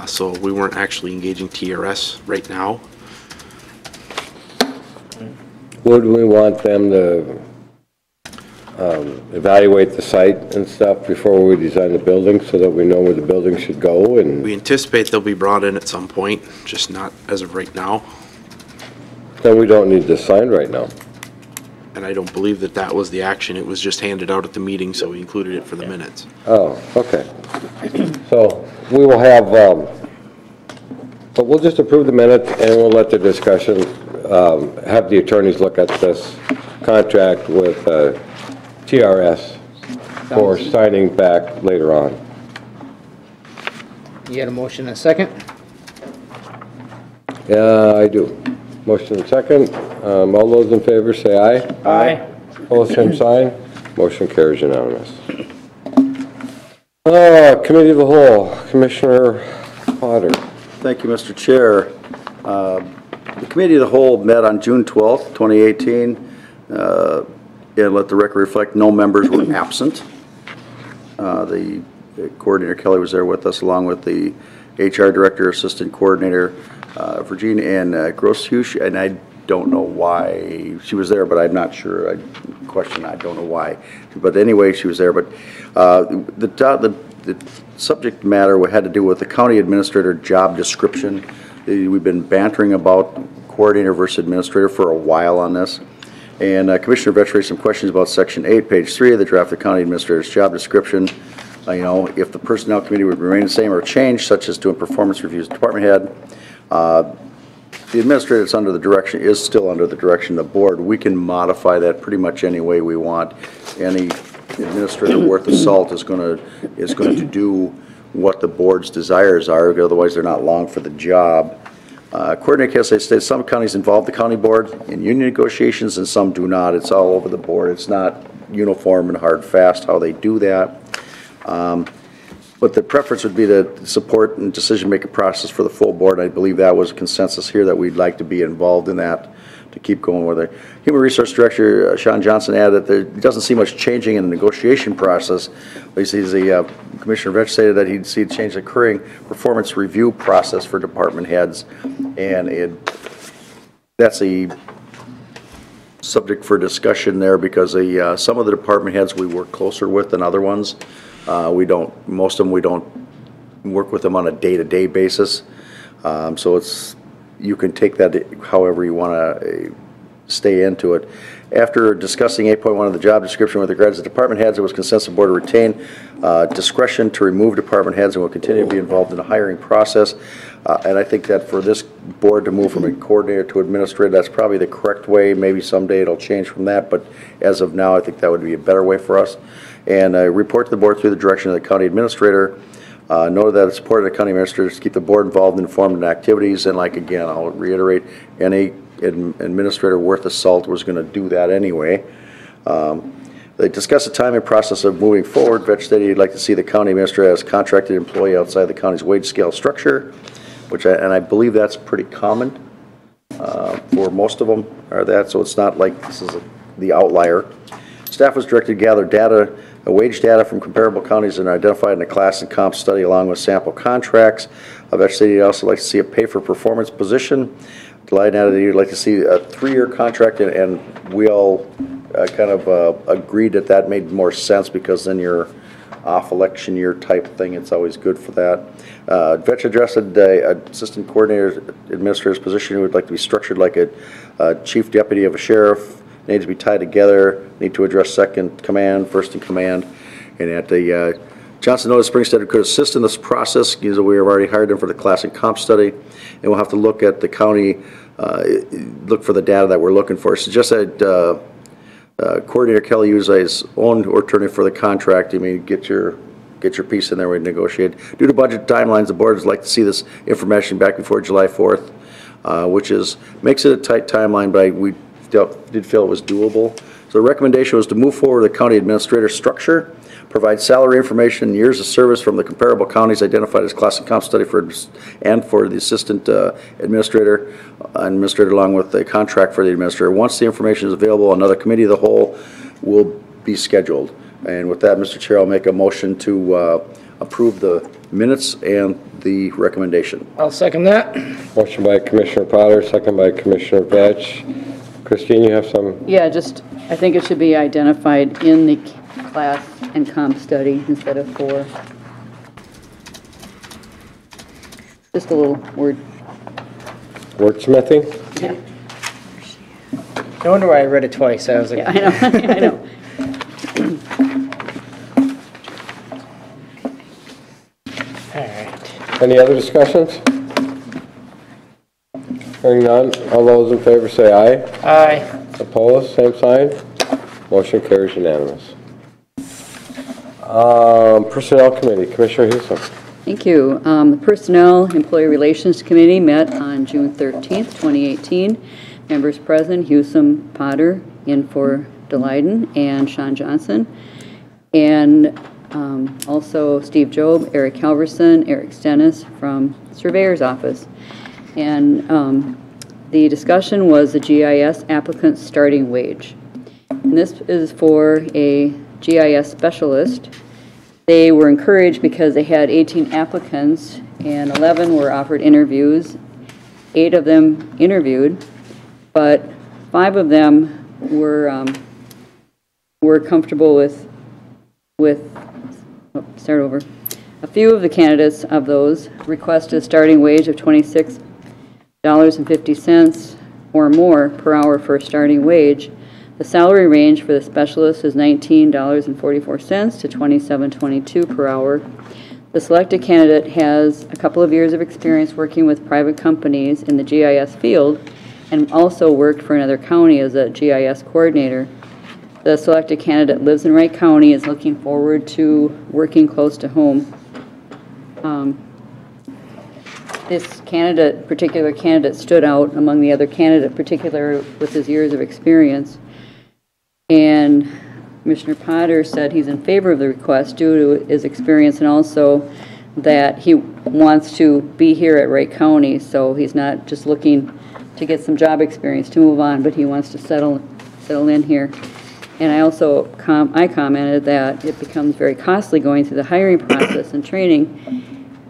So we weren't actually engaging TRS right now. Would we want them to evaluate the site and stuff before we design the building so that we know where the building should go? And We anticipate they'll be brought in at some point, just not as of right now. then we don't need this signed right now. And I don't believe that that was the action. It was just handed out at the meeting, so we included it for the minutes. Oh, okay. So we will have, but we'll just approve the minutes and we'll let the discussion, have the attorneys look at this contract with TRS for signing back later on. You had a motion and a second? Yeah, I do. Motion and second. All those in favor say aye. Aye. Opposed, same sign. Motion carries unanimous. Committee of the Whole, Commissioner Potter. Thank you, Mr. Chair. The Committee of the Whole met on June 12th, 2018, and let the record reflect no members were absent. The Coordinator Kelly was there with us, along with the HR Director, Assistant Coordinator, Virginia, and Grosshush, and I don't know why she was there, but I'm not sure. I don't know why. But anyway, she was there. But the subject matter had to do with the county administrator job description. We've been bantering about coordinator versus administrator for a while on this. And Commissioner Vetch raised some questions about Section 8, page 3 of the draft of the county administrator's job description. If the personnel committee would remain the same or change, such as doing performance reviews of department head, the administrator is still under the direction of the board. We can modify that pretty much any way we want. Any administrator worth of salt is going to do what the board's desires are, otherwise they're not long for the job. Coordinator Kessler states some counties involve the county board in union negotiations and some do not. It's all over the board. It's not uniform and hard fast how they do that. But the preference would be to support and decision-making process for the full board. I believe that was a consensus here that we'd like to be involved in that to keep going with it. Human Resource Director Sean Johnson added that there doesn't see much changing in the negotiation process. He sees the Commissioner Vetch stated that he'd see a change occurring performance review process for department heads, and that's a subject for discussion there because some of the department heads we work closer with than other ones. Most of them we don't work with them on a day-to-day basis. So you can take that however you want to stay into it. After discussing 8.1 of the job description with regards to department heads, it was consensus of the board to retain discretion to remove department heads and will continue to be involved in the hiring process. And I think that for this board to move from a coordinator to administrator, that's probably the correct way. Maybe someday it'll change from that, but as of now, I think that would be a better way for us. And report to the board through the direction of the county administrator. Note that it's supported the county administrators to keep the board involved and informed in activities. And like, again, I'll reiterate, any administrator worth of salt was going to do that anyway. They discuss the time and process of moving forward. Vetch stated he'd like to see the county administrator as contracted employee outside the county's wage scale structure, which I believe that's pretty common for most of them are that, so it's not like this is the outlier. Staff was directed to gather data, wage data from comparable counties and identified in a class and comp study along with sample contracts. Vetch stated he'd also like to see a pay-for-performance position. Delighted that you'd like to see a 3-year contract, and we all kind of agreed that that made more sense because then you're off election year type thing. It's always good for that. Vetch addressed the assistant coordinator administrator's position who would like to be structured like a chief deputy of a sheriff, need to be tied together, need to address second command, first in command, and at the Johnson noticed Springstead could assist in this process because we have already hired him for the class and comp study, and we'll have to look at the county, look for the data that we're looking for. Suggest that Coordinator Kelly use his own attorney for the contract. I mean, get your piece in there when we negotiate. Due to budget timelines, the board would like to see this information back before July 4th, which makes it a tight timeline, but we did feel it was doable. So the recommendation was to move forward the county administrator structure, provide salary information and years of service from the comparable counties identified as class and comp study for the assistant administrator along with the contract for the administrator. Once the information is available, another committee of the whole will be scheduled. And with that, Mr. Chair, I'll make a motion to approve the minutes and the recommendation. I'll second that. Motion by Commissioner Potter, second by Commissioner Vetch. Christine, you have some? Yeah, I think it should be identified in the class and comp study instead of for. Just a little word. Wordsmithing? Yeah. No wonder why I read it twice. I was like, Yeah, I know, I know. All right. Any other discussions? Hearing none, all those in favor say aye. Aye. Opposed, same sign. Motion carries unanimous. Personnel Committee, Commissioner Hewson. Thank you. The Personnel Employee Relations Committee met on June 13th, 2018. Members present, Hewson, Potter, in for Delyden, and Sean Johnson. And also Steve Job, Eric Halverson, Eric Stennis from Surveyor's Office. And the discussion was the GIS applicant's starting wage. And this is for a GIS specialist. They were encouraged because they had 18 applicants and 11 were offered interviews. 8 of them interviewed, but 5 of them were comfortable with start over. A few of the candidates of those requested a starting wage of $26.50 or more per hour for a starting wage. The salary range for the specialist is $19.44 to $27.22 per hour. The selected candidate has a couple of years of experience working with private companies in the GIS field and also worked for another county as a GIS coordinator. The selected candidate lives in Wright County, is looking forward to working close to home. This particular candidate stood out among the other candidates, particularly with his years of experience. And Commissioner Potter said he's in favor of the request due to his experience and also that he wants to be here at Wright County, so he's not just looking to get some job experience to move on, but he wants to settle in here. And I also I commented that it becomes very costly going through the hiring process and training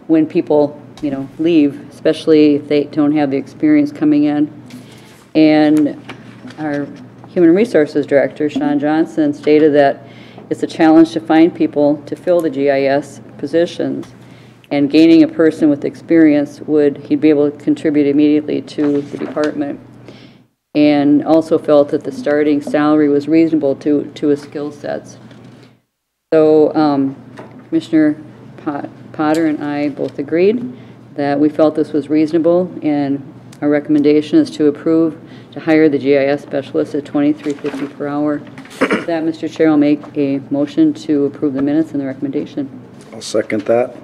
when people leave, especially if they don't have the experience coming in. And our Human Resources Director, Sean Johnson, stated that it's a challenge to find people to fill the GIS positions, and gaining a person with experience he'd be able to contribute immediately to the department. and also felt that the starting salary was reasonable to his skill sets. So Commissioner Potter and I both agreed that we felt this was reasonable, and our recommendation is to approve to hire the GIS specialist at $23.50 per hour. With that, Mr. Chair, I'll make a motion to approve the minutes and the recommendation. I'll second that.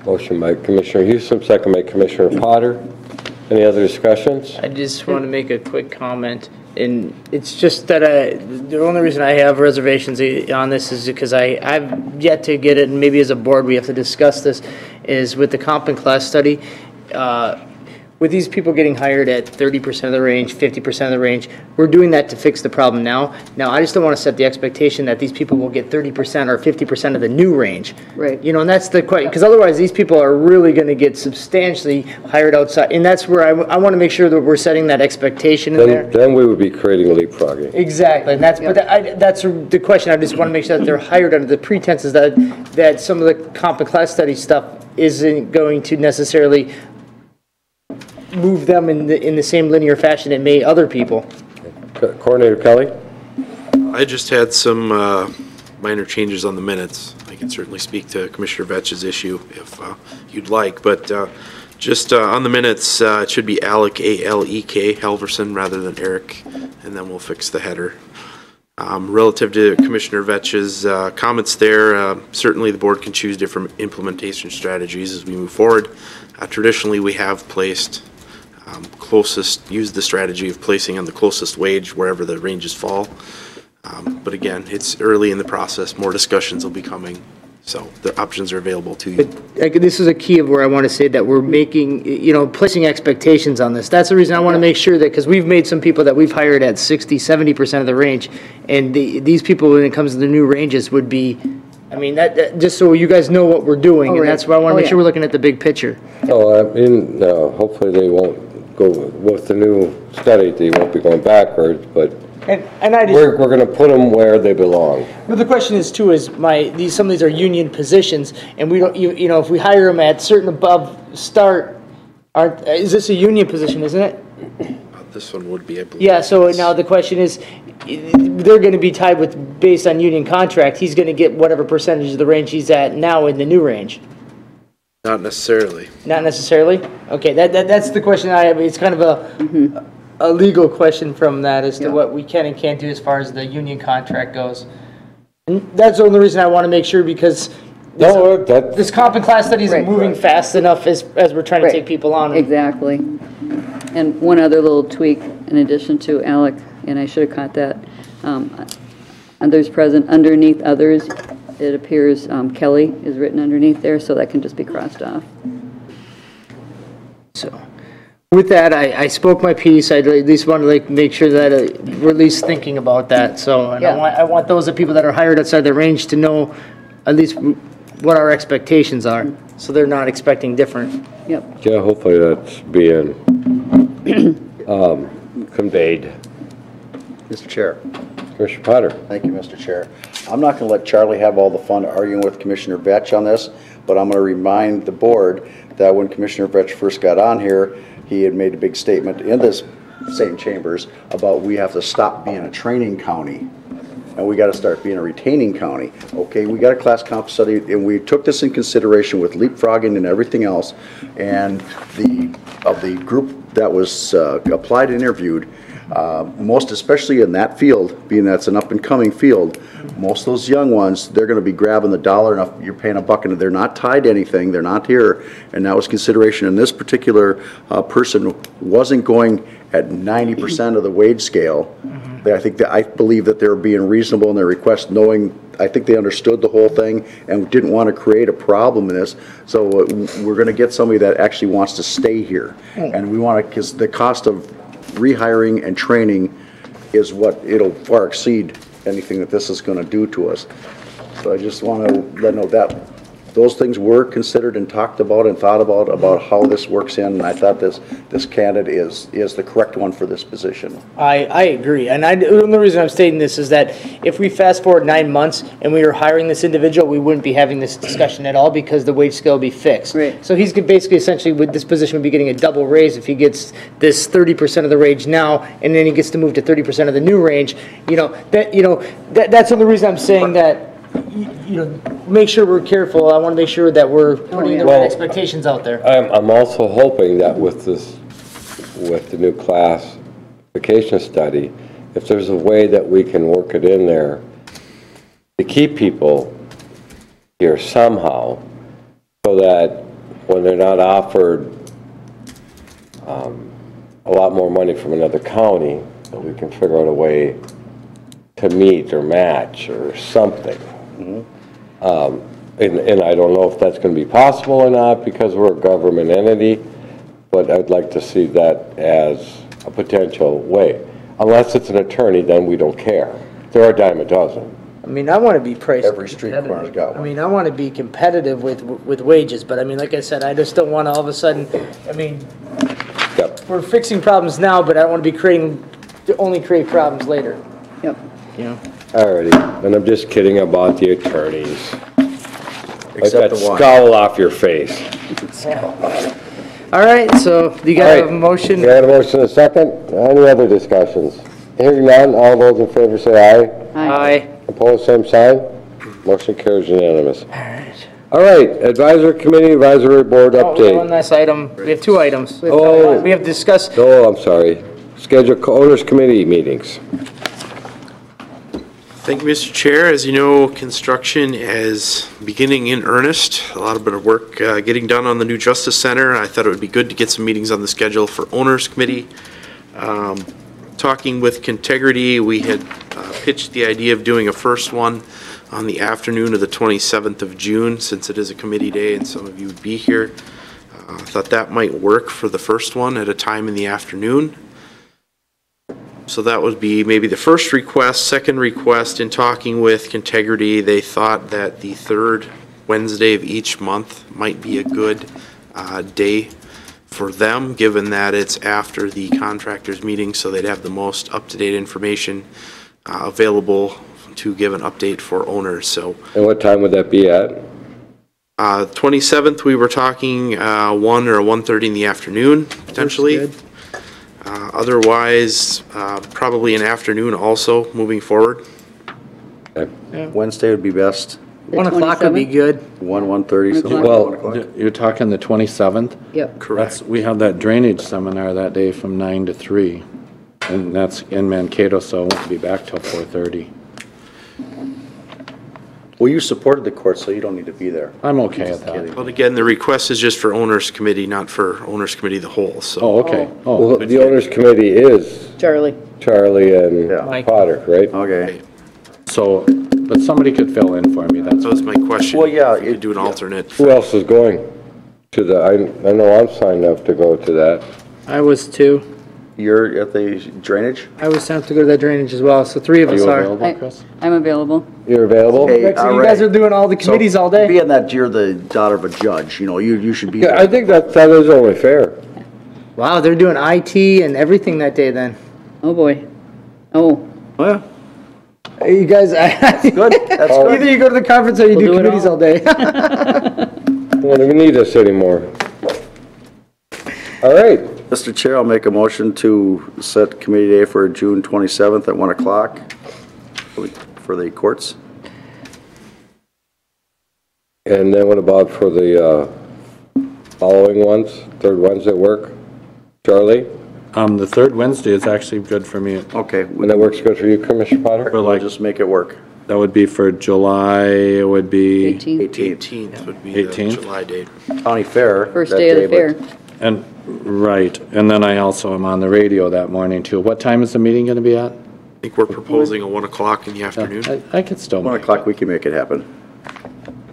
Motion by Commissioner Houston, second by Commissioner Potter. Any other discussions? I just want to make a quick comment, and it's just that the only reason I have reservations on this is because I've yet to get it, and maybe as a board we have to discuss this, is with the comp and class study, with these people getting hired at 30% of the range, 50% of the range, we're doing that to fix the problem now. Now, I just don't want to set the expectation that these people will get 30% or 50% of the new range. Right. You know, and that's the question, because otherwise these people are really going to get substantially hired outside. And that's where I want to make sure that we're setting that expectation in there. Then we would be creating leapfrogging. Exactly, and that's, but that's the question. I just want to make sure that they're hired under the pretenses that some of the comp and class study stuff isn't going to necessarily move them in the same linear fashion it may other people. Coordinator Kelly? I just had some minor changes on the minutes. I can certainly speak to Commissioner Vetch's issue if you'd like, but just on the minutes, it should be Alec, A-L-E-K, Halverson, rather than Eric, and then we'll fix the header. Relative to Commissioner Vetch's comments there, certainly the board can choose different implementation strategies as we move forward. Traditionally, we have placed used the strategy of placing on the closest wage wherever the ranges fall. But again, it's early in the process. More discussions will be coming. So the options are available to you. But this is a key of where I want to say that we're making, placing expectations on this. That's the reason I want to make sure that, because we've made some people that we've hired at 60, 70% of the range, and these people, when it comes to the new ranges, would be, I mean, that just so you guys know what we're doing, and that's why I want to make sure we're looking at the big picture. Oh, I mean, hopefully they won't go with the new study. They won't be going backwards, but we're going to put them where they belong. But the question is too, is some of these are union positions, and we don't, if we hire them at certain above start, is this a union position, isn't it? This one would be, I believe. Yeah, so now the question is, they're going to be tied with, based on union contract, he's going to get whatever percentage of the range he's at now in the new range. Not necessarily. Not necessarily? Okay, that's the question I have. It's kind of a legal question from that as to what we can and can't do as far as the union contract goes. And that's the only reason I want to make sure, because this comp and class study isn't moving fast enough as we're trying to take people on. Exactly. And one other little tweak in addition to Alec, and I should have caught that, others present, underneath others, it appears Kelly is written underneath there, so that can just be crossed off. So, with that, I spoke my piece. I at least want to make sure that we're at least thinking about that. So, and I want those people that are hired outside the range to know at least what our expectations are, so they're not expecting different. Yep. Yeah, hopefully that's being conveyed. Mr. Chair. Commissioner Potter. Thank you, Mr. Chair. I'm not going to let Charlie have all the fun arguing with Commissioner Vetch on this, but I'm going to remind the board that when Commissioner Vetch first got on here, he had made a big statement in this same chambers about we have to stop being a training county and we got to start being a retaining county. Okay, we got a class comp study, and we took this in consideration with leapfrogging and everything else, and of the group that was applied and interviewed, most especially in that field, being that's an up-and-coming field, most of those young ones, they're going to be grabbing the dollar, and you're paying a buck, and they're not tied to anything, they're not here, and that was consideration. And this particular person wasn't going at 90% of the wage scale. I believe that they're being reasonable in their request, knowing, I think they understood the whole thing and didn't want to create a problem in this. So we're going to get somebody that actually wants to stay here. And we want to, because the cost of rehiring and training is what it'll far exceed anything that this is going to do to us. So I just want to let know those things were considered and talked about and thought about how this works in, and I thought this candidate is the correct one for this position. I agree, and the only reason I'm stating this is that if we fast forward 9 months and we were hiring this individual, we wouldn't be having this discussion at all because the wage scale would be fixed. Right. So he's basically essentially with this position would be getting a double raise if he gets this 30% of the range now, and then he gets to move to 30% of the new range. That's the only reason I'm saying that. Make sure we're careful. I want to make sure that we're putting the right expectations out there. I'm also hoping that with the new classification study, if there's a way that we can work it in there to keep people here somehow, so that when they're not offered a lot more money from another county, that we can figure out a way to meet or match or something. And I don't know if that's going to be possible or not because we're a government entity, but I'd like to see that as a potential way. Unless it's an attorney, then we don't care. There are a dime a dozen. I mean, I want to be priced. Every street corner's got one. I mean, I want to be competitive with wages, but I mean, like I said, I just don't want to all of a sudden, I mean, we're fixing problems now, but I don't want to be only create problems later. Yep. Alrighty, and I'm just kidding about the attorneys. Except that the one. scowl off your face. All right, so do you guys have a motion? We got a motion and a second. Any other discussions? Hearing none, all those in favor say aye. Aye. Opposed, same sign. Motion carries unanimous. All right, advisory committee, advisory board update. One last item. We have 2 items. Oh. We have discussed. Oh, I'm sorry. Schedule owners committee meetings. Thank you, Mr. Chair. As you know, construction is beginning in earnest. A lot of bit of work getting done on the new Justice Center. I thought it would be good to get some meetings on the schedule for Owners Committee. Talking with Contegrity, we had pitched the idea of doing a first one on the afternoon of the 27th of June, since it is a committee day and some of you would be here. I thought that might work for the first one at a time in the afternoon. So that would be maybe the first request. Second request, in talking with Contegrity, they thought that the third Wednesday of each month might be a good day for them, given that it's after the contractors meeting, so they'd have the most up-to-date information available to give an update for owners. So. And what time would that be at? 27th, we were talking 1 or 1:30 in the afternoon, potentially. Otherwise, probably an afternoon also, moving forward. Wednesday would be best. 1 o'clock would be good. 1:30, something like 1 o'clock. Well, you're talking the 27th? Yep. Correct. We have that drainage seminar that day from 9 to 3, and that's in Mankato, so I won't be back till 4:30. Well, you supported the court, so you don't need to be there. I'm okay with that. But again, the request is just for Owners Committee, not for Owners Committee the whole, so. Oh, okay. Well, the owners committee is Charlie. and Mike. Potter, right? Okay. So, but somebody could fill in for me, that's That was my question. Well, yeah, If you could do an alternate. Who else is going to the, I know I'm signed up to go to that. I was 2. You're at the drainage? I was sent to go to that drainage as well, so 3 of Are us you are. available, Chris? I'm available. You're available? Okay, So all you guys right. are doing all the committees all day? Being that you're the daughter of a judge, you should be Yeah, there. I think that is only fair. Wow, they're doing IT and everything that day then. Oh, boy. Oh, Oh, yeah. You guys, Good, that's good. either you go to the conference or you We'll do do it committees all. all day. We don't even need this anymore. All right. Mr. Chair, I'll make a motion to set committee day for June 27th at 1 o'clock for the courts. And then what about for the following ones, third Wednesday at work? Charlie? The third Wednesday is actually good for me. Okay, And that works good for you, Commissioner Potter? we'll just make it work. That would be for July, it would be, 18. 18th would be the 18th? July date. County Fair. First that day of the but- fair. and, right, and then I also am on the radio that morning too. What time is the meeting gonna be at? I think we're proposing a 1 o'clock in the afternoon. I could still 1 make o'clock, we can make it happen.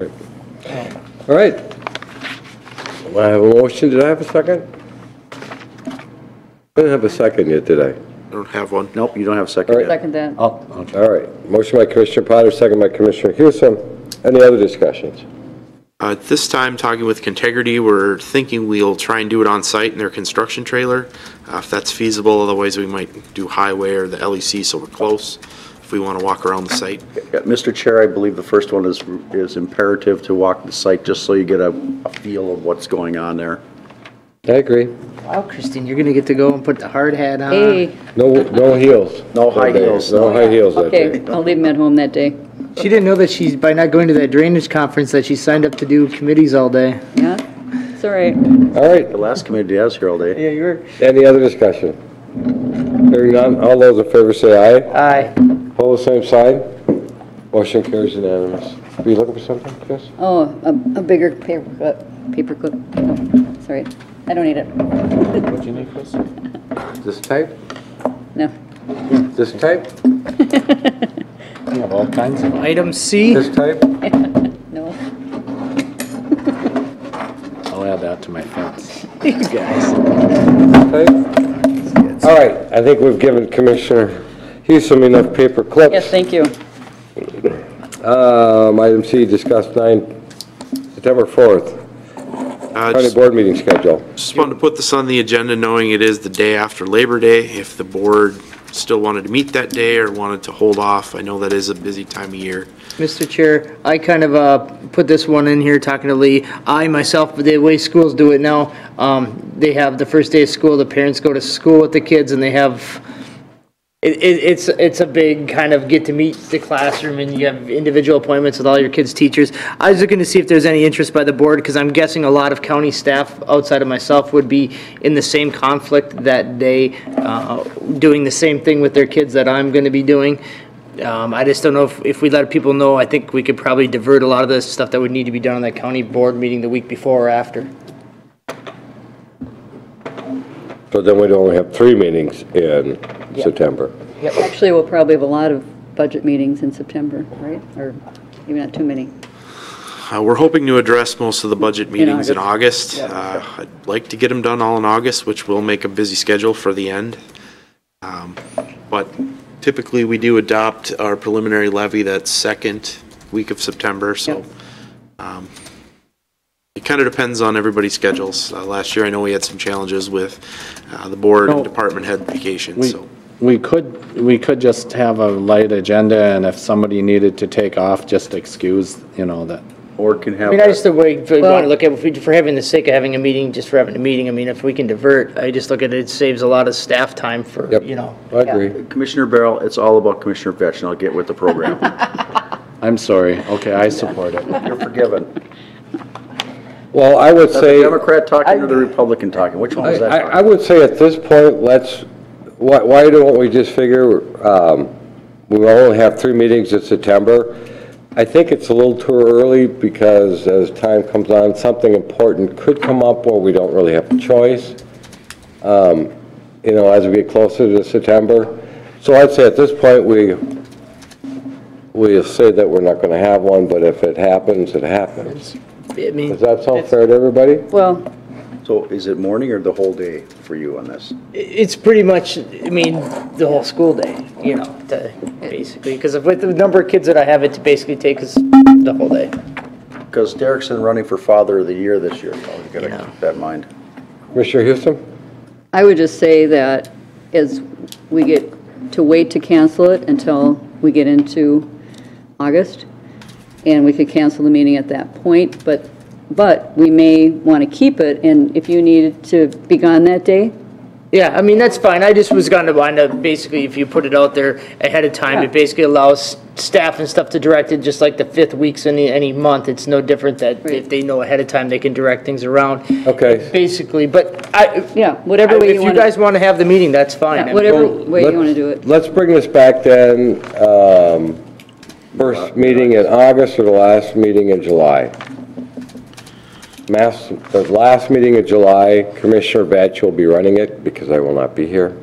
All right. I have a motion. Did I have a second? I didn't have a second yet, did I? I don't have one. Nope, you don't have second yet. Second that. Oh, okay. All right. Motion by Commissioner Potter, second by Commissioner Houston. Any other discussions? At this time, talking with Contegrity, we're thinking we'll try and do it on site in their construction trailer, if that's feasible. Otherwise, we might do highway or the LEC, so we're close, if we want to walk around the site. Mr. Chair, I believe the first one is imperative to walk the site, just so you get a feel of what's going on there. I agree. Wow, Christine, you're gonna get to go and put the hard hat on. Hey, No heels. No high heels. No high heels that okay, day. I'll leave him at home that day. She didn't know that she's, by not going to that drainage conference, that she signed up to do committees all day. Yeah, it's all right. All right, The last committee I was here all day. Yeah, you were. any other discussion? Hearing none, all those in favor say aye. Aye. Opposed, same sign. Motion carries unanimous. Are you looking for something, Chris? Oh, a bigger paper clip. Oh, sorry, I don't need it. What do you need, Chris? This type? No. This type? You have all kinds of. Item C. This type? No. I'll add that to my fence. You guys. Type? All right, I think we've given Commissioner Hewson enough paper clips. Yes, thank you. Item C, discuss September 4th, county Just board meeting schedule. wanted to put this on the agenda, knowing it is the day after Labor Day. If the board still wanted to meet that day or wanted to hold off, I know that is a busy time of year. Mr. Chair, I kind of put this one in here talking to Lee. I myself, the way schools do it now, they have the first day of school, the parents go to school with the kids and they have, it's a big kind of get to meet the classroom and you have individual appointments with all your kids' teachers. I was looking to see if there's any interest by the board because I'm guessing a lot of county staff outside of myself would be in the same conflict that day, doing the same thing with their kids that I'm going to be doing. I just don't know if we let people know, I think we could probably divert a lot of the stuff that would need to be done on that county board meeting the week before or after. So then we'd only have 3 meetings in September. Actually, we'll probably have a lot of budget meetings in September, right? Or maybe not too many. We're hoping to address most of the budget meetings in August. I'd like to get them done all in August, which will make a busy schedule for the end. But typically, we do adopt our preliminary levy that second week of September, so it kind of depends on everybody's schedules. Last year, I know we had some challenges with the board and department head vacations, so. We could just have a light agenda, and if somebody needed to take off, just excuse, that. Board can have. I mean, I just the way if we want to look at it, for having the sake of having a meeting, just for having a meeting. I mean, if we can divert, I just look at it saves a lot of staff time for I agree. Commissioner Barrell, it's all about Commissioner Vetch, and I'll get with the program. I'm sorry. Okay, I support it. You're forgiven. Well, I would Is that say. the Democrat talking or the Republican talking? Which one was that? I would say at this point, why don't we just figure, we will only have 3 meetings in September. I think it's a little too early because as time comes on, something important could come up where we don't really have a choice, as we get closer to September. So I'd say at this point, we'll say that we're not going to have one, but if it happens, it happens. I mean, Does that sound fair to everybody? Well, So is it morning or the whole day for you on this? it's pretty much, I mean, the whole school day, basically. Because with the number of kids that I have, it basically takes the whole day. Because Derek's running for Father of the Year this year, so you gotta keep that in mind. Commissioner Houston? I would just say that as we get to wait to cancel it until we get into August, and we could cancel the meeting at that point, but we may want to keep it, and if you needed to be gone that day. Yeah, I mean, that's fine. I just was going to wind up, basically, if you put it out there ahead of time, it basically allows staff and stuff to direct it, just like the 5th weeks in any month. It's no different that if they know ahead of time, they can direct things around. Okay. Basically, but whatever way if you guys want to have the meeting, that's fine. Whatever way you want to do it. Let's bring this back then, first meeting in August or the last meeting in July. The last meeting in July, Commissioner Batch will be running it because I will not be here.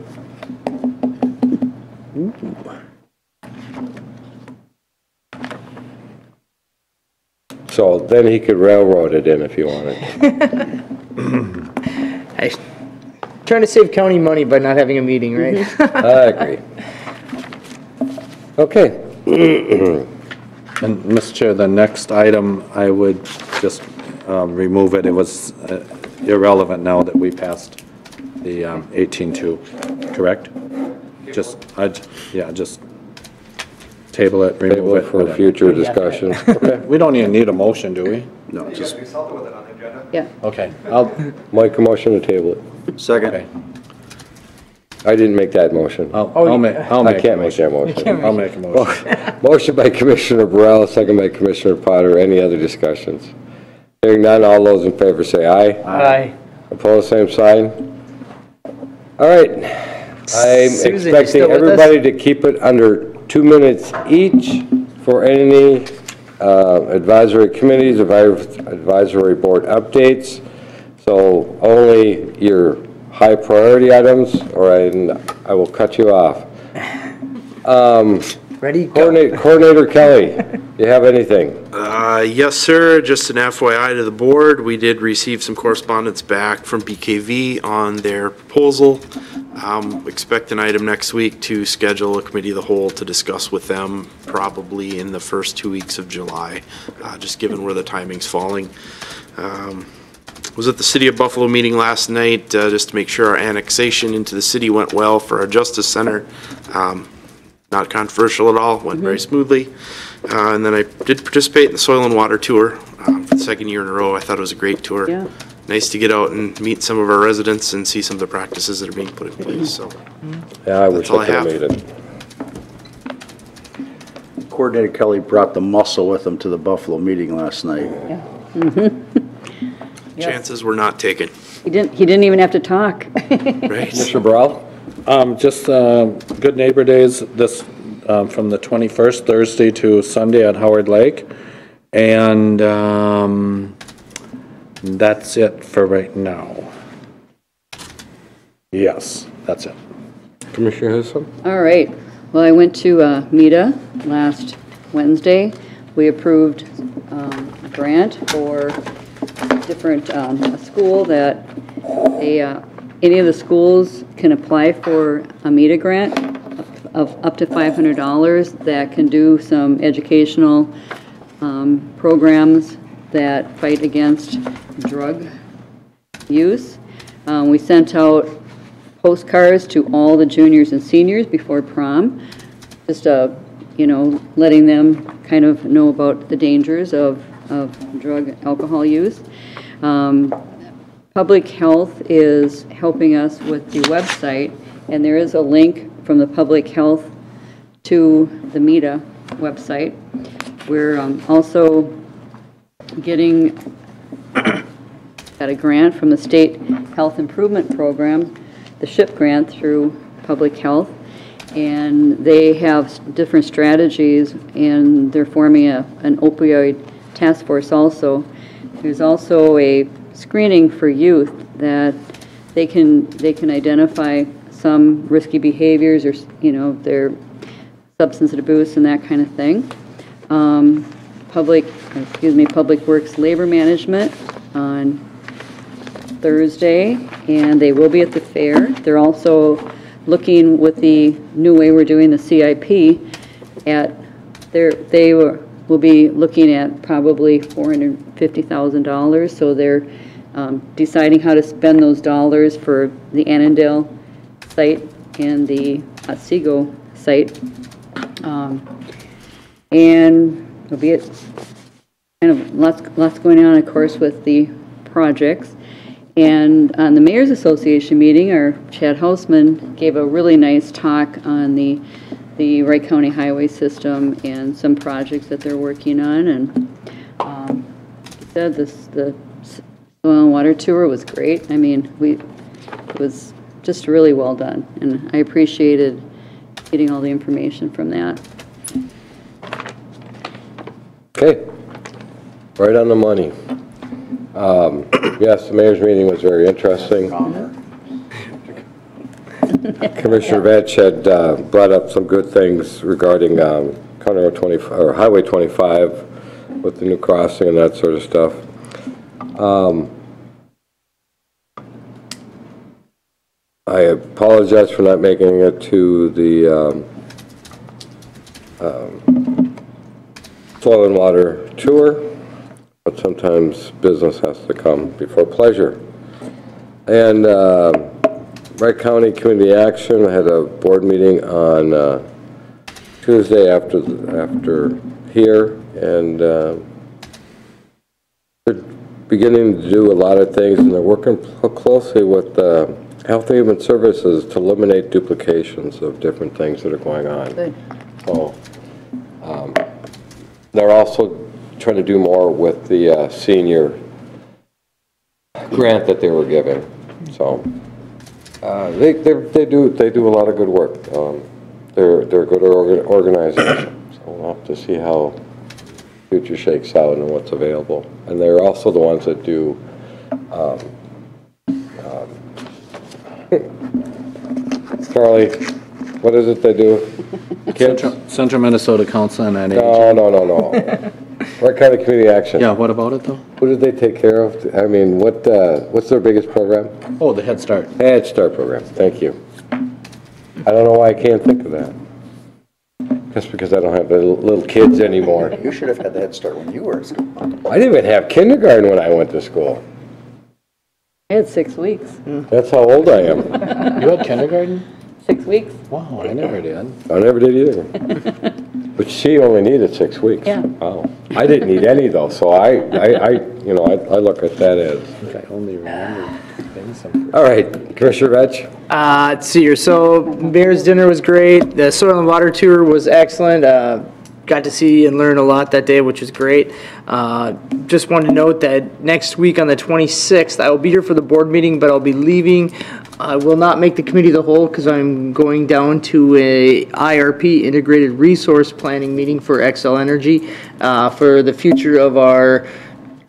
So then he could railroad it in if he wanted. Hey, trying to save county money by not having a meeting, right? I agree. Okay. And, Mr. Chair, the next item I would just remove it. It was irrelevant now that we passed the 18-2, correct? Just, just table it, remove Table it. it for whatever. future discussion. Okay, we don't even need a motion, do we? No, just. Yeah. Okay, Make a motion to table it. Second. okay. I didn't make that motion. I'll make I can't make that motion. I'll make a motion. Motion by Commissioner Burrell, second by Commissioner Potter. Any other discussions? Hearing none, all those in favor say aye. Aye. Opposed, same sign. All right. I'm Susan, you still expecting with us? everybody to keep it under 2 minutes each for any advisory committees, advisory board updates. So only your high priority items, or I will cut you off. Ready? Go. Coordinator Kelly, you have anything? Yes, sir. Just an FYI to the board, we did receive some correspondence back from BKV on their proposal. Expect an item next week to schedule a committee of the whole to discuss with them, probably in the first 2 weeks of July, just given where the timing's falling. Was at the City of Buffalo meeting last night, just to make sure our annexation into the city went well for our Justice Center. Not controversial at all, went very smoothly. And then I did participate in the Soil and Water Tour for the second year in a row. I thought it was a great tour. Yeah. Nice to get out and meet some of our residents and see some of the practices that are being put in place, so. Yeah, I wish all I I could have have. made it. Coordinator Kelly brought the muscle with him to the Buffalo meeting last night. Chances were not taken. He didn't even have to talk. Right. Mr. Burrell? Just Good Neighbor Days this from the 21st, Thursday to Sunday at Howard Lake. And that's it for right now. Yes, that's it. Commissioner Hissom? All right. Well, I went to META last Wednesday. We approved a grant for different, a school that any of the schools can apply for a META grant of up to $500 that can do some educational programs that fight against drug use. We sent out postcards to all the juniors and seniors before prom, just, letting them kind of know about the dangers of drug, alcohol use. Public Health is helping us with the website, and there is a link from the Public Health to the META website. We're also getting got a grant from the State Health Improvement Program, the SHIP grant through Public Health, and they have different strategies, and they're forming an opioid task force also. There's also a screening for youth that they can identify some risky behaviors or, their substance abuse and that kind of thing. Public Works Labor Management on Thursday, and they will be at the fair. They're also looking with the new way we're doing the CIP will be looking at probably $450,000. So they're deciding how to spend those dollars for the Annandale site and the Otsego site. And there'll be kind of lots going on, of course, with the projects. And on the Mayor's Association meeting, our Chad Hausman gave a really nice talk on the Wright County highway system and some projects that they're working on. And he said the Soil and Water Tour was great. I mean, it was just really well done, and I appreciated getting all the information from that. Okay, right on the money. Yes, the mayor's meeting was very interesting. Commissioner Vetch had brought up some good things regarding County Road 25 or Highway 25 with the new crossing and that sort of stuff. I apologize for not making it to the Soil and Water Tour, but sometimes business has to come before pleasure. And Wright County Community Action had a board meeting on Tuesday after here, and they're beginning to do a lot of things, and they're working closely with Health and Human Services to eliminate duplications of different things that are going on. Good. So they're also trying to do more with the senior grant that they were given. So they do a lot of good work. They're good organizers. So we'll have to see how future shakes out and what's available. And they're also the ones that do Charlie, what is it they do? Central Minnesota Council on Aging. No. Wright County Community Action. Yeah, what about it though? What did they take care of? I mean, what's their biggest program? Oh, the Head Start. Head Start program, thank you. I don't know why I can't think of that. Just because I don't have the little kids anymore. You should have had the Head Start when you were in school. I didn't even have kindergarten when I went to school. I had 6 weeks. That's how old I am. You had kindergarten? 6 weeks. Wow, I never did. I never did either. But she only needed 6 weeks. Yeah. Wow. I didn't need any though, so I look at that as. I only remember things. All right, Commissioner Vetch. Let's see here. So Mayor's dinner was great. The soil and water tour was excellent. Got to see and learn a lot that day, which was great. Just wanted to note that next week on the 26th, I will be here for the board meeting, but I'll be leaving. I will not make the committee of the whole because I'm going down to a IRP, Integrated Resource Planning meeting for Xcel Energy for the future of our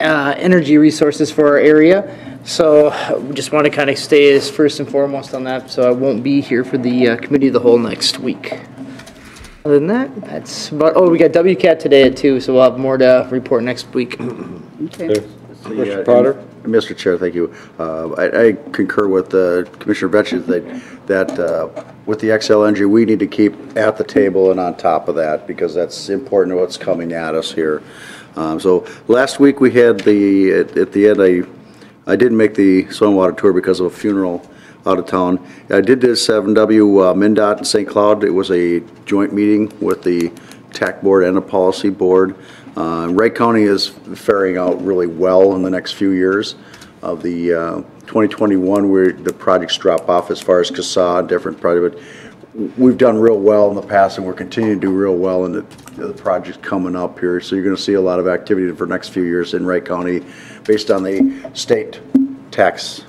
energy resources for our area. So we just want to kind of stay as first and foremost on that, so I won't be here for the committee of the whole next week. Other than that, that's about, we got WCAT today at 2, so we'll have more to report next week. Okay. Commissioner Potter? Mr. Chair, thank you. I concur with Commissioner Vetch that with the Xcel Energy, we need to keep at the table and on top of that because that's important to what's coming at us here. So last week we had at the end, I didn't make the soil and water tour because of a funeral out of town. I did this 7W MnDOT in St. Cloud. It was a joint meeting with the TAC board and the policy board. Wright County is faring out really well in the next few years. Of the 2021, where the projects drop off as far as CASA and different projects, but we've done real well in the past and we're continuing to do real well in the projects coming up here. So you're going to see a lot of activity for the next few years in Wright County based on the state tax,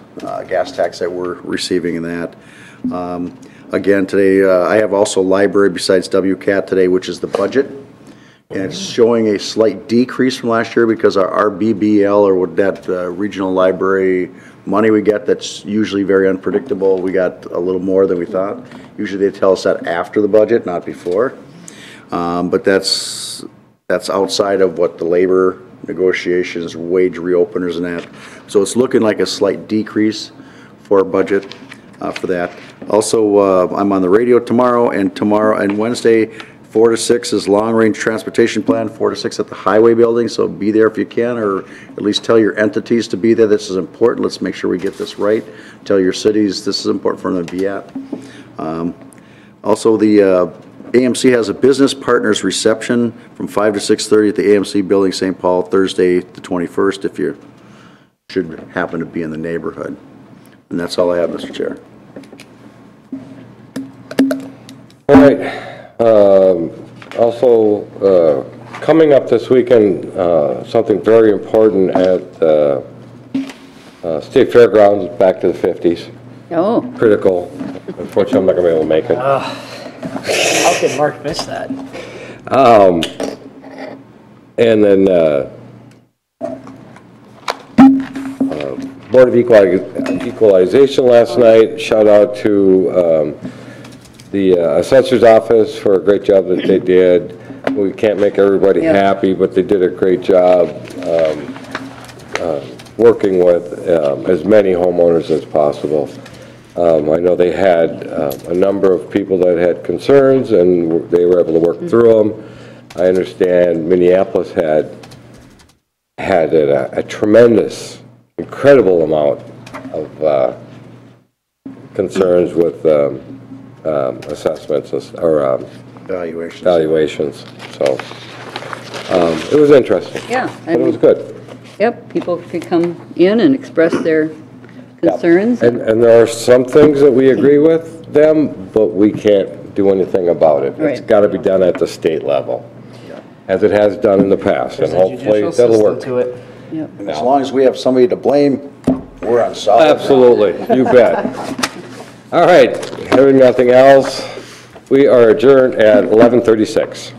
gas tax that we're receiving in that. Again, today I have also library besides WCAT today, which is the budget. And it's showing a slight decrease from last year because our RBBL, or what that regional library money we get that's usually very unpredictable, we got a little more than we thought. Usually they tell us that after the budget, not before. But that's outside of what the labor negotiations, wage reopeners and that. So it's looking like a slight decrease for our budget for that. Also, I'm on the radio tomorrow and Wednesday, 4 to 6 is long-range transportation plan, 4 to 6 at the highway building, so be there if you can, or at least tell your entities to be there. This is important. Let's make sure we get this right. Tell your cities this is important for them to be at. Also, the AMC has a business partners reception from 5 to 6:30 at the AMC building, St. Paul, Thursday the 21st, if you should happen to be in the neighborhood. And that's all I have, Mr. Chair. All right. Also, coming up this weekend, something very important at State Fairgrounds, back to the 50s. Oh. Critical. Unfortunately, I'm not going to be able to make it. How could Mark miss that? And then Board of Equalization last night. Shout out to the assessor's office for a great job that they did. We can't make everybody happy, but they did a great job working with as many homeowners as possible. I know they had a number of people that had concerns and they were able to work through them. I understand Minneapolis had had a tremendous, incredible amount of concerns with assessments or valuations. So it was interesting. Yeah. But it was good. Yep, people could come in and express their concerns. And there are some things that we agree with them, but we can't do anything about it. It's Right. got to be done at the state level, as it has done in the past, and hopefully that'll work. Yep. And as long as we have somebody to blame, we're on solid ground. Absolutely, you bet. All right, having nothing else, we are adjourned at 11:36.